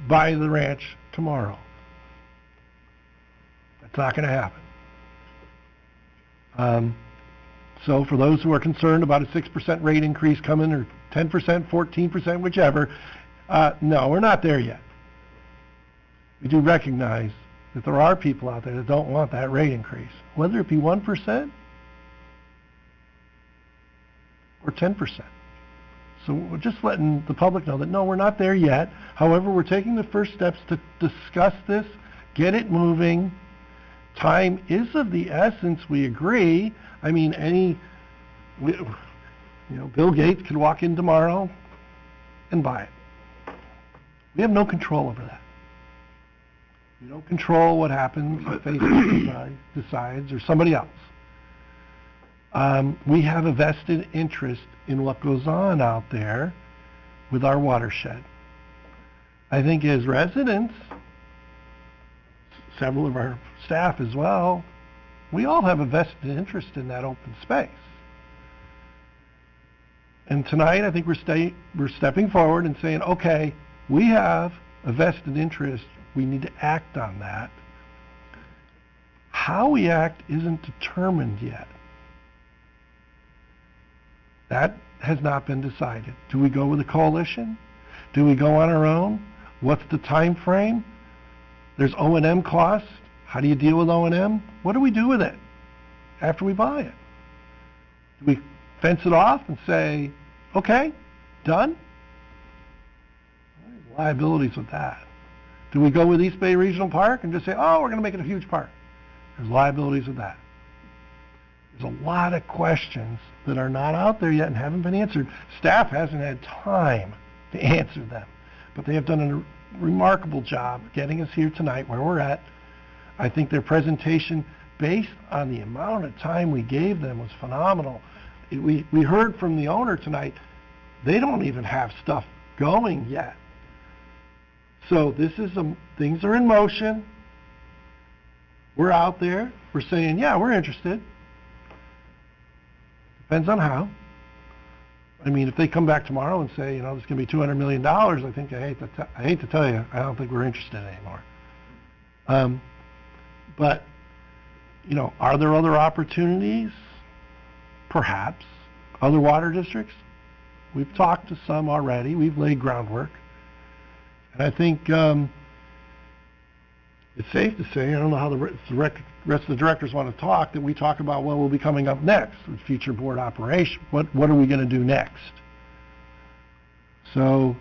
buy the ranch tomorrow. That's not going to happen. So for those who are concerned about a 6% rate increase coming, or 10%, 14%, whichever, no, we're not there yet. We do recognize that there are people out there that don't want that rate increase, whether it be 1% or 10%. So we're just letting the public know that, no, we're not there yet. However, we're taking the first steps to discuss this, get it moving. Time is of the essence, we agree. I mean, Bill Gates could walk in tomorrow and buy it. We have no control over that. We don't control what happens if Facebook decides or somebody else. We have a vested interest in what goes on out there with our watershed. I think as residents, several of our staff as well, we all have a vested interest in that open space. And tonight, I think we're stepping forward and saying, okay, we have a vested interest. We need to act on that. How we act isn't determined yet. That has not been decided. Do we go with a coalition? Do we go on our own? What's the time frame? There's O&M costs. How do you deal with O&M? What do we do with it after we buy it? Do we fence it off and say, okay, done? There's liabilities with that. Do we go with East Bay Regional Park and just say, oh, we're going to make it a huge park? There's liabilities with that. There's a lot of questions that are not out there yet and haven't been answered. Staff hasn't had time to answer them, but they have done a remarkable job getting us here tonight where we're at. I think their presentation, based on the amount of time we gave them, was phenomenal. We heard from the owner tonight, they don't even have stuff going yet. So this is things are in motion. We're out there. We're saying, yeah, we're interested. Depends on how. I mean, if they come back tomorrow and say, you know, there's going to be $200 million, I think I hate to tell you, I don't think we're interested anymore. But, you know, are there other opportunities? Perhaps. Other water districts? We've talked to some already. We've laid groundwork. And I think it's safe to say, I don't know how the rest of the directors want to talk, that we talk about what will be coming up next with future board operation. What are we going to do next? So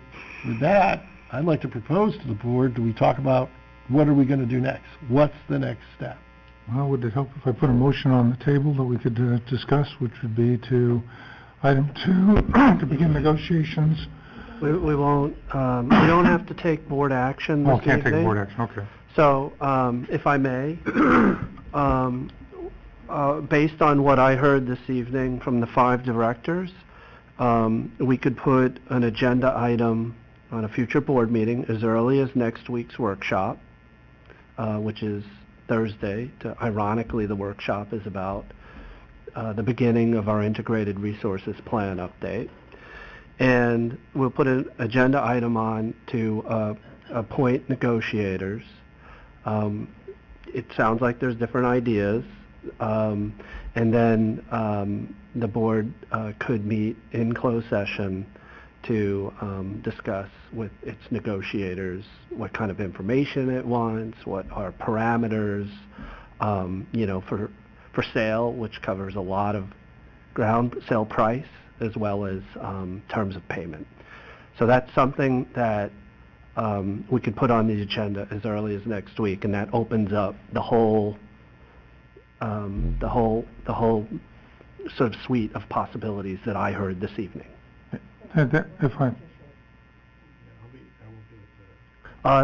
with that, I'd like to propose to the board, do we talk about what are we going to do next? What's the next step? Well, would it help if I put a motion on the table that we could discuss, which would be to item 2, to begin negotiations? We won't, we don't have to take board action this Oh, can't take evening. board action, okay. So, if I may, based on what I heard this evening from the 5 directors, we could put an agenda item on a future board meeting as early as next week's workshop, which is Thursday. Ironically, the workshop is about the beginning of our Integrated Resources Plan update. And we'll put an agenda item on to appoint negotiators. It sounds like there's different ideas. And then the board could meet in closed session to discuss with its negotiators what kind of information it wants, what are parameters, you know, for sale, which covers a lot of ground sale price as well as terms of payment. So that's something that we could put on the agenda as early as next week, and that opens up the whole sort of suite of possibilities that I heard this evening. If I...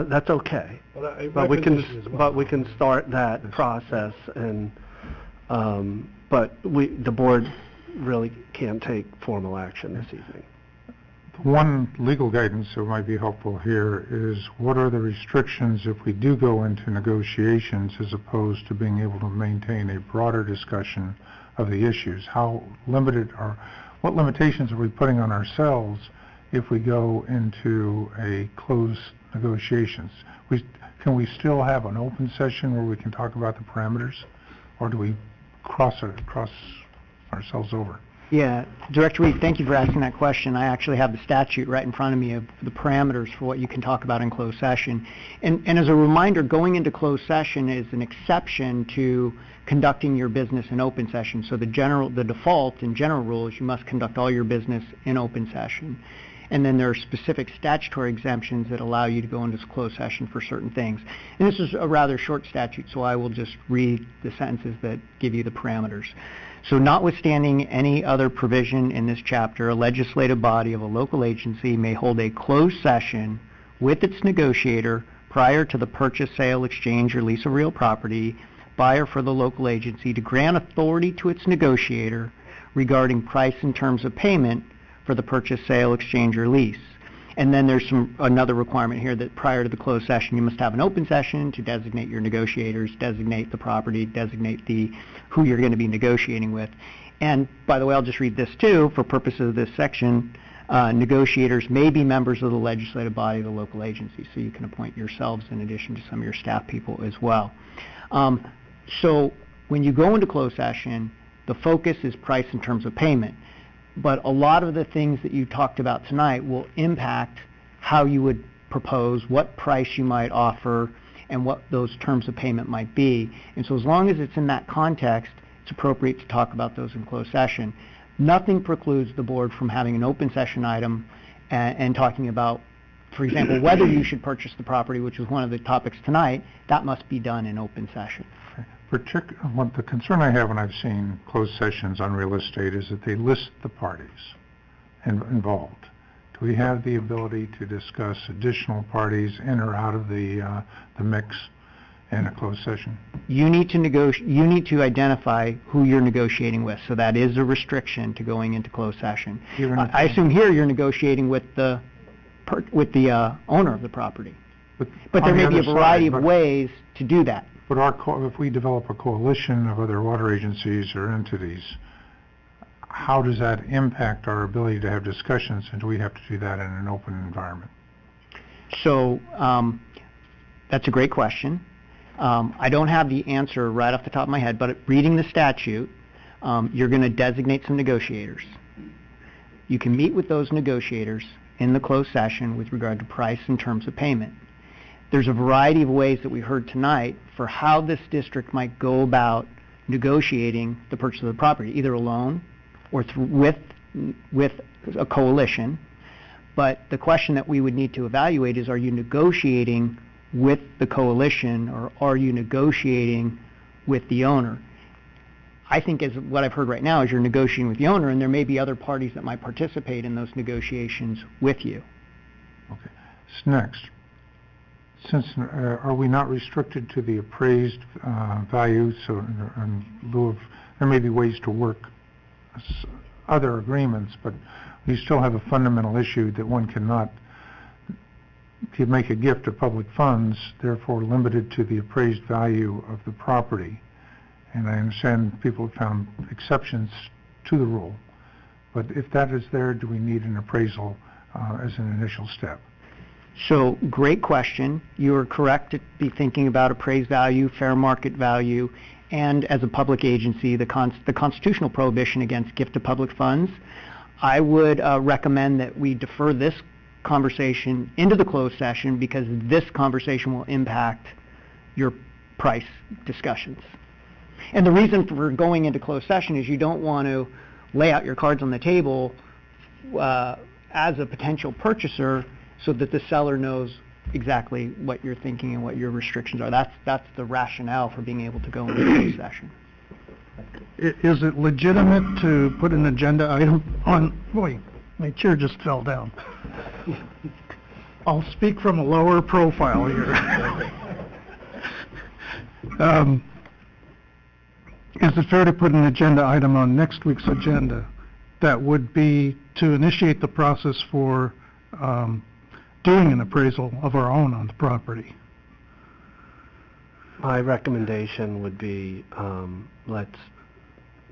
That's okay, but we can start that process, and but the board really can't take formal action this evening. One legal guidance that might be helpful here is what are the restrictions if we do go into negotiations as opposed to being able to maintain a broader discussion of the issues? How limited are, what limitations are we putting on ourselves if we go into a closed negotiations? Can we still have an open session where we can talk about the parameters, or do we cross ourselves over? Yeah, Director Reed, thank you for asking that question. I actually have the statute right in front of me of the parameters for what you can talk about in closed session. And as a reminder, going into closed session is an exception to conducting your business in open session. So the default and general rule is you must conduct all your business in open session. And then there are specific statutory exemptions that allow you to go into closed session for certain things. And this is a rather short statute, so I will just read the sentences that give you the parameters. So notwithstanding any other provision in this chapter, a legislative body of a local agency may hold a closed session with its negotiator prior to the purchase, sale, exchange, or lease of real property by or for the local agency to grant authority to its negotiator regarding price and terms of payment for the purchase, sale, exchange, or lease. And then there's another requirement here that prior to the closed session, you must have an open session to designate your negotiators, designate the property, designate who you're going to be negotiating with. And by the way, I'll just read this too, for purposes of this section, negotiators may be members of the legislative body of the local agency, so you can appoint yourselves in addition to some of your staff people as well. So when you go into closed session, the focus is price in terms of payment. But a lot of the things that you talked about tonight will impact how you would propose, what price you might offer, and what those terms of payment might be. And so as long as it's in that context, it's appropriate to talk about those in closed session. Nothing precludes the board from having an open session item and talking about, for example, whether you should purchase the property, which was one of the topics tonight. That must be done in open session. The concern I have when I've seen closed sessions on real estate is that they list the parties involved. Do we have the ability to discuss additional parties in or out of the mix in a closed session? You need to identify who you're negotiating with, so that is a restriction to going into closed session. I assume here you're negotiating with the owner of the property. But there may be a variety of ways to do that. But if we develop a coalition of other water agencies or entities, how does that impact our ability to have discussions, and do we have to do that in an open environment? So that's a great question. I don't have the answer right off the top of my head, but reading the statute, you're going to designate some negotiators. You can meet with those negotiators in the closed session with regard to price and terms of payment. There's a variety of ways that we heard tonight for how this district might go about negotiating the purchase of the property, either alone or with a coalition. But the question that we would need to evaluate is, are you negotiating with the coalition, or are you negotiating with the owner? I think as what I've heard right now is you're negotiating with the owner, and there may be other parties that might participate in those negotiations with you. Okay. So next, since are we not restricted to the appraised value? So in lieu of, there may be ways to work other agreements, but we still have a fundamental issue that one cannot make a gift of public funds, therefore limited to the appraised value of the property. And I understand people have found exceptions to the rule, but if that is there, do we need an appraisal as an initial step? So, great question. You are correct to be thinking about appraised value, fair market value, and as a public agency, the constitutional prohibition against gift of public funds. I would recommend that we defer this conversation into the closed session, because this conversation will impact your price discussions. And the reason for going into closed session is you don't want to lay out your cards on the table as a potential purchaser, so that the seller knows exactly what you're thinking and what your restrictions are. That's the rationale for being able to go into closed session. Is it legitimate to put an agenda item on? Boy, my chair just fell down. I'll speak from a lower profile here. Is it fair to put an agenda item on next week's agenda that would be to initiate the process for doing an appraisal of our own on the property? My recommendation would be, let's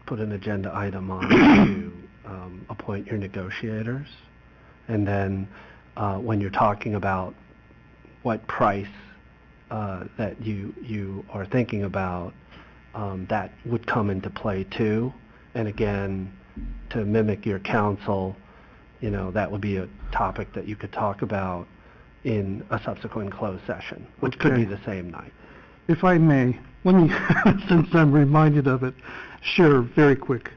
put an agenda item on to appoint your negotiators, and then when you're talking about what price that you are thinking about, that would come into play too. And again, to mimic your counsel, that would be a topic that you could talk about in a subsequent closed session, which could be the same night. If I may, let me, since I'm reminded of it, share a very quick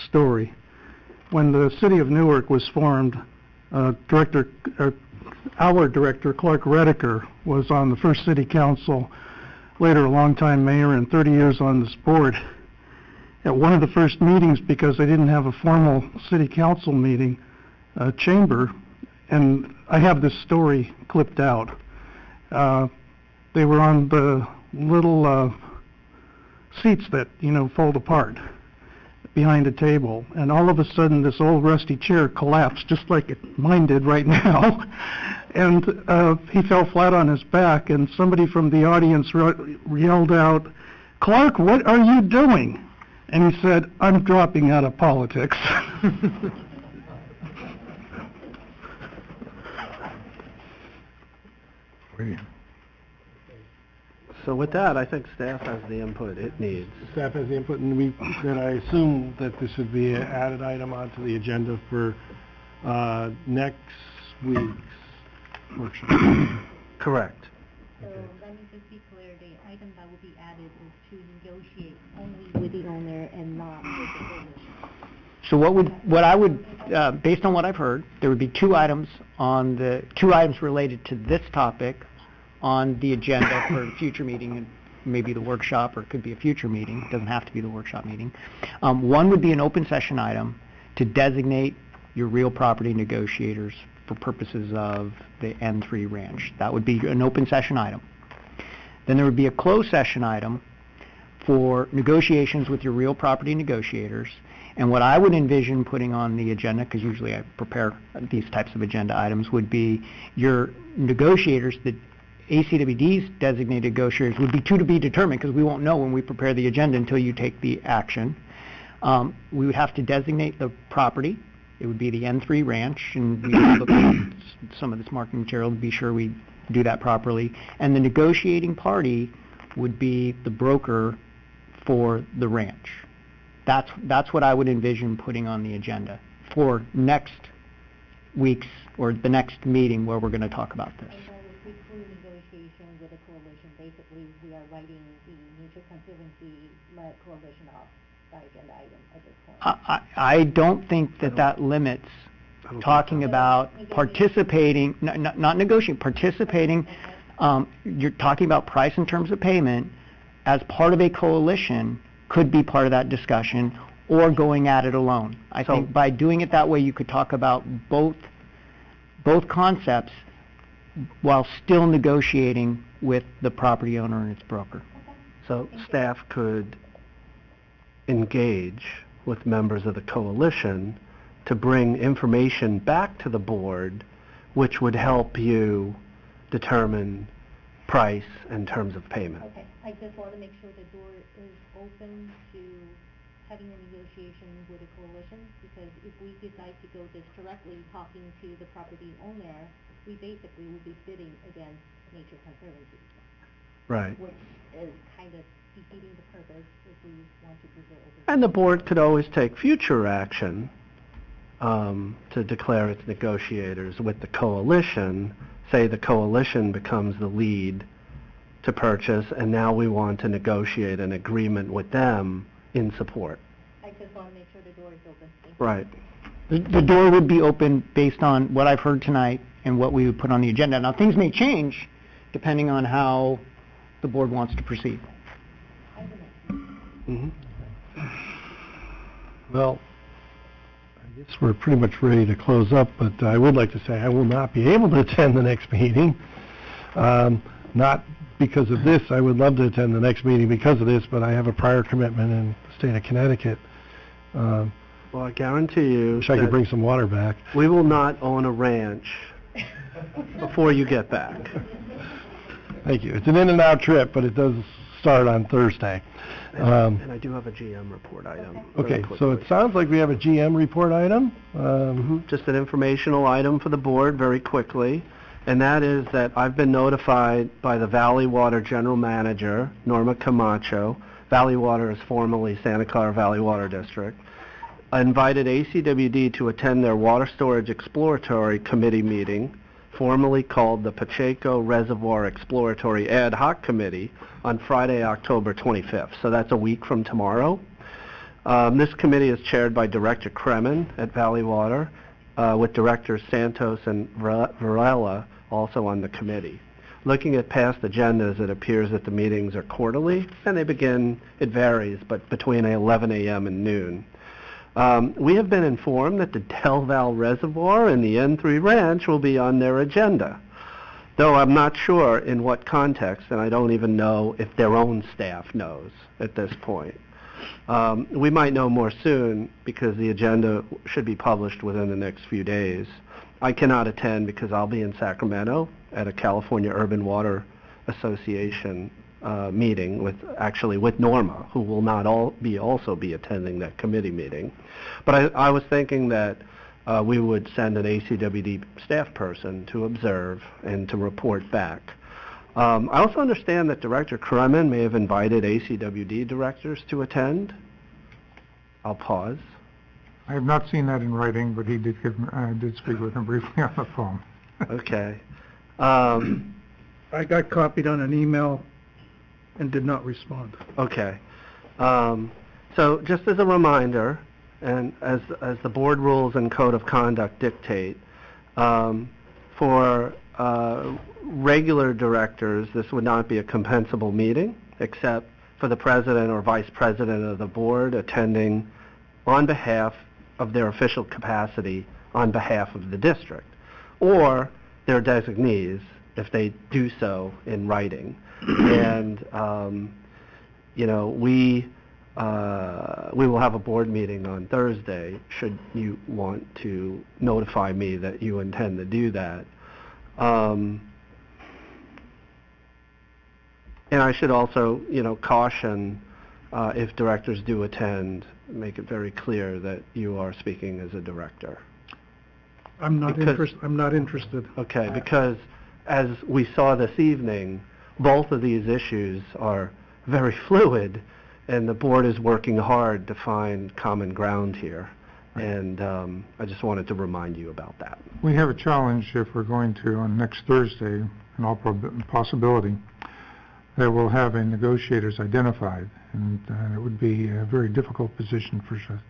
story. When the city of Newark was formed, our director, Clark Redeker, was on the first city council, later a longtime mayor and 30 years on this board. At one of the first meetings, because they didn't have a formal city council meeting, chamber, and I have this story clipped out. They were on the little seats that, fold apart. behind a table, and all of a sudden this old rusty chair collapsed, just like mine did right now, and he fell flat on his back, and somebody from the audience yelled out, "Clark, what are you doing?" And he said, "I'm dropping out of politics." So with that, I think staff has the input it needs. Staff has the input, and then I assume that this would be an added item onto the agenda for next week's workshop. Correct. So let me just be clear, the item that will be added is to negotiate only with the owner and not with the coalition. So what I would, based on what I've heard, there would be two items related to this topic on the agenda for a future meeting, and maybe the workshop, or it could be a future meeting. It doesn't have to be the workshop meeting. One would be an open session item to designate your real property negotiators for purposes of the N3 ranch. That would be an open session item. Then there would be a closed session item for negotiations with your real property negotiators. And what I would envision putting on the agenda, because usually I prepare these types of agenda items, would be your negotiators, the ACWD's designated negotiators, would be to be determined, because we won't know when we prepare the agenda until you take the action. We would have to designate the property. It would be the N3 ranch, and we would look at some of this marketing material to be sure we do that properly. And the negotiating party would be the broker for the ranch. That's what I would envision putting on the agenda for next week's, or the next meeting where we're going to talk about this. And then with negotiation with a coalition, basically we are writing the Nature Conservancy-led coalition off the agenda item at this point. I don't think that limits talking about participating, not negotiating, participating. You're talking about price in terms of payment as part of a coalition could be part of that discussion, or going at it alone. I think by doing it that way, you could talk about both concepts while still negotiating with the property owner and its broker. So staff could engage with members of the coalition to bring information back to the board, which would help you determine price and terms of payment. Okay, I just want to make sure the door is open to having a negotiation with a coalition, because if we decide to go this directly talking to the property owner, we basically will be bidding against Nature Conservancy. Right. Which is kind of defeating the purpose if we want to preserve. And the board could always take future action to declare its negotiators with the coalition. Say the coalition becomes the lead to purchase, and now we want to negotiate an agreement with them in support. I just want to make sure the door is open. Thank you. Right. The door would be open based on what I've heard tonight and what we would put on the agenda. Now, things may change depending on how the board wants to proceed. Mm-hmm. Well, I guess we're pretty much ready to close up, but I would like to say I will not be able to attend the next meeting. Not because of this. I would love to attend the next meeting because of this, but I have a prior commitment in the state of Connecticut. Well, I guarantee you Wish I could bring some water back. we will not own a ranch before you get back. Thank you. It's an in and out trip, but it does start on Thursday. And I do have a GM report item. Okay, so it sounds like we have a GM report item. Just an informational item for the board very quickly, and that is that I've been notified by the Valley Water General Manager, Norma Camacho. Valley Water is formerly Santa Clara Valley Water District. I invited ACWD to attend their Water Storage Exploratory Committee meeting, formerly called the Pacheco Reservoir Exploratory Ad Hoc Committee, on Friday, October 25th. So that's a week from tomorrow. This committee is chaired by Director Kremen at Valley Water, with Directors Santos and Varela also on the committee. Looking at past agendas, it appears that the meetings are quarterly, and they begin, it varies, but between 11 a.m. and noon. We have been informed that the Del Val Reservoir and the N3 Ranch will be on their agenda, though I'm not sure in what context, and I don't even know if their own staff knows at this point. We might know more soon because the agenda should be published within the next few days. I cannot attend because I'll be in Sacramento at a California Urban Water Association meeting with Norma, who will not also be attending that committee meeting. But I was thinking that we would send an ACWD staff person to observe and to report back. I also understand that Director Kremen may have invited ACWD directors to attend. I'll pause. I have not seen that in writing, but he did speak with him briefly on the phone. Okay. I got copied on an email and did not respond. Okay. So just as a reminder, and as the board rules and code of conduct dictate, for regular directors, this would not be a compensable meeting, except for the president or vice president of the board attending on behalf of their official capacity on behalf of the district, or their designees if they do so in writing. And we will have a board meeting on Thursday should you want to notify me that you intend to do that. And I should also, caution if directors do attend, make it very clear that you are speaking as a director. I'm not interested. Okay, because as we saw this evening, both of these issues are very fluid, and the board is working hard to find common ground here. And I just wanted to remind you about that. We have a challenge if we're going to, on next Thursday, in all possibility, that we'll have a negotiators identified, and it would be a very difficult position for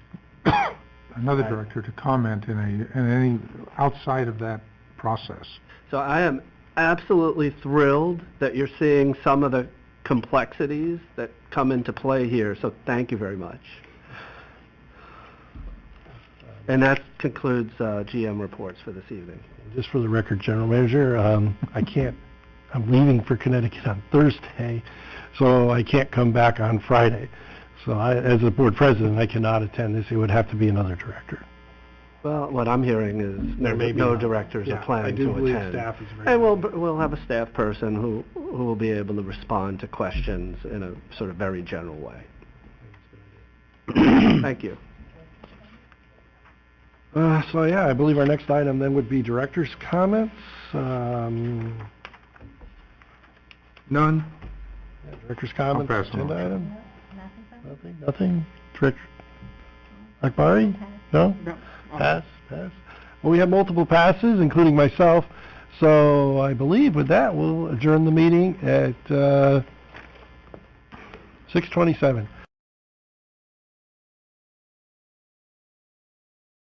another director to comment in any outside of that process. So I am absolutely thrilled that you're seeing some of the complexities that come into play here, so thank you very much. And that concludes GM reports for this evening. Just for the record, General Manager, I'm leaving for Connecticut on Thursday, so I can't come back on Friday. So as a board president, I cannot attend this. It would have to be another director. Well, what I'm hearing is no directors are planning to attend. Staff is very and we'll have a staff person who will be able to respond to questions in a sort of very general way. Thank you. So yeah, I believe our next item then would be director's comments. None. Director's comments. I'll pass Agenda on. item. Nothing. Director Akbari? No. Pass. Well, we have multiple passes, including myself. So I believe with that we'll adjourn the meeting at 6:27.